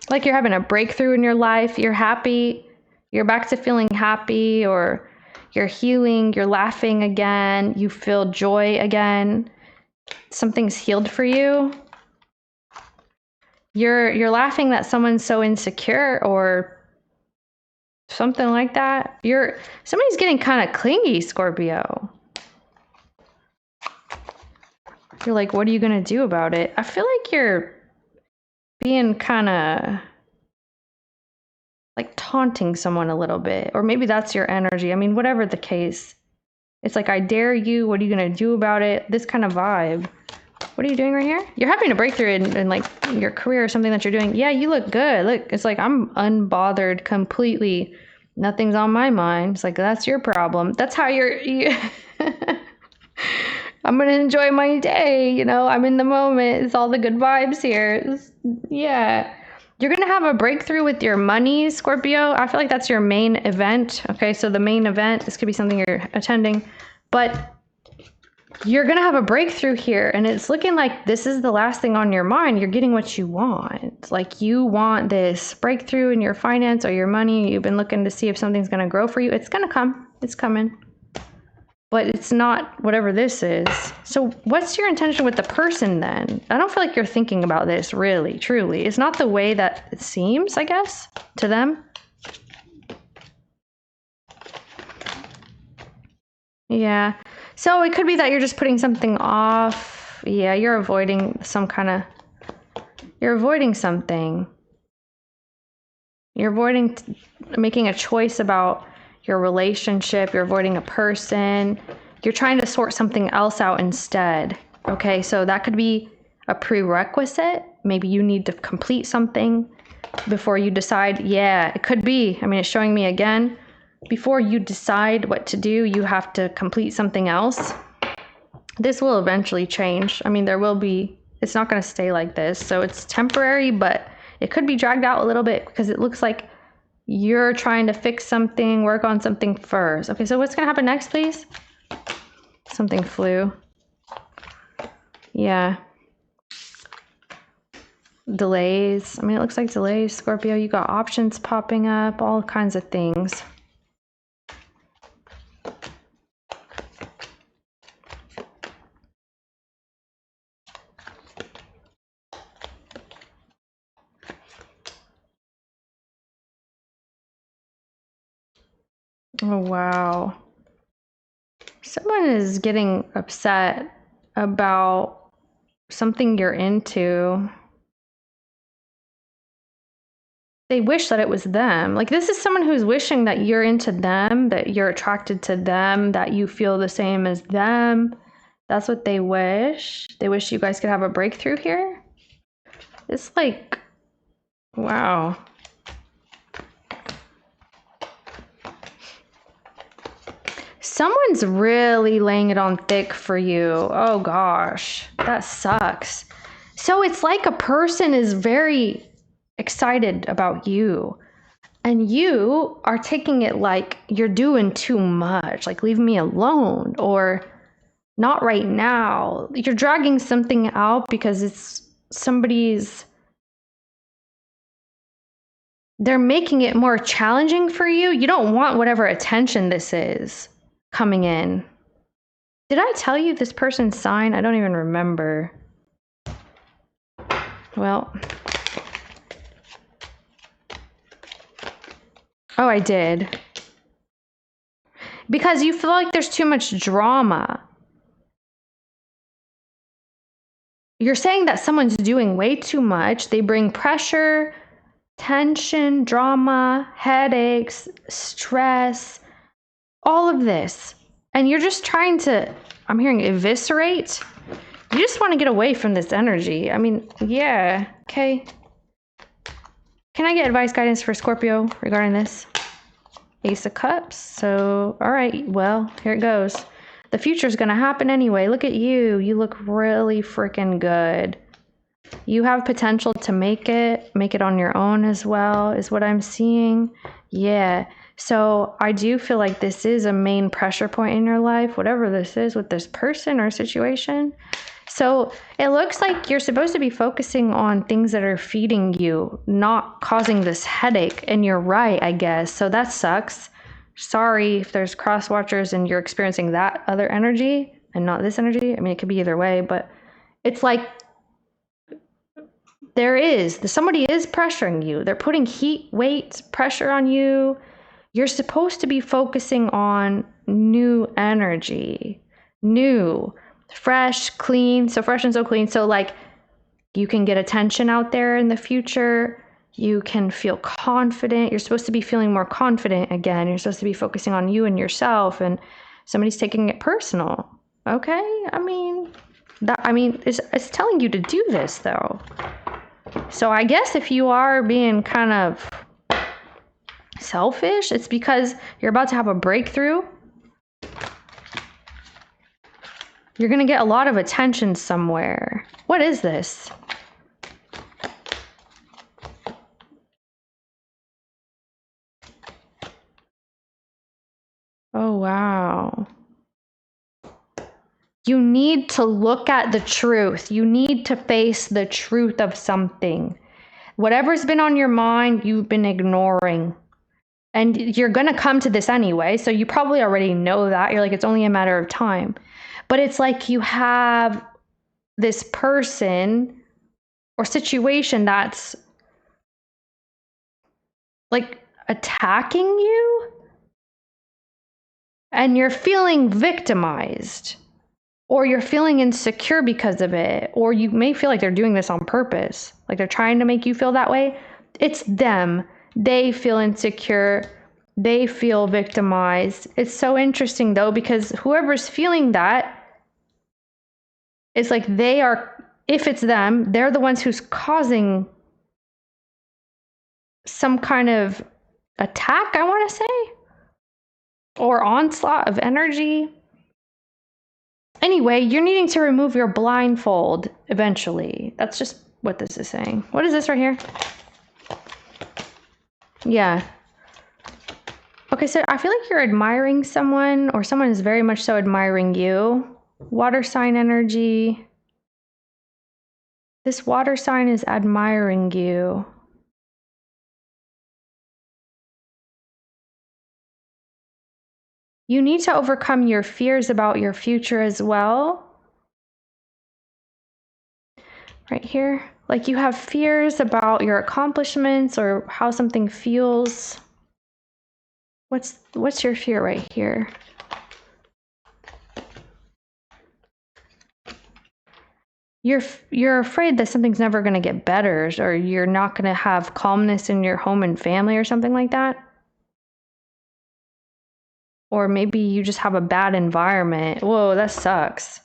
Like you're having a breakthrough in your life, you're happy, you're back to feeling happy, or you're healing, you're laughing again, you feel joy again. Something's healed for you. You're laughing that someone's so insecure or something like that. Somebody's getting kind of clingy, Scorpio. You're like, what are you going to do about it? I feel like you're being kind of like taunting someone a little bit, or maybe that's your energy. I mean, whatever the case, it's like, I dare you. What are you going to do about it? This kind of vibe. What are you doing right here? You're having a breakthrough in like your career or something that you're doing. Yeah, you look good. Look, it's like, I'm unbothered completely. Nothing's on my mind. It's like, that's your problem. That's how I'm going to enjoy my day. You know, I'm in the moment. It's all the good vibes here. Yeah. You're going to have a breakthrough with your money, Scorpio. I feel like that's your main event. Okay, so the main event, this could be something you're attending, but you're going to have a breakthrough here, and it's looking like this is the last thing on your mind. You're getting what you want. Like, you want this breakthrough in your finance or your money. You've been looking to see if something's going to grow for you. It's going to come. It's coming. But it's not whatever this is. So what's your intention with the person then? I don't feel like you're thinking about this really, truly. It's not the way that it seems, I guess, to them. Yeah. So it could be that you're just putting something off. Yeah, you're avoiding you're avoiding something. You're avoiding making a choice about your relationship. You're avoiding a person. You're trying to sort something else out instead. Okay, so that could be a prerequisite. Maybe you need to complete something before you decide. Yeah, it could be. I mean, it's showing me again. Before you decide what to do, you have to complete something else. This will eventually change. I mean, it's not going to stay like this. So it's temporary, but it could be dragged out a little bit because it looks like you're trying to fix something, work on something first. Okay, so what's going to happen next, please? Something flew. Yeah. Delays. I mean, it looks like delays, Scorpio. You got options popping up, all kinds of things. Oh, wow. Someone is getting upset about something you're into. They wish that it was them. Like, this is someone who's wishing that you're into them, that you're attracted to them, that you feel the same as them. That's what they wish. They wish you guys could have a breakthrough here. It's like, wow. Someone's really laying it on thick for you. Oh gosh, that sucks. So it's like a person is very excited about you, and you are taking it like you're doing too much, like leave me alone, or not right now. You're dragging something out because it's somebody's they're making it more challenging for you. You don't want whatever attention this is coming in. Did I tell you this person's sign? I don't even remember. Well, oh, I did. Because you feel like there's too much drama. You're saying that someone's doing way too much. They bring pressure, tension, drama, headaches, stress, all of this. And you're just trying to, I'm hearing eviscerate. You just want to get away from this energy. I mean, yeah, okay. Can I get advice, guidance for Scorpio regarding this? Ace of Cups. So, all right, well, here it goes. The future's going to happen anyway. Look at you. You look really freaking good. You have potential to make it on your own as well, is what I'm seeing. Yeah. So I do feel like this is a main pressure point in your life, whatever this is with this person or situation. So it looks like you're supposed to be focusing on things that are feeding you, not causing this headache. And you're right, I guess. So that sucks. Sorry if there's cross watchers and you're experiencing that other energy and not this energy. I mean, it could be either way, but it's like somebody is pressuring you. They're putting heat, weight, pressure on you. You're supposed to be focusing on new energy, new, fresh, clean. So fresh and so clean. So like you can get attention out there in the future. You can feel confident. You're supposed to be feeling more confident again. You're supposed to be focusing on you and yourself, and somebody's taking it personal. Okay? I mean, it's telling you to do this though. So I guess if you are being kind of selfish, it's because you're about to have a breakthrough. You're going to get a lot of attention somewhere. What is this? Oh, wow. You need to look at the truth. You need to face the truth of something. Whatever's been on your mind, you've been ignoring. And you're going to come to this anyway, so you probably already know that. You're like, it's only a matter of time. But it's like you have this person or situation that's like attacking you, and you're feeling victimized, or you're feeling insecure because of it, or you may feel like they're doing this on purpose, like they're trying to make you feel that way. It's them. They feel insecure. They feel victimized. It's so interesting though, because whoever's feeling that, it's like they are, if it's them, they're the ones who's causing some kind of attack, I want to say, or onslaught of energy. Anyway, you're needing to remove your blindfold eventually. That's just what this is saying. What is this right here? Yeah. Okay, so I feel like you're admiring someone, or someone is very much so admiring you. Water sign energy. This water sign is admiring you. You need to overcome your fears about your future as well. Right here. Like you have fears about your accomplishments or how something feels. What's your fear right here? You're afraid that something's never going to get better, or you're not going to have calmness in your home and family or something like that. Or maybe you just have a bad environment. Whoa, that sucks.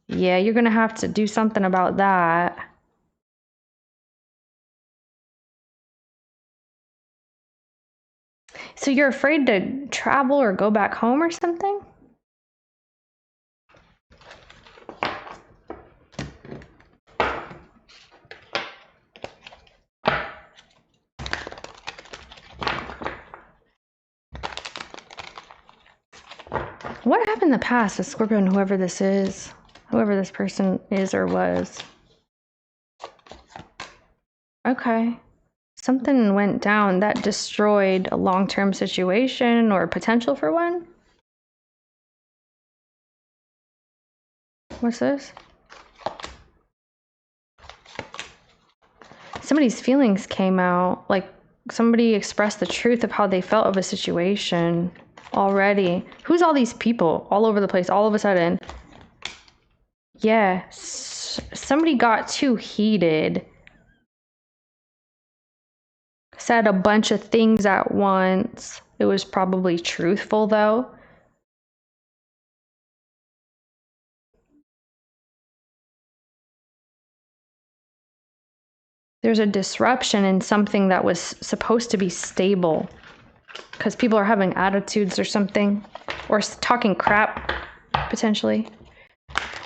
Yeah, you're going to have to do something about that. So you're afraid to travel or go back home or something? What happened in the past with Scorpio and whoever this is? Whoever this person is or was. Okay. Something went down that destroyed a long-term situation or potential for one. What's this? Somebody's feelings came out. Like somebody expressed the truth of how they felt of a situation already. Who's all these people all over the place all of a sudden? Yeah, somebody got too heated. Said a bunch of things at once. It was probably truthful though. There's a disruption in something that was supposed to be stable because people are having attitudes or something, or talking crap potentially.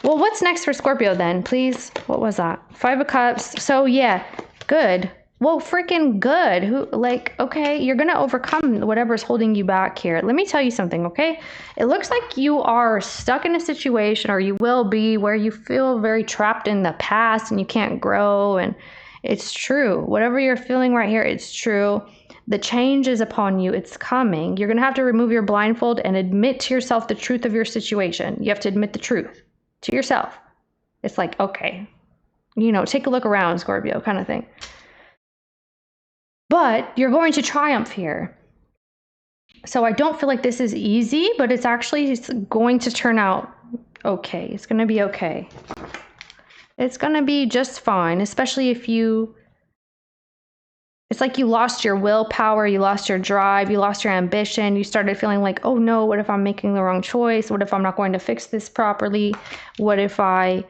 Well, what's next for Scorpio then, please? What was that? 5 of Cups. So yeah, good. Well, freaking good. Okay, you're going to overcome whatever's holding you back here. Let me tell you something, okay? It looks like you are stuck in a situation, or you will be, where you feel very trapped in the past and you can't grow. And it's true. Whatever you're feeling right here, it's true. The change is upon you. It's coming. You're going to have to remove your blindfold and admit to yourself the truth of your situation. You have to admit the truth to yourself. It's like, okay, take a look around, Scorpio, kind of thing. But you're going to triumph here. So I don't feel like this is easy, but it's going to turn out okay. It's going to be okay. It's going to be just fine, especially if it's like you lost your willpower, you lost your drive, you lost your ambition. You started feeling like, oh no, what if I'm making the wrong choice? What if I'm not going to fix this properly? What if I'm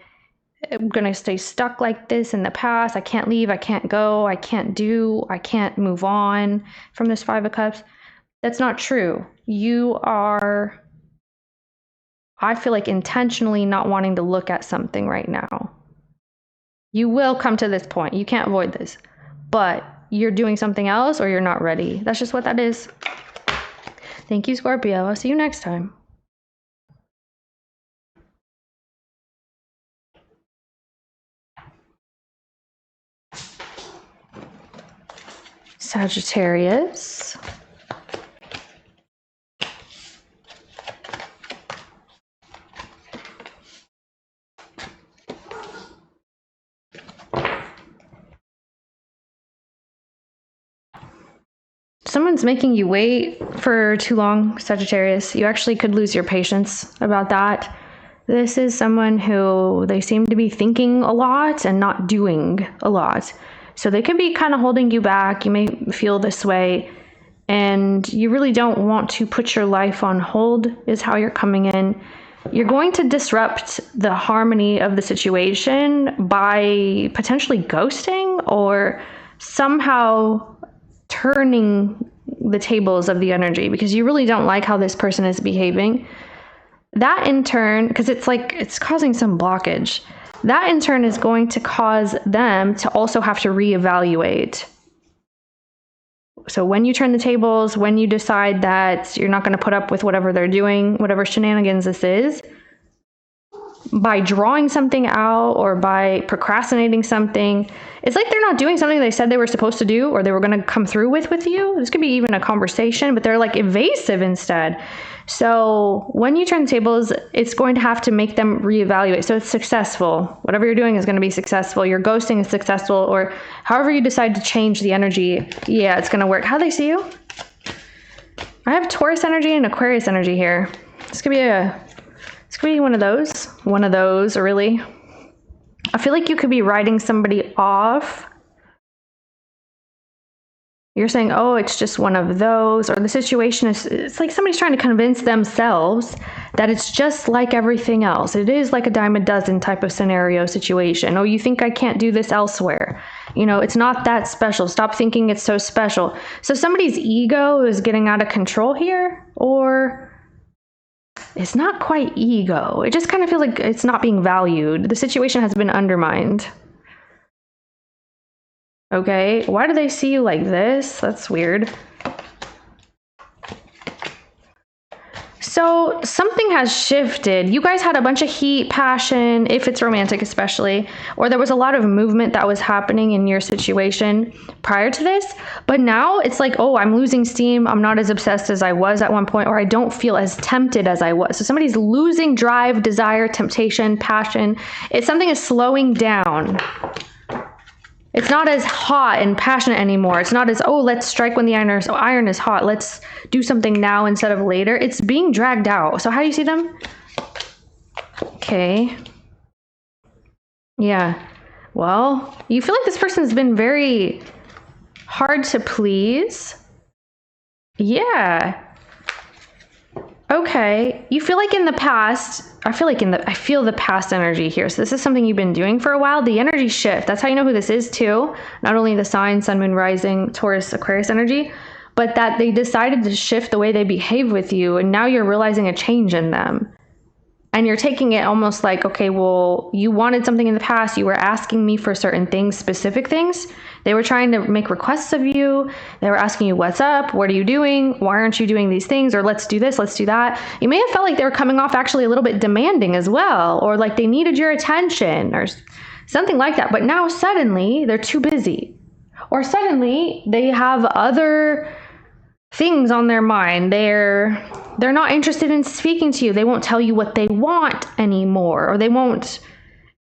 going to stay stuck like this in the past? I can't leave, I can't go, I can't move on from this 5 of Cups. That's not true. You are, I feel like, intentionally not wanting to look at something right now. You will come to this point. You can't avoid this. But you're doing something else, or you're not ready. That's just what that is. Thank you, Scorpio. I'll see you next time. Sagittarius. Someone's making you wait for too long, Sagittarius. You actually could lose your patience about that. This is someone who they seem to be thinking a lot and not doing a lot. So they could be kind of holding you back. You may feel this way. And you really don't want to put your life on hold, is how you're coming in. You're going to disrupt the harmony of the situation by potentially ghosting or somehow turning the tables of the energy, because you really don't like how this person is behaving. That in turn, because it's causing some blockage, that in turn is going to cause them to also have to reevaluate. So when you turn the tables, when you decide that you're not going to put up with whatever they're doing, whatever shenanigans this is, by drawing something out or by procrastinating something, it's like they're not doing something they said they were supposed to do or they were going to come through with you. This could be even a conversation, but they're like evasive instead. So when you turn the tables, it's going to have to make them reevaluate. So it's successful. Whatever you're doing is going to be successful. Your ghosting is successful, or however you decide to change the energy. Yeah, it's going to work. How do they see you? I have Taurus energy and Aquarius energy here. This could be one of those, really. I feel like you could be writing somebody off. You're saying, oh, it's just one of those, or the situation it's like somebody's trying to convince themselves that it's just like everything else. It is like a dime a dozen type of scenario situation. Oh, you think I can't do this elsewhere? It's not that special. Stop thinking it's so special. So somebody's ego is getting out of control here, or it's not quite ego. It just kind of feels like it's not being valued. The situation has been undermined. Okay, why do they see you like this? That's weird. So So something has shifted. You guys had a bunch of heat, passion, if it's romantic especially, or there was a lot of movement that was happening in your situation prior to this. But now it's like, oh, I'm losing steam. I'm not as obsessed as I was at one point, or I don't feel as tempted as I was. So somebody's losing drive, desire, temptation, passion. It's something is slowing down. It's not as hot and passionate anymore. It's not as, oh, let's strike when the iron is hot. Let's do something now instead of later. It's being dragged out. So how do you see them? Okay. Yeah. Well, you feel like this person's been very hard to please. Yeah. Okay. You feel like in the past, I feel the past energy here. So this is something you've been doing for a while. The energy shift. That's how you know who this is too. Not only the sign, sun, moon, rising, Taurus, Aquarius energy, but that they decided to shift the way they behave with you. And now you're realizing a change in them. And you're taking it almost like, okay, well, you wanted something in the past. You were asking me for certain things, specific things. They were trying to make requests of you. They were asking you, what's up? What are you doing? Why aren't you doing these things? Or let's do this, let's do that. You may have felt like they were coming off actually a little bit demanding as well, or like they needed your attention or something like that. But now suddenly they're too busy, or suddenly they have other things on their mind. They're not interested in speaking to you. They won't tell you what they want anymore, or they won't.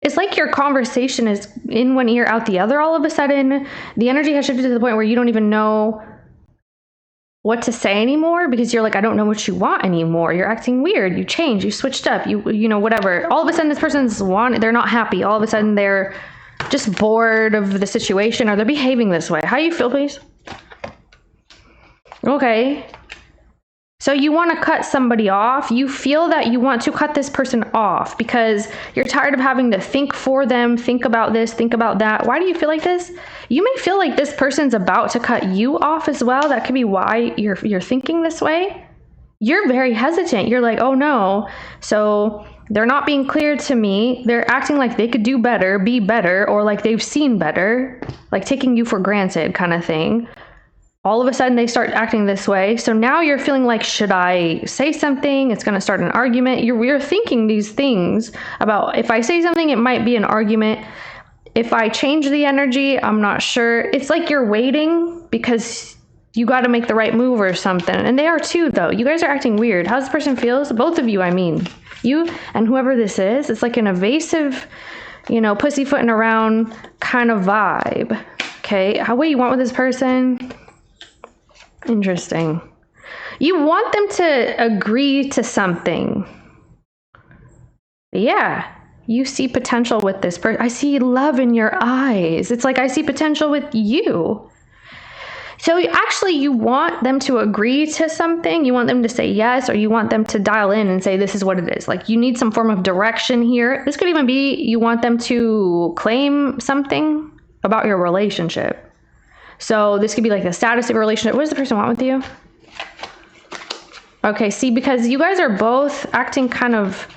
It's like your conversation is in one ear, out the other all of a sudden. The energy has shifted to the point where you don't even know what to say anymore, because you're like, I don't know what you want anymore. You're acting weird. You changed. You switched up. You know, whatever. All of a sudden, this person's they're not happy. All of a sudden, they're just bored of the situation, or they're behaving this way. How do you feel, please? Okay. So you want to cut somebody off. You feel that you want to cut this person off because you're tired of having to think for them, think about this, think about that. Why do you feel like this? You may feel like this person's about to cut you off as well. That could be why you're thinking this way. You're very hesitant. You're like, oh no. So they're not being clear to me. They're acting like they could do better, be better, or like they've seen better, like taking you for granted kind of thing. All of a sudden they start acting this way. So now you're feeling like, should I say something? It's going to start an argument. You're thinking these things about, if I say something, it might be an argument. If I change the energy, I'm not sure. It's like you're waiting because you got to make the right move or something. And they are too, though. You guys are acting weird. How this person feels? Both of you, I mean. You and whoever this is. It's like an evasive, pussyfooting around kind of vibe. Okay. What do you want with this person? Interesting. You want them to agree to something. Yeah. You see potential with this person. I see love in your eyes. It's like I see potential with you. So actually you want them to agree to something. You want them to say yes, or you want them to dial in and say, this is what it is. Like you need some form of direction here. This could even be you want them to claim something about your relationship. So this could be like the status of your relationship. What does the person want with you? Okay, see, because you guys are both acting kind of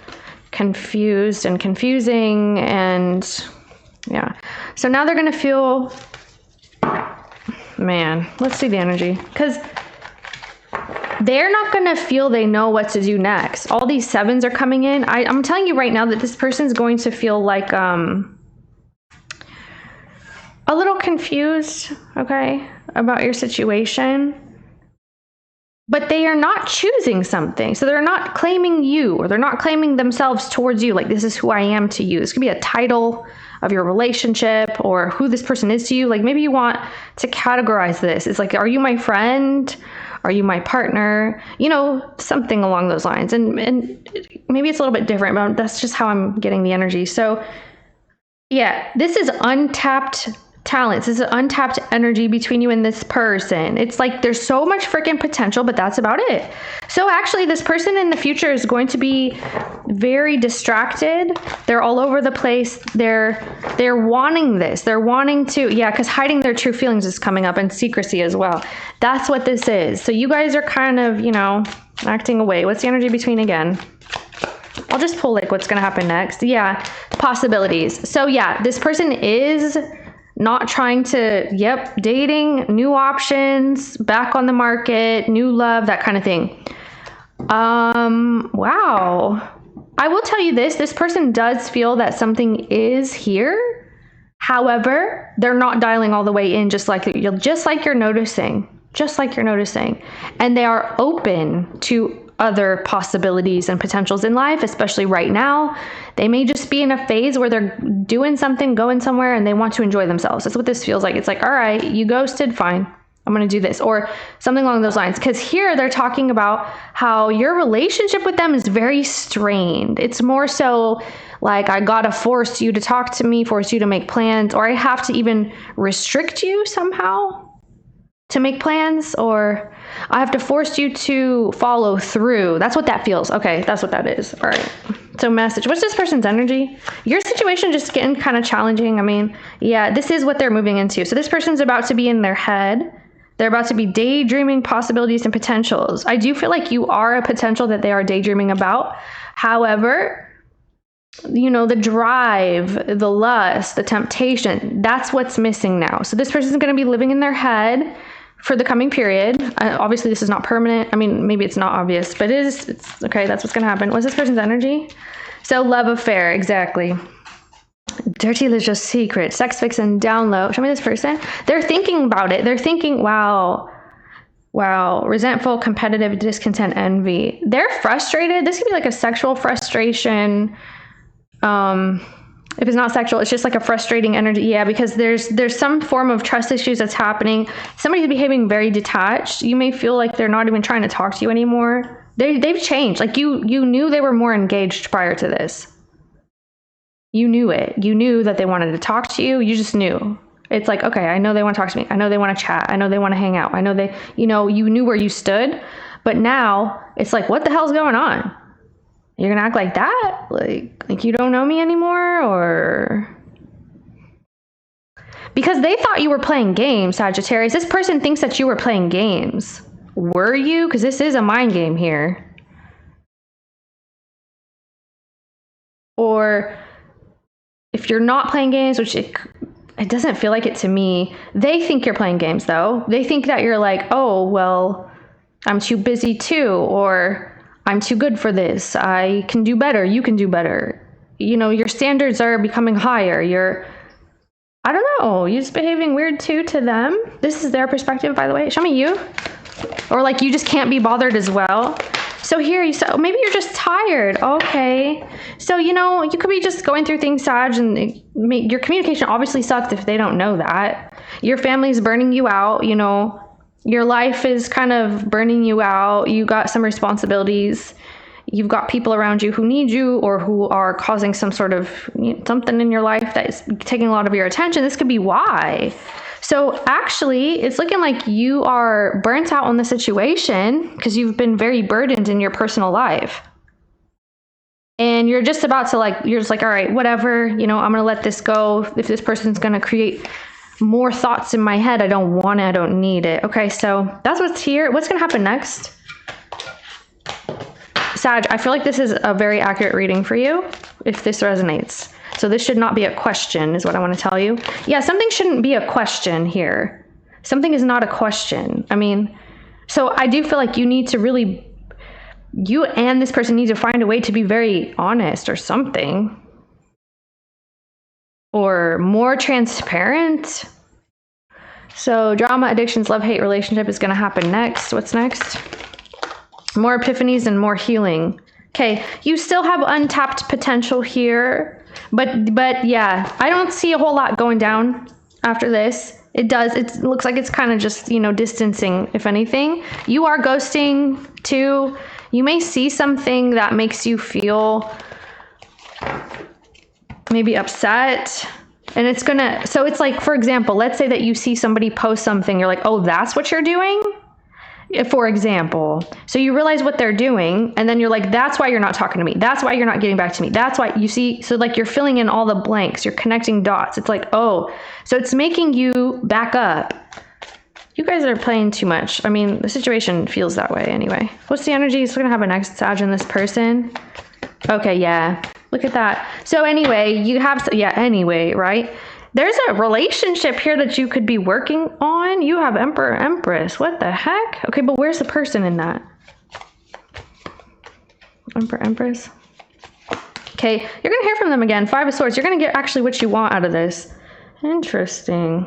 confused and confusing, and yeah. So now they're going to feel, man, let's see the energy. Because they're not going to feel they know what to do next. All these sevens are coming in. I'm telling you right now that this person's going to feel like, a little confused, okay, about your situation, but they are not choosing something. So they're not claiming you, or they're not claiming themselves towards you. Like, this is who I am to you. This could be a title of your relationship or who this person is to you. Like maybe you want to categorize this. It's like, are you my friend? Are you my partner? Something along those lines. And maybe it's a little bit different, but that's just how I'm getting the energy. So yeah, this is untapped talents. This is untapped energy between you and this person. It's like there's so much freaking potential, but that's about it. So actually this person in the future is going to be very distracted. They're all over the place. They're wanting this. They're wanting to, because hiding their true feelings is coming up, and secrecy as well. That's what this is. So you guys are kind of, acting away. What's the energy between again? I'll just pull like what's going to happen next. Yeah, possibilities. So yeah, this person is not trying to, dating, new options, back on the market, new love, that kind of thing. Wow. I will tell you this person does feel that something is here. However, they're not dialing all the way in, just like you're noticing. And they are open to other possibilities and potentials in life, especially right now. They may just be in a phase where they're doing something, going somewhere, and they want to enjoy themselves. That's what this feels like. It's like, all right, you ghosted, fine. I'm going to do this, or something along those lines. Because here they're talking about how your relationship with them is very strained. It's more so like, I got to force you to talk to me, force you to make plans, or I have to even restrict you somehow to make plans, or I have to force you to follow through. That's what that feels. Okay, that's what that is. All right. So message. What's this person's energy? Your situation just getting kind of challenging. I mean, yeah, this is what they're moving into. So this person's about to be in their head. They're about to be daydreaming possibilities and potentials. I do feel like you are a potential that they are daydreaming about. However, you know, the drive, the lust, the temptation, that's what's missing now. So this person's going to be living in their head for the coming period. Obviously, this is not permanent. I mean, maybe it's not obvious, but it's okay. That's what's going to happen. What's this person's energy? So love affair, exactly. Dirty little secret, sex vixen, down low. Show me this person. They're thinking about it. They're thinking, wow, resentful, competitive, discontent, envy. They're frustrated. This could be like a sexual frustration. If it's not sexual, it's just like a frustrating energy. Yeah, because there's some form of trust issues that's happening. Somebody's behaving very detached. You may feel like they're not even trying to talk to you anymore. They've changed. Like you knew they were more engaged prior to this. You knew it. You knew that they wanted to talk to you. You just knew. It's like, okay, I know they want to talk to me. I know they want to chat. I know they want to hang out. I know they, you knew where you stood. But now it's like, what the hell's going on? You're going to act like that? Like you don't know me anymore? Or because they thought you were playing games, Sagittarius. This person thinks that you were playing games. Were you? Because this is a mind game here. Or if you're not playing games, which it doesn't feel like it to me, they think you're playing games though. They think that you're like, oh, well, I'm too busy too, or I'm too good for this. I can do better. You can do better. Your standards are becoming higher. I don't know, you're just behaving weird too to them. This is their perspective, by the way. Show me you. Or like you just can't be bothered as well. So here, so maybe you're just tired. Okay. So, you could be just going through things, Sag, and your communication obviously sucks if they don't know that. Your family's burning you out, your life is kind of burning you out. You got some responsibilities. You've got people around you who need you or who are causing some sort of something in your life that is taking a lot of your attention. This could be why. So actually, it's looking like you are burnt out on the situation because you've been very burdened in your personal life. And you're just about to you're just like, all right, whatever, I'm going to let this go. If this person's going to create more thoughts in my head, I don't want it, I don't need it. Okay, so that's what's here. What's going to happen next? Sag, I feel like this is a very accurate reading for you, if this resonates. So this should not be a question, is what I want to tell you. Yeah, something shouldn't be a question here. Something is not a question. So I do feel like you need to really, you and this person need to find a way to be very honest or something. Or more transparent. So drama, addictions, love, hate, relationship is going to happen next. What's next? More epiphanies and more healing. Okay, you still have untapped potential here, but yeah, I don't see a whole lot going down after this. It looks like it's kind of just, distancing, if anything. You are ghosting too. You may see something that makes you feel maybe upset, and so it's like, for example, let's say that you see somebody post something, you're like, oh, that's what you're doing, for example. So you realize what they're doing, and then you're like, that's why you're not talking to me, that's why you're not getting back to me, that's why, you see, so like you're filling in all the blanks, you're connecting dots. It's like, oh, so it's making you back up. You guys are playing too much. The situation feels that way anyway. What's the energy? It's gonna have a next Sag in this person. Okay, yeah. Look at that. So anyway, right? There's a relationship here that you could be working on. You have Emperor, Empress. What the heck? Okay, but where's the person in that? Emperor, Empress. Okay, you're gonna hear from them again. Five of Swords. You're gonna get actually what you want out of this. Interesting.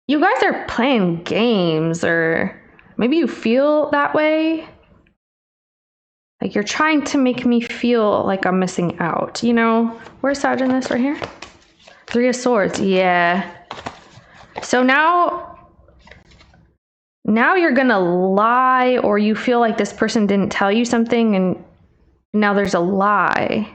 You guys are playing games, or maybe you feel that way. Like you're trying to make me feel like I'm missing out, you know? Where's Sag in this right here? Three of Swords, yeah. So now you're gonna lie, or you feel like this person didn't tell you something and now there's a lie.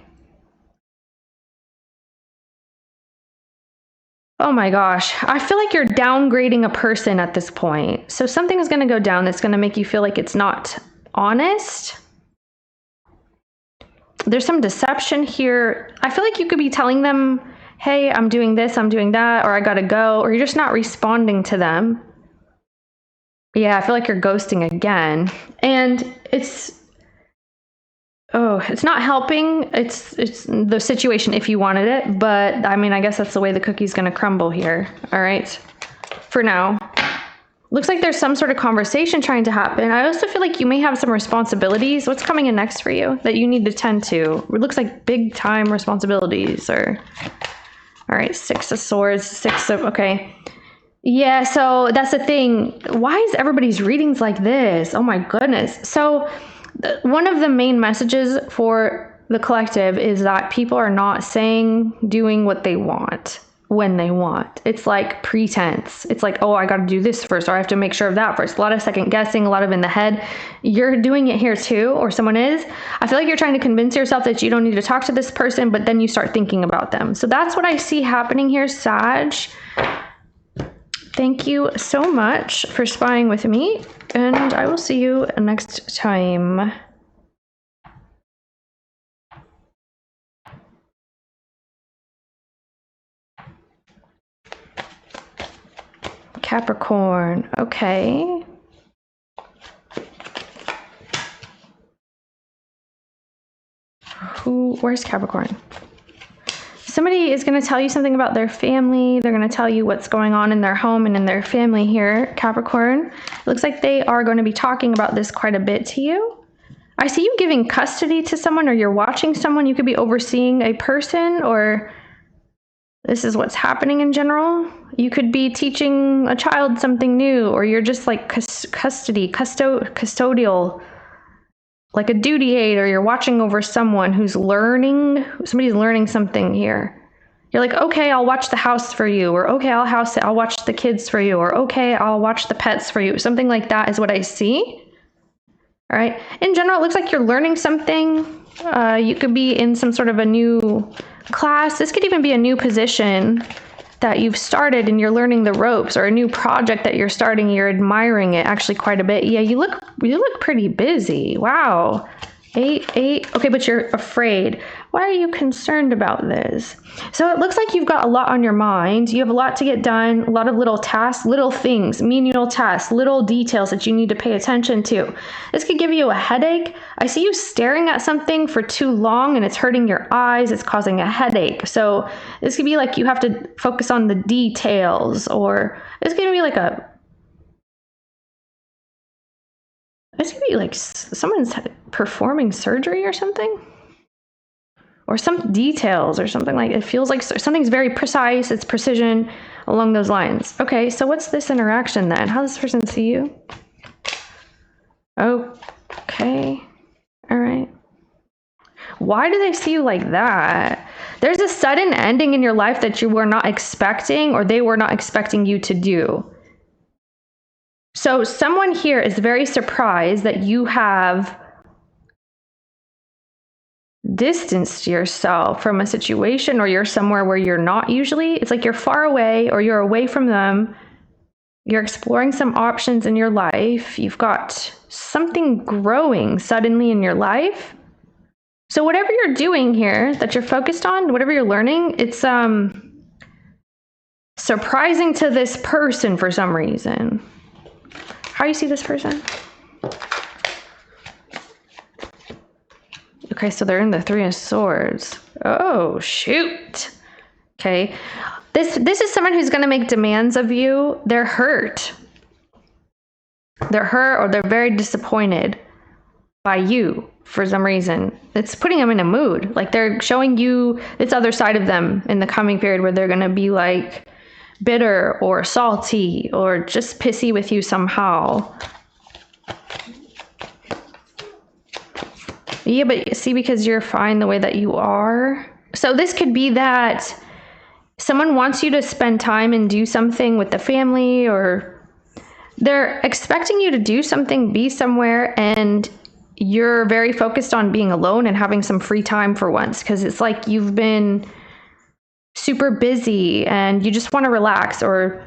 Oh my gosh, I feel like you're downgrading a person at this point. So something is gonna go down that's gonna make you feel like it's not honest. There's some deception here. I feel like you could be telling them, hey, I'm doing this, I'm doing that, or I gotta go, or you're just not responding to them. Yeah, I feel like you're ghosting again. And it's not helping. It's the situation if you wanted it, but I mean, I guess that's the way the cookie's gonna crumble here. All right, for now. Looks like there's some sort of conversation trying to happen. I also feel like you may have some responsibilities. What's coming in next for you that you need to tend to? It looks like big time responsibilities. Or, all right, Six of Swords, okay. Yeah, so that's the thing. Why is everybody's readings like this? Oh my goodness. So one of the main messages for the collective is that people are not doing what they want when they want. It's like pretense. It's like, oh, I got to do this first, or I have to make sure of that first. A lot of second guessing, a lot of in the head. You're doing it here too, or someone is. I feel like you're trying to convince yourself that you don't need to talk to this person, but then you start thinking about them. So that's what I see happening here, Sag. Thank you so much for spying with me, and I will see you next time. Capricorn, okay. Where's Capricorn? Somebody is going to tell you something about their family. They're going to tell you what's going on in their home and in their family here, Capricorn. It looks like they are going to be talking about this quite a bit to you. I see you giving custody to someone, or you're watching someone. You could be overseeing a person, or this is what's happening in general. You could be teaching a child something new, or you're just like custodial, like a duty aid, or you're watching over someone who's learning. Somebody's learning something here. You're like, okay, I'll watch the house for you, or okay, I'll watch the kids for you, or okay, I'll watch the pets for you. Something like that is what I see. All right. In general, it looks like you're learning something. You could be in some sort of a new class. This could even be a new position that you've started and you're learning the ropes, or a new project that you're starting. You're admiring it actually quite a bit. Yeah, you look pretty busy. Wow. 8. Okay, but you're afraid. Why are you concerned about this? So it looks like you've got a lot on your mind. You have a lot to get done, a lot of little tasks, little things, menial tasks, little details that you need to pay attention to. This could give you a headache. I see you staring at something for too long and it's hurting your eyes. It's causing a headache. So this could be like you have to focus on the details, or it's going to be like it's going to be like someone's performing surgery or something. Or some details or something. Like it feels like something's very precise. It's precision along those lines. Okay, so what's this interaction then? How does this person see you? Okay. All right. Why do they see you like that? There's a sudden ending in your life that you were not expecting, or they were not expecting you to do. So someone here is very surprised that you have distanced yourself from a situation, or you're somewhere where you're not usually. It's like you're far away, or you're away from them. You're exploring some options in your life. You've got something growing suddenly in your life. So whatever you're doing here that you're focused on, whatever you're learning, it's surprising to this person for some reason. How do you see this person? Okay, so they're in the Three of Swords. Oh, shoot. Okay. This is someone who's going to make demands of you. They're hurt. They're hurt, or they're very disappointed. by you for some reason. It's putting them in a mood. Like they're showing you this other side of them in the coming period where they're going to be like bitter or salty or just pissy with you somehow. Yeah, but see, because you're fine the way that you are. So this could be that someone wants you to spend time and do something with the family, or they're expecting you to do something, be somewhere, and you're very focused on being alone and having some free time for once, because it's like you've been super busy and you just want to relax, or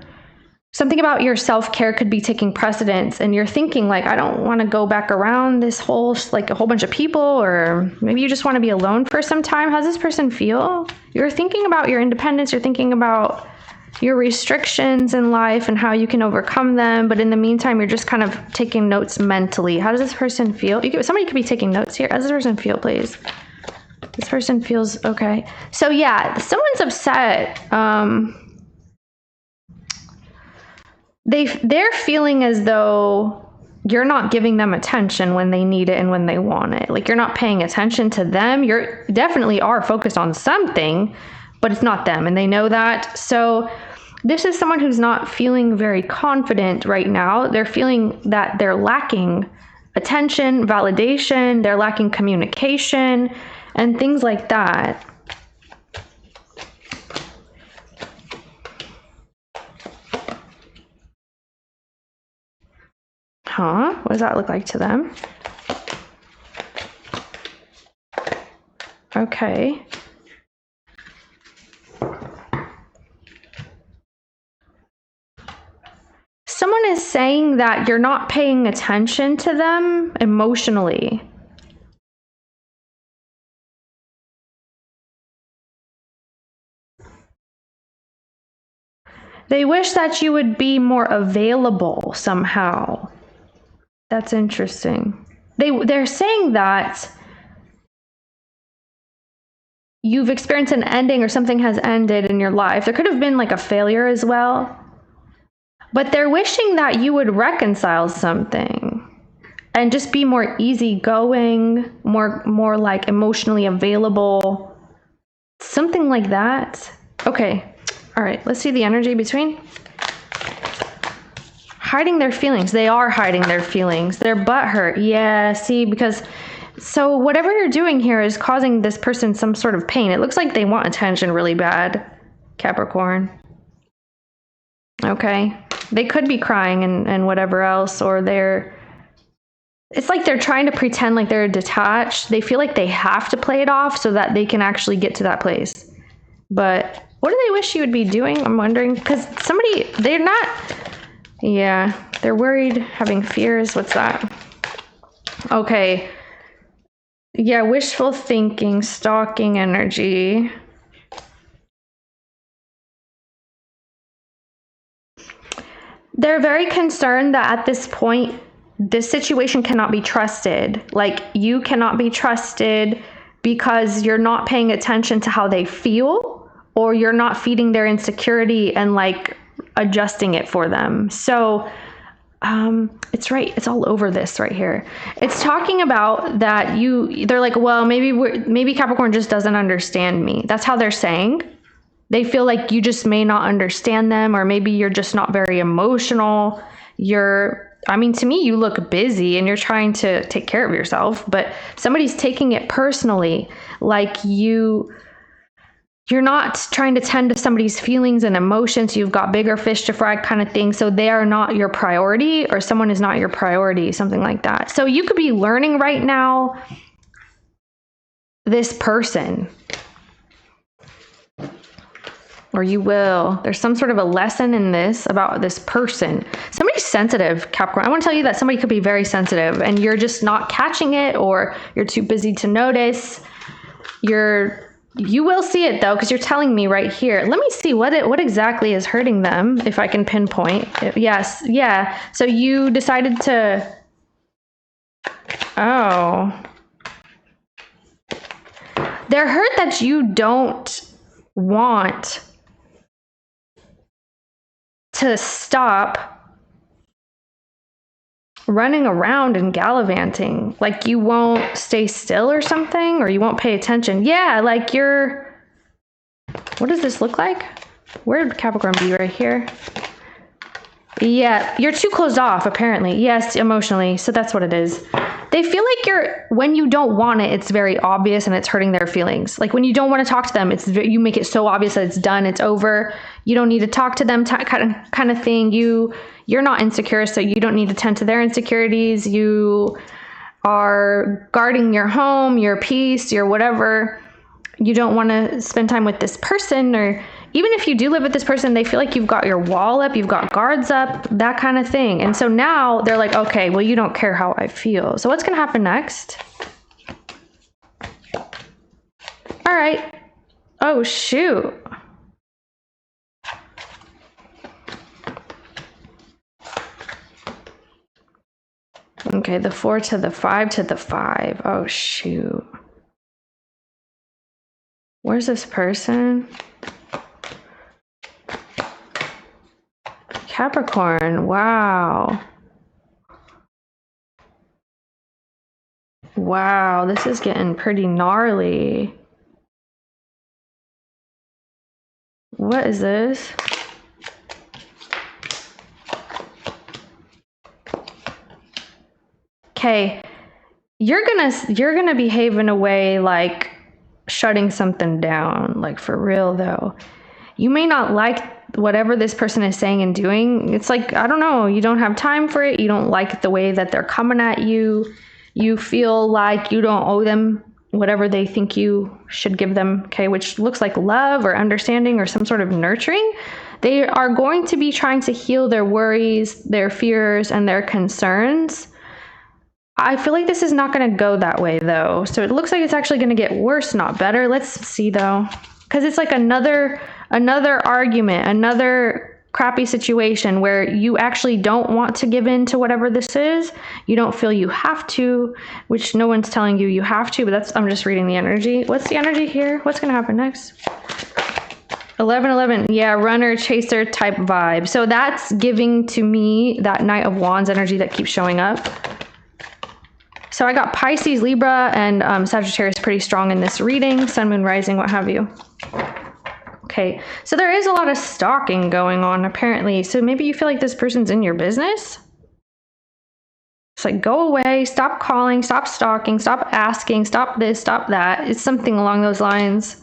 something about your self-care could be taking precedence, and you're thinking like, I don't want to go back around this whole, like a whole bunch of people, or maybe you just want to be alone for some time. How does this person feel? You're thinking about your independence, you're thinking about your restrictions in life and how you can overcome them, but in the meantime, you're just kind of taking notes mentally. How does this person feel? Somebody could be taking notes here. How does this person feel, please? This person feels okay. So yeah, someone's upset. They're feeling as though you're not giving them attention when they need it and when they want it. Like you're not paying attention to them. You're definitely are focused on something, but it's not them, and they know that. So this is someone who's not feeling very confident right now. They're feeling that they're lacking attention, validation, they're lacking communication, and things like that. Huh? What does that look like to them? Okay. Someone is saying that you're not paying attention to them emotionally. They wish that you would be more available somehow. That's interesting. They're saying that you've experienced an ending or something has ended in your life. There could have been like a failure as well. But they're wishing that you would reconcile something and just be more easygoing, more like emotionally available, something like that. Okay. All right. Let's see the energy between. Hiding their feelings. They are hiding their feelings. They're butthurt. Yeah, see, because so whatever you're doing here is causing this person some sort of pain. It looks like they want attention really bad, Capricorn. Okay. They could be crying and whatever else, or it's like they're trying to pretend like they're detached. They feel like they have to play it off so that they can actually get to that place. But what do they wish you would be doing? I'm wondering, because they're not. Yeah, they're worried, having fears. What's that? Okay. Yeah, wishful thinking, stalking energy. They're very concerned that at this point, this situation cannot be trusted. Like, you cannot be trusted because you're not paying attention to how they feel, or you're not feeding their insecurity and like adjusting it for them. So it's right. It's all over this right here. It's talking about that they're like, well, maybe Capricorn just doesn't understand me. That's how they're saying. They feel like you just may not understand them, or maybe you're just not very emotional. To me, you look busy and you're trying to take care of yourself, but somebody's taking it personally, like you're not trying to tend to somebody's feelings and emotions. You've got bigger fish to fry kind of thing. So they are not your priority, or someone is not your priority, something like that. So you could be learning right now this person, or you will. There's some sort of a lesson in this about this person. Somebody's sensitive, Capricorn. I want to tell you that somebody could be very sensitive and you're just not catching it, or you're too busy to notice. You will see it though, because you're telling me right here. Let me see what exactly is hurting them, if I can pinpoint. Yes, yeah. So you decided to. Oh. They're hurt that you don't want to stop running around and gallivanting. Like you won't stay still or something, or you won't pay attention. Yeah, like you're... What does this look like? Where would Capricorn be? Right here? Yeah, you're too closed off, apparently. Yes, emotionally. So that's what it is. They feel like when you don't want it, it's very obvious and it's hurting their feelings. Like when you don't want to talk to them, you make it so obvious that it's done, it's over. You don't need to talk to them, kind of thing. You're not insecure, so you don't need to tend to their insecurities. You are guarding your home, your peace, your whatever. You don't want to spend time with this person, or even if you do live with this person, they feel like you've got your wall up, you've got guards up, that kind of thing. And so now they're like, okay, well, you don't care how I feel. So what's going to happen next? All right. Oh, shoot. Okay, the 4 to the 5 to the 5. Oh, shoot. Where's this person? Capricorn, wow. Wow, this is getting pretty gnarly. What is this? Okay, you're gonna behave in a way like shutting something down, like for real though. You may not like whatever this person is saying and doing. It's like, I don't know, you don't have time for it. You don't like the way that they're coming at you. You feel like you don't owe them whatever they think you should give them, okay, which looks like love or understanding or some sort of nurturing. They are going to be trying to heal their worries, their fears, and their concerns. I feel like this is not going to go that way though. So it looks like it's actually going to get worse, not better. Let's see though, because it's like another argument, another crappy situation where you actually don't want to give in to whatever this is. You don't feel you have to, which no one's telling you you have to, but I'm just reading the energy. What's the energy here? What's going to happen next? 11, yeah, runner, chaser type vibe. So that's giving to me that Knight of Wands energy that keeps showing up. So I got Pisces, Libra, and Sagittarius pretty strong in this reading. Sun, Moon, Rising, what have you. Okay, so there is a lot of stalking going on apparently. So maybe you feel like this person's in your business. It's like, go away, stop calling, stop stalking, stop asking, stop this, stop that. It's something along those lines.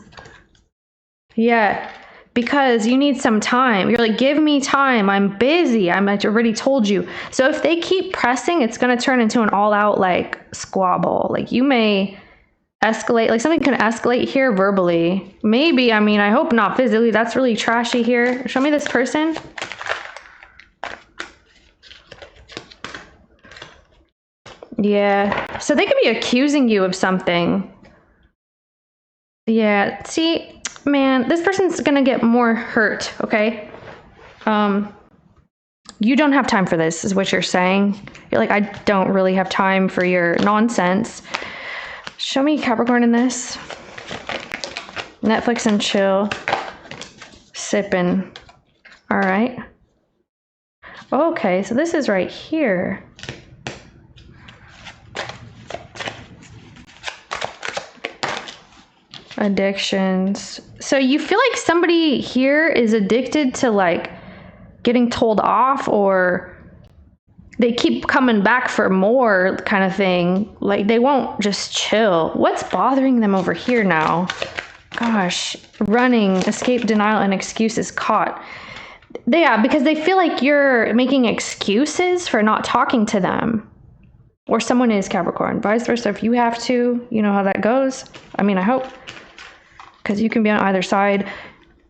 Yeah, because you need some time. You're like, give me time, I'm busy, I already told you. So if they keep pressing, it's going to turn into an all-out like squabble. Like you may escalate, like something can escalate here verbally. Maybe, I mean, I hope not physically. That's really trashy here. Show me this person. Yeah, so they could be accusing you of something. Yeah, see, man, this person's gonna get more hurt, okay? You don't have time for this, is what you're saying. You're like, I don't really have time for your nonsense. Show me Capricorn in this. Netflix and chill. Sipping. All right. Okay, so this is right here. Addictions. So you feel like somebody here is addicted to like getting told off, or they keep coming back for more kind of thing. Like they won't just chill. What's bothering them over here now? Gosh, running, escape, denial, and excuses caught. Yeah, because they feel like you're making excuses for not talking to them. Or someone is Capricorn. Vice versa, if you have to, you know how that goes. I mean, I hope. Because you can be on either side.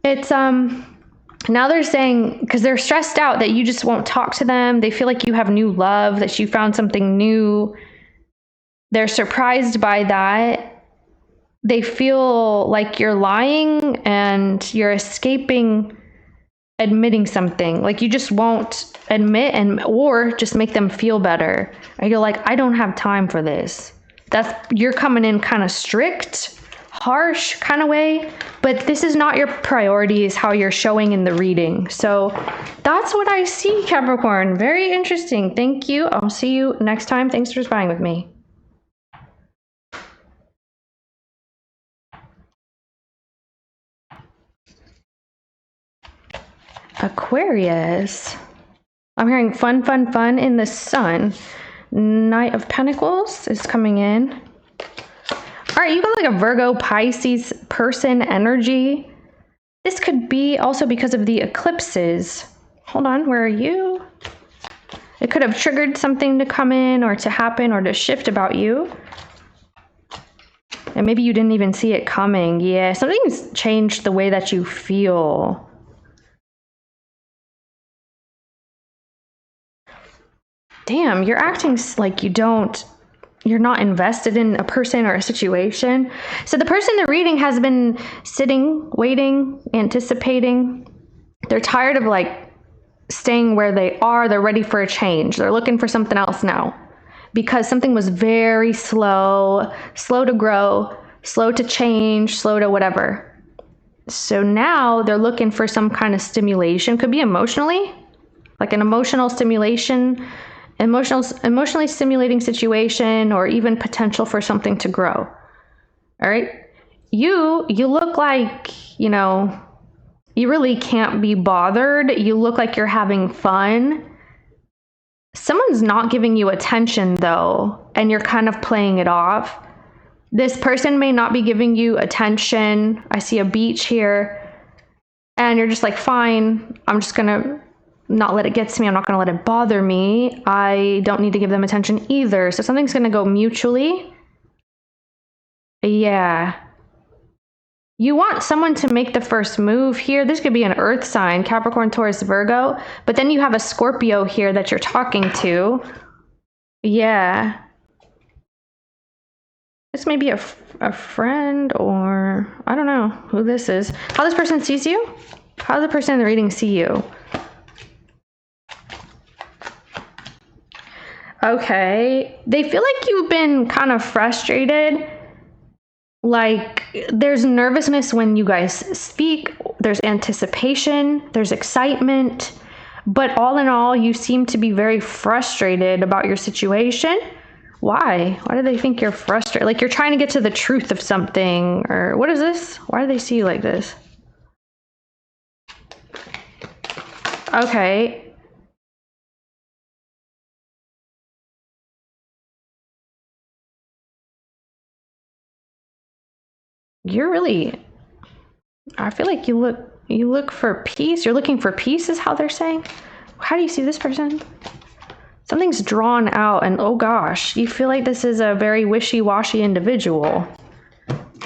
It's, now they're saying, because they're stressed out that you just won't talk to them. They feel like you have new love, that you found something new. They're surprised by that. They feel like you're lying and you're escaping admitting something. Like you just won't admit or just make them feel better. And you're like, I don't have time for this. You're coming in kind of strict. harsh kind of way, but this is not your priorities, how you're showing in the reading. So that's what I see, Capricorn. Very interesting. Thank you. I'll see you next time. Thanks for spying with me. Aquarius. I'm hearing fun, fun, fun in the sun. Knight of Pentacles is coming in. All right, you got like a Virgo, Pisces person energy. This could be also because of the eclipses. Hold on, where are you? It could have triggered something to come in or to happen or to shift about you. And maybe you didn't even see it coming. Yeah, something's changed the way that you feel. Damn, you're acting like you're not invested in a person or a situation. So the person in the reading has been sitting, waiting, anticipating. They're tired of like staying where they are. They're ready for a change. They're looking for something else now because something was very slow to grow, slow to change, slow to whatever. So now they're looking for some kind of stimulation. Could be emotionally, like an emotional stimulation, emotionally stimulating situation, or even potential for something to grow. All right. You look like, you know, you really can't be bothered. You look like you're having fun. Someone's not giving you attention though, and you're kind of playing it off. This person may not be giving you attention. I see a beach here, and you're just like, fine, I'm just gonna not let it get to me. I'm not gonna let it bother me. I don't need to give them attention either. So something's gonna go mutually. Yeah. You want someone to make the first move here. This could be an earth sign, Capricorn, Taurus, Virgo, but then you have a Scorpio here that you're talking to. Yeah. This may be a friend, or I don't know who this is. How this person sees you? How does the person in the reading see you? Okay. They feel like you've been kind of frustrated. Like there's nervousness when you guys speak. There's anticipation. There's excitement. But all in all, you seem to be very frustrated about your situation. Why? Why do they think you're frustrated? Like you're trying to get to the truth of something, or what is this? Why do they see you like this? Okay. You're really, I feel like you look for peace. You're looking for peace is how they're saying. How do you see this person? Something's drawn out, and oh gosh, you feel like this is a very wishy-washy individual.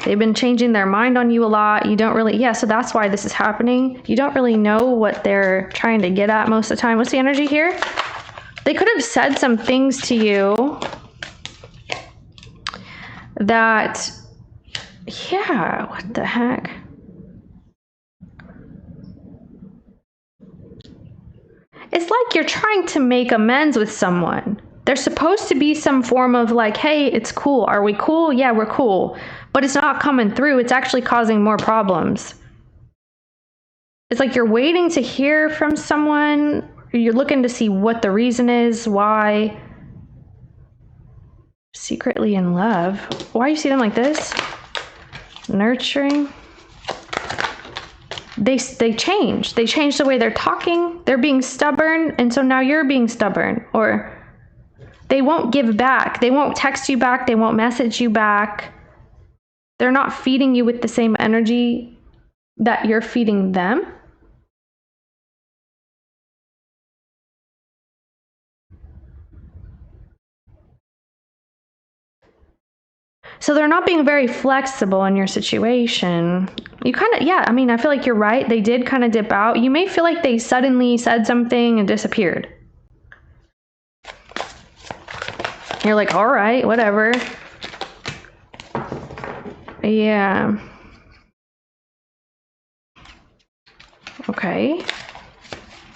They've been changing their mind on you a lot. You don't really, yeah, so that's why this is happening. You don't really know what they're trying to get at most of the time. What's the energy here? They could have said some things to you that, yeah, what the heck? It's like you're trying to make amends with someone. There's supposed to be some form of like, hey, it's cool. Are we cool? Yeah, we're cool. But it's not coming through. It's actually causing more problems. It's like you're waiting to hear from someone. You're looking to see what the reason is, why. Secretly in love. Why do you see them like this? Nurturing. They change. They change the way they're talking. They're being stubborn, and so now you're being stubborn. Or they won't give back. They won't text you back. They won't message you back. They're not feeding you with the same energy that you're feeding them. So they're not being very flexible in your situation. You kind of, yeah, I mean, I feel like you're right. They did kind of dip out. You may feel like they suddenly said something and disappeared. You're like, all right, whatever. Yeah. Okay.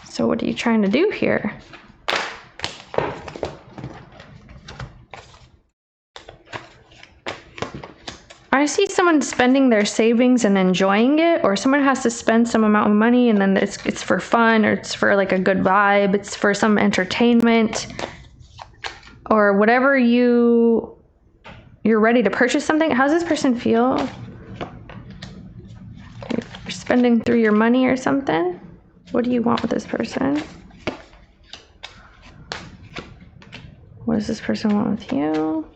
So what are you trying to do here? I I see someone spending their savings and enjoying it, or someone has to spend some amount of money and then it's for fun, or it's for like a good vibe, it's for some entertainment, or whatever you're ready to purchase something. How does this person feel? You're spending through your money or something? What do you want with this person? What does this person want with you?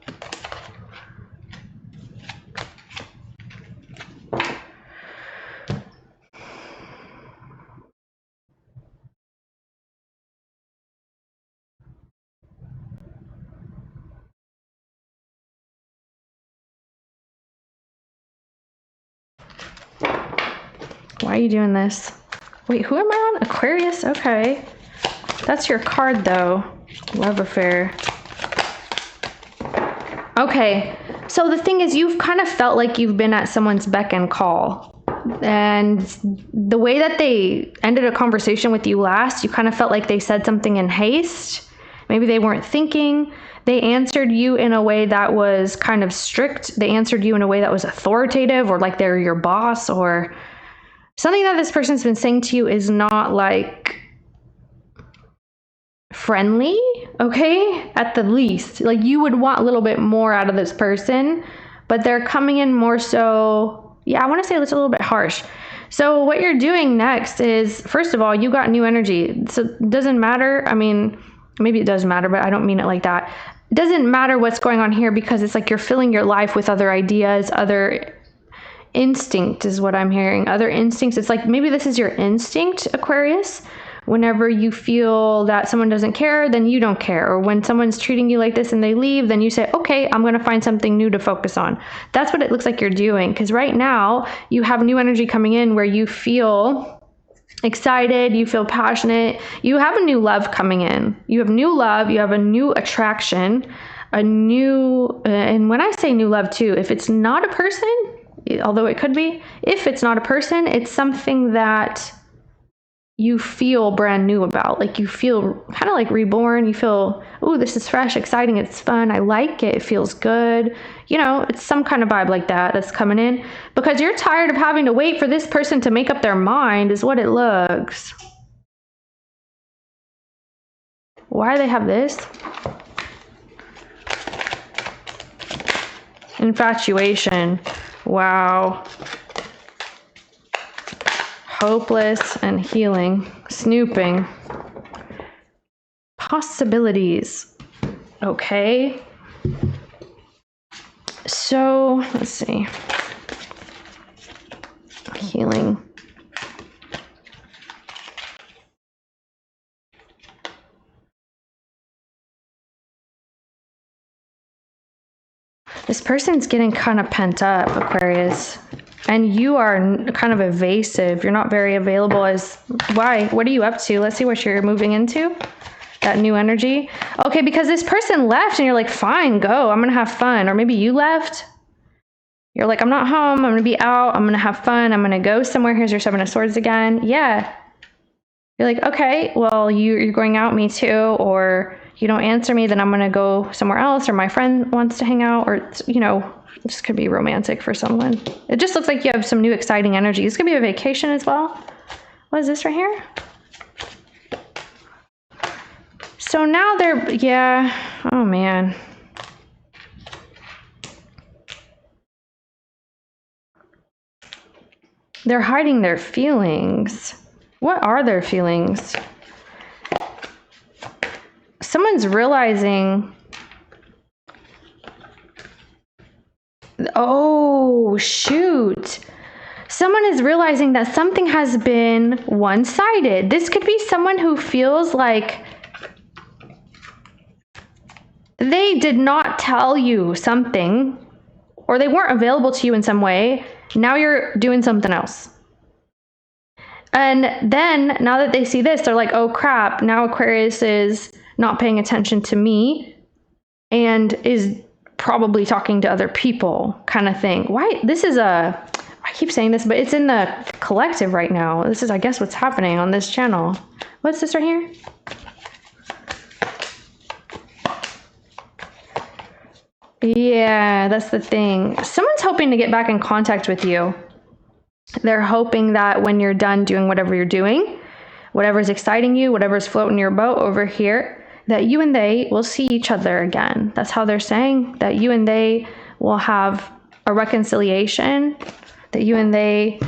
Why are you doing this? Wait, who am I on? Aquarius? Okay. That's your card, though. Love affair. Okay. So the thing is, you've kind of felt like you've been at someone's beck and call. And the way that they ended a conversation with you last, you kind of felt like they said something in haste. Maybe they weren't thinking. They answered you in a way that was kind of strict. They answered you in a way that was authoritative, or like they're your boss, or something that this person's been saying to you is not like friendly, okay? At the least. Like, you would want a little bit more out of this person, but they're coming in more so, yeah, I want to say it's a little bit harsh. So what you're doing next is, first of all, you got new energy. So it doesn't matter. I mean, maybe it does matter, but I don't mean it like that. It doesn't matter what's going on here, because it's like you're filling your life with other ideas, other instinct is what I'm hearing. Other instincts. It's like maybe this is your instinct, Aquarius. Whenever you feel that someone doesn't care, then you don't care. Or when someone's treating you like this and they leave, then you say, okay, I'm going to find something new to focus on. That's what it looks like you're doing. Because right now you have new energy coming in where you feel excited, you feel passionate, you have a new love coming in. You have new love, you have a new attraction, a new, and when I say new love too, if it's not a person, although it could be, if it's not a person, it's something that you feel brand new about. Like, you feel kind of like reborn. You feel, oh, this is fresh, exciting, it's fun, I like it, it feels good. You know, it's some kind of vibe like that that's coming in, because you're tired of having to wait for this person to make up their mind, is what it looks. Why do they have this? Infatuation. Wow. Hopeless and healing. Snooping. Possibilities. Okay. So, let's see. Healing. This person's getting kind of pent up, Aquarius. And you are kind of evasive. You're not very available. Why? What are you up to? Let's see what you're moving into. That new energy. Okay, because this person left and you're like, fine, go. I'm going to have fun. Or maybe you left. You're like, I'm not home. I'm going to be out. I'm going to have fun. I'm going to go somewhere. Here's your Seven of Swords again. Yeah. You're like, okay, well, you're going out, me too. Or you don't answer me, then I'm going to go somewhere else. Or my friend wants to hang out. Or, you know, this could be romantic for someone. It just looks like you have some new exciting energy. This could be a vacation as well. What is this right here? So now they're, yeah, oh man. They're hiding their feelings. What are their feelings? Someone's realizing, oh, shoot. Someone is realizing that something has been one-sided. This could be someone who feels like they did not tell you something, or they weren't available to you in some way. Now you're doing something else. And then now that they see this, they're like, oh crap, now Aquarius is not paying attention to me and is probably talking to other people, kind of thing. Why? This is I keep saying this, but it's in the collective right now. This is, I guess, what's happening on this channel. What's this right here? Yeah, that's the thing. Someone's hoping to get back in contact with you. They're hoping that when you're done doing whatever you're doing, whatever's exciting you, whatever's floating your boat over here, that you and they will see each other again. That's how they're saying, that you and they will have a reconciliation, that you and they,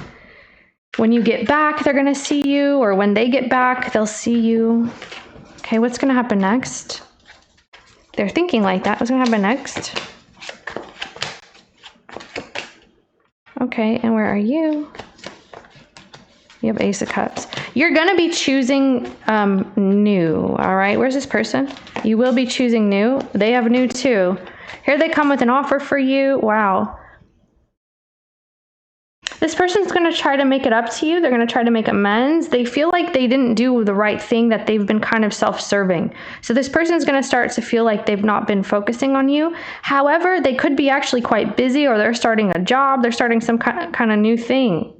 when you get back, they're going to see you, or when they get back, they'll see you. Okay, what's going to happen next? They're thinking like that. What's going to happen next? Okay, and where are you? You have Ace of Cups. You're going to be choosing new, all right? Where's this person? You will be choosing new. They have new too. Here they come with an offer for you. Wow. This person's going to try to make it up to you. They're going to try to make amends. They feel like they didn't do the right thing, that they've been kind of self-serving. So this person's going to start to feel like they've not been focusing on you. However, they could be actually quite busy, or they're starting a job. They're starting some kind of new thing.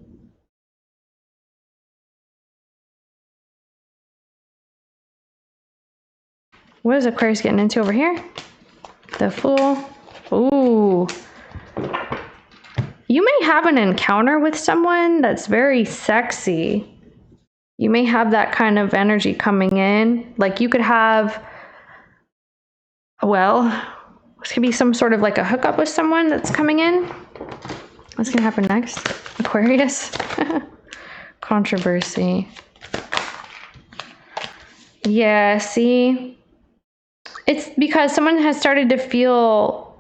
What is Aquarius getting into over here? The Fool. Ooh. You may have an encounter with someone that's very sexy. You may have that kind of energy coming in. Like you could have, well, this could be some sort of like a hookup with someone that's coming in. What's going to happen next? Aquarius. Controversy. Yeah, see? It's because someone has started to feel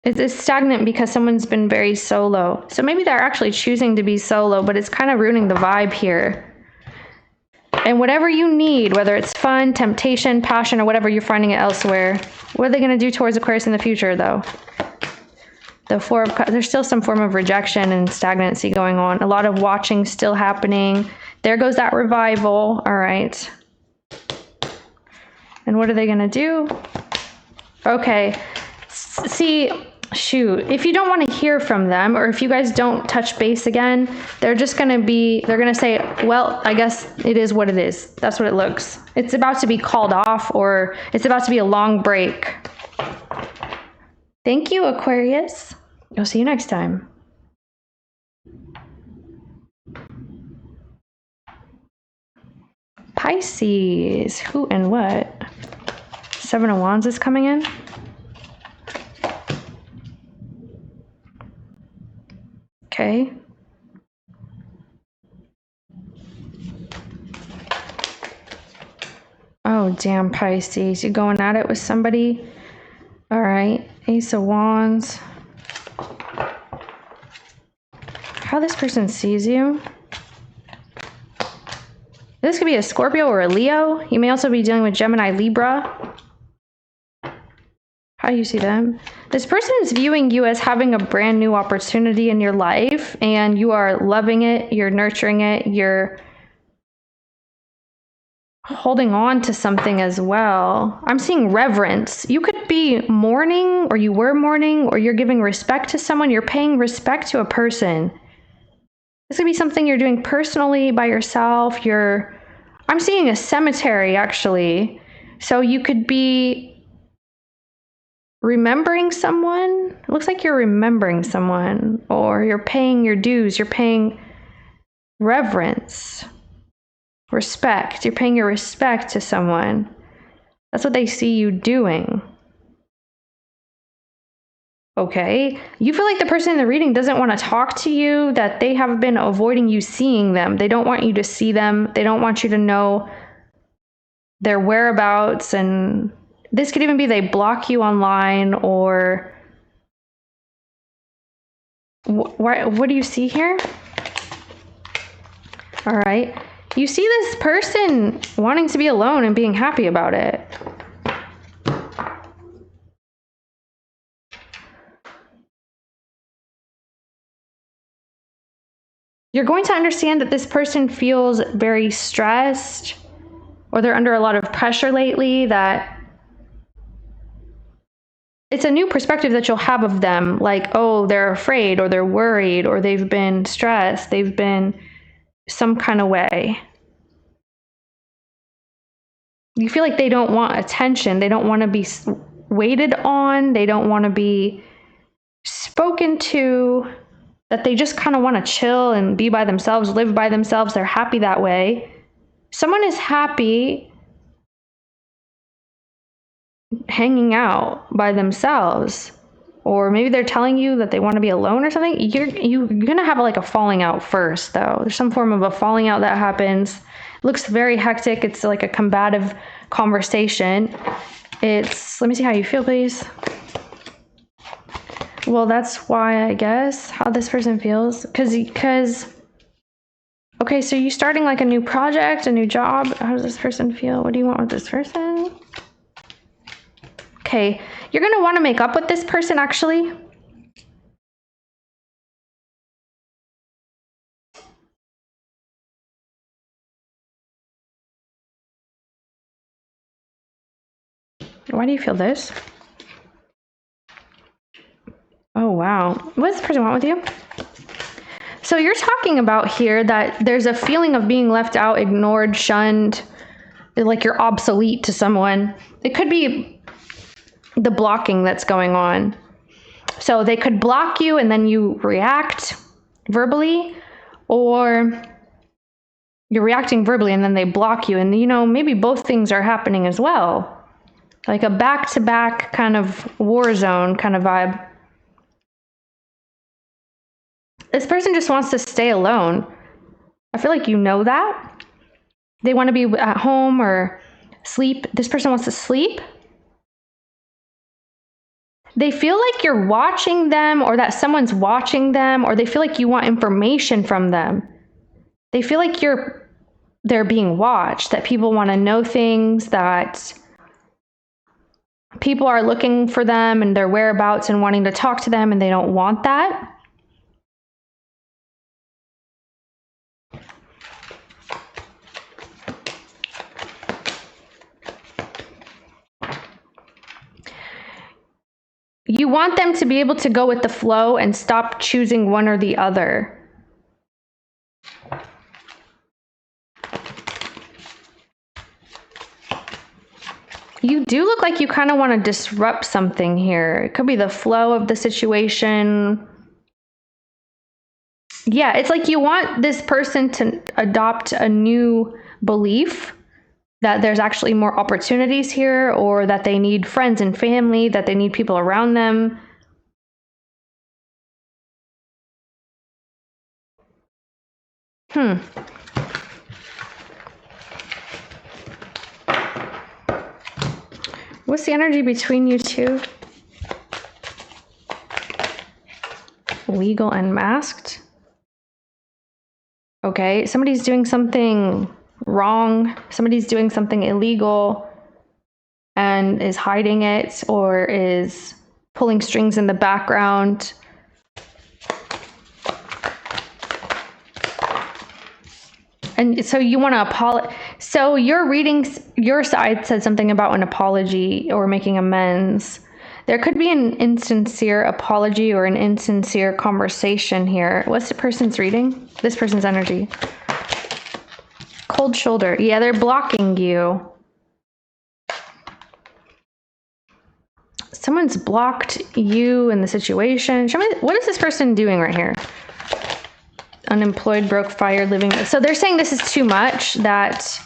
it's stagnant because someone's been very solo. So maybe they're actually choosing to be solo, but it's kind of ruining the vibe here. And whatever you need, whether it's fun, temptation, passion, or whatever, you're finding it elsewhere. What are they going to do towards Aquarius in the future, though? The Four of Cups, there's still some form of rejection and stagnancy going on. A lot of watching still happening. There goes that revival. All right. And what are they going to do? Okay. See, shoot, if you don't want to hear from them, or if you guys don't touch base again, they're going to say, well, I guess it is what it is. That's what it looks. It's about to be called off, or it's about to be a long break. Thank you, Aquarius. I'll see you next time. Pisces, who and what? Seven of Wands is coming in. Okay. Oh, damn, Pisces. You're going at it with somebody? All right. Ace of Wands. How this person sees you. This could be a Scorpio or a Leo. You may also be dealing with Gemini, Libra. How do you see them? This person is viewing you as having a brand new opportunity in your life, and you are loving it, you're nurturing it, you're holding on to something as well. I'm seeing reverence. You could be mourning, or you were mourning, or you're giving respect to someone. You're paying respect to a person. This could be something you're doing personally by yourself. I'm seeing a cemetery, actually. So you could be remembering someone. It looks like you're remembering someone, or you're paying your dues. You're paying reverence, respect. You're paying your respect to someone. That's what they see you doing. Okay. You feel like the person in the reading doesn't want to talk to you, that they have been avoiding you seeing them. They don't want you to see them. They don't want you to know their whereabouts, and this could even be they block you online, or what do you see here? All right. You see this person wanting to be alone and being happy about it. You're going to understand that this person feels very stressed, or they're under a lot of pressure lately, that it's a new perspective that you'll have of them. Like, oh, they're afraid, or they're worried, or they've been stressed. They've been some kind of way. You feel like they don't want attention. They don't want to be waited on. They don't want to be spoken to, that they just kind of want to chill and be by themselves, live by themselves. They're happy that way. Someone is happy hanging out by themselves, or maybe they're telling you that they want to be alone or something. You're gonna have like a falling out first, though. There's some form of a falling out that happens. It looks very hectic. It's like a combative conversation. Let me see how you feel, please. Well, that's why, I guess, how this person feels. Because, okay, so you're starting like a new project, a new job. How does this person feel? What do you want with this person? Okay, you're going to want to make up with this person, actually. Why do you feel this? Oh, wow. What does this person want with you? So you're talking about here that there's a feeling of being left out, ignored, shunned, like you're obsolete to someone. It could be the blocking that's going on. So they could block you and then you react verbally, or you're reacting verbally and then they block you. And, maybe both things are happening as well. Like a back-to-back kind of war zone kind of vibe. This person just wants to stay alone. I feel like you know that. They want to be at home or sleep. This person wants to sleep. They feel like you're watching them, or that someone's watching them, or they feel like you want information from them. They feel like they're being watched, that people want to know things, that people are looking for them and their whereabouts and wanting to talk to them, and they don't want that. You want them to be able to go with the flow and stop choosing one or the other. You do look like you kind of want to disrupt something here. It could be the flow of the situation. Yeah, it's like you want this person to adopt a new belief that there's actually more opportunities here, or that they need friends and family, that they need people around them. What's the energy between you two? Legal and masked. Okay, somebody's doing something wrong. Somebody's doing something illegal and is hiding it, or is pulling strings in the background. And so you want to apologize. So your readings, your side said something about an apology or making amends. There could be an insincere apology or an insincere conversation here. What's the person's reading? This person's energy. Cold shoulder. Yeah, they're blocking you. Someone's blocked you in the situation. Show me, what is this person doing right here? Unemployed, broke, fired, living. So they're saying this is too much, that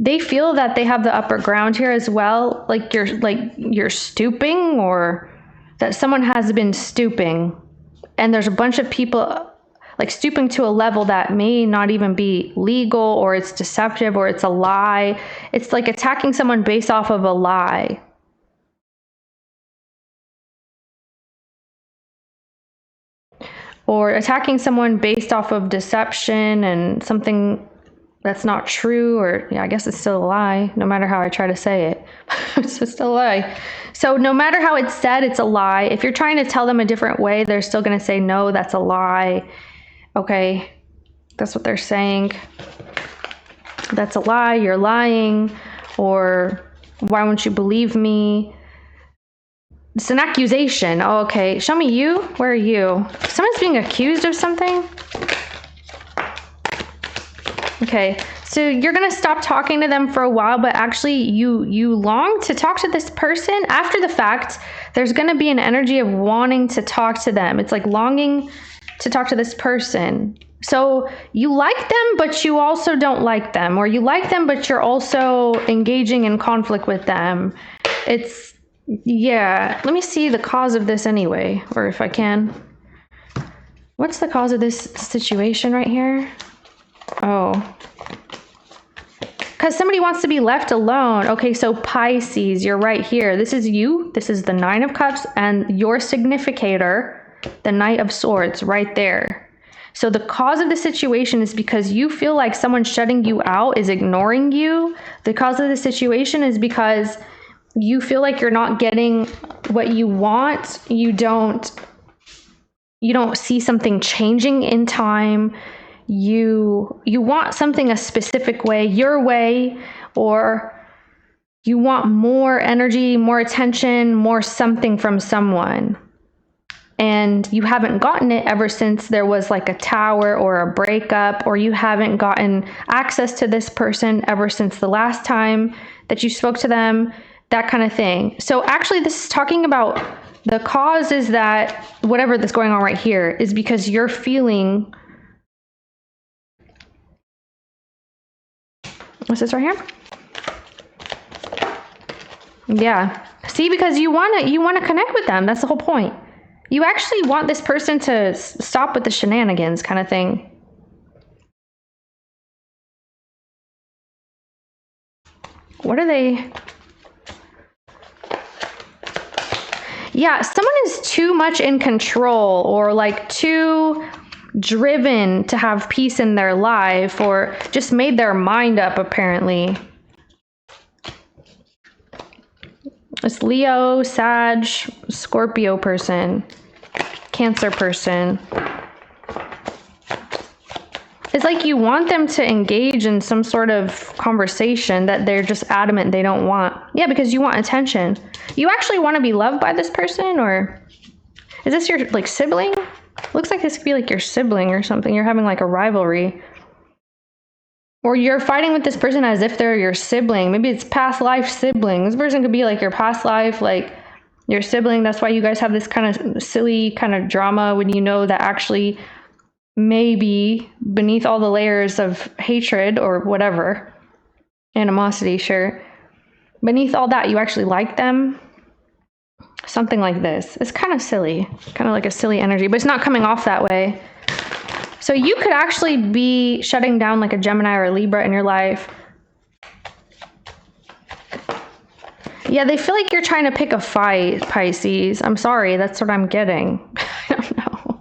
they feel that they have the upper ground here as well. Like you're stooping, or that someone has been stooping. And there's a bunch of people like stooping to a level that may not even be legal, or it's deceptive, or it's a lie. It's like attacking someone based off of a lie. Or attacking someone based off of deception and something that's not true, or yeah, I guess it's still a lie, no matter how I try to say it. It's still a lie. So no matter how it's said, it's a lie. If you're trying to tell them a different way, they're still going to say, no, that's a lie. Okay, that's what they're saying. That's a lie, you're lying, or why won't you believe me? It's an accusation. Oh, okay. Show me you. Where are you? Someone's being accused of something? Okay. So you're going to stop talking to them for a while, but actually you long to talk to this person. After the fact, there's going to be an energy of wanting to talk to them. It's like longing to talk to this person. So you like them, but you also don't like them, or you like them, but you're also engaging in conflict with them. It's, yeah. Let me see the cause of this anyway, or if I can. What's the cause of this situation right here? Oh. Because somebody wants to be left alone. Okay, so Pisces, you're right here. This is you. This is the Nine of Cups and your significator, the Knight of Swords, right there. So the cause of the situation is because you feel like someone shutting you out is ignoring you. The cause of the situation is because you feel like you're not getting what you want. You don't see something changing in time. You want something a specific way, your way, or you want more energy, more attention, more something from someone. And you haven't gotten it ever since there was like a tower or a breakup, or you haven't gotten access to this person ever since the last time that you spoke to them, that kind of thing. So actually this is talking about the cause is that whatever that's going on right here is because you're feeling, what's this right here? Yeah. See, because you want to connect with them. That's the whole point. You actually want this person to stop with the shenanigans kind of thing. What are they? Yeah, someone is too much in control, or like too driven to have peace in their life, or just made their mind up apparently. It's Leo, Sag, Scorpio person, Cancer person. It's like you want them to engage in some sort of conversation that they're just adamant they don't want. Yeah, because you want attention. You actually want to be loved by this person, or is this your like sibling? Looks like this could be like your sibling or something. You're having like a rivalry. Or you're fighting with this person as if they're your sibling. Maybe it's past life sibling. This person could be like your past life, like your sibling. That's why you guys have this kind of silly kind of drama when you know that actually maybe beneath all the layers of hatred or whatever, animosity, sure. Beneath all that, you actually like them. Something like this. It's kind of silly. Kind of like a silly energy, but it's not coming off that way. So you could actually be shutting down like a Gemini or a Libra in your life. Yeah, they feel like you're trying to pick a fight, Pisces. I'm sorry, that's what I'm getting. I don't know.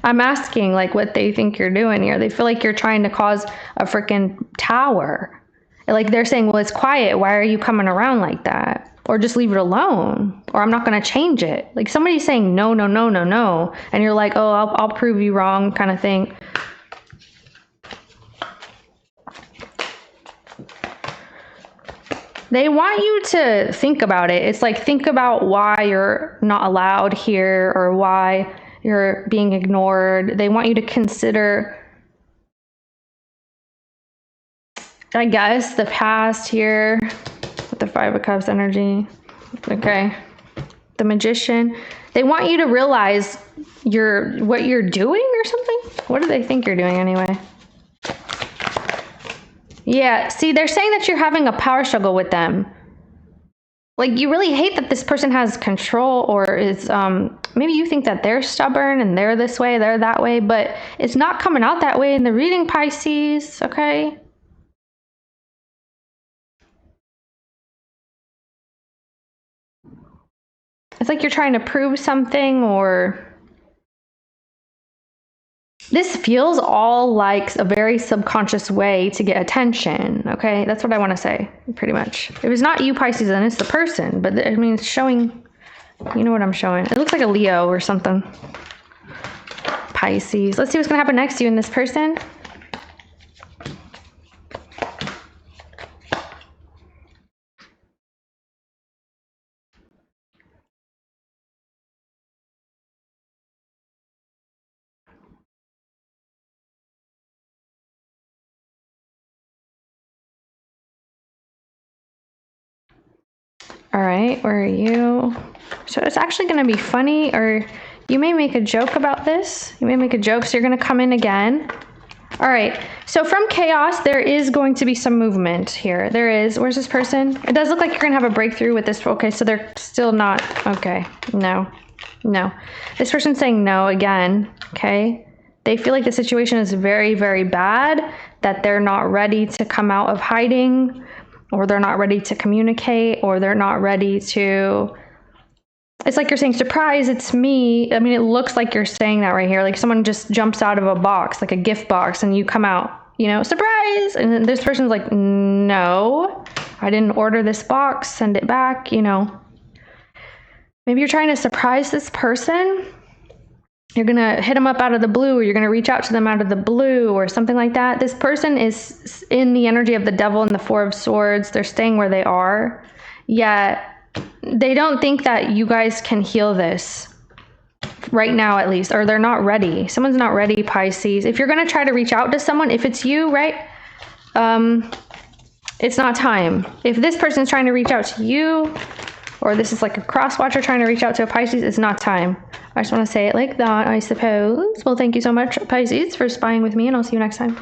I'm asking like what they think you're doing here. They feel like you're trying to cause a freaking tower. Like they're saying, well, it's quiet. Why are you coming around like that? Or just leave it alone. Or I'm not going to change it. Like somebody's saying no, no, no, no, no. And you're like, oh, I'll prove you wrong kind of thing. They want you to think about it. It's like, think about why you're not allowed here or why you're being ignored. They want you to consider, I guess, the past here with the Five of Cups energy. Okay. The Magician. They want you to realize what you're doing or something. What do they think you're doing anyway? Yeah, see, they're saying that you're having a power struggle with them. Like, you really hate that this person has control, or is, maybe you think that they're stubborn and they're this way, they're that way, but it's not coming out that way in the reading, Pisces, okay? It's like you're trying to prove something, or this feels all like a very subconscious way to get attention, okay? That's what I want to say, pretty much. If it's not you, Pisces, then it's the person. But, I mean, it's showing, you know what I'm showing. It looks like a Leo or something. Pisces. Let's see what's going to happen next to you in this person. All right, where are you? So it's actually going to be funny, or you may make a joke about this. You may make a joke, so you're going to come in again. All right, so from chaos, there is going to be some movement here. There is. Where's this person? It does look like you're going to have a breakthrough with this. Okay, so they're still not. Okay, no. This person's saying no again, okay? They feel like the situation is very, very bad, that they're not ready to come out of hiding, or they're not ready to communicate, or they're not ready to... It's like you're saying, surprise, it's me. I mean, it looks like you're saying that right here. Like someone just jumps out of a box, like a gift box, and you come out, you know, surprise. And then this person's like, no, I didn't order this box, send it back, you know. Maybe you're trying to surprise this person. You're going to hit them up out of the blue, or you're going to reach out to them out of the blue or something like that. This person is in the energy of the devil and the Four of Swords. They're staying where they are, yet they don't think that you guys can heal this right now, at least, or they're not ready. Someone's not ready, Pisces. If you're going to try to reach out to someone, if it's you, right, it's not time. If this person is trying to reach out to you, or this is like a cross watcher trying to reach out to a Pisces, it's not time. I just want to say it like that, I suppose. Well, thank you so much, Pisces, for spying with me, and I'll see you next time.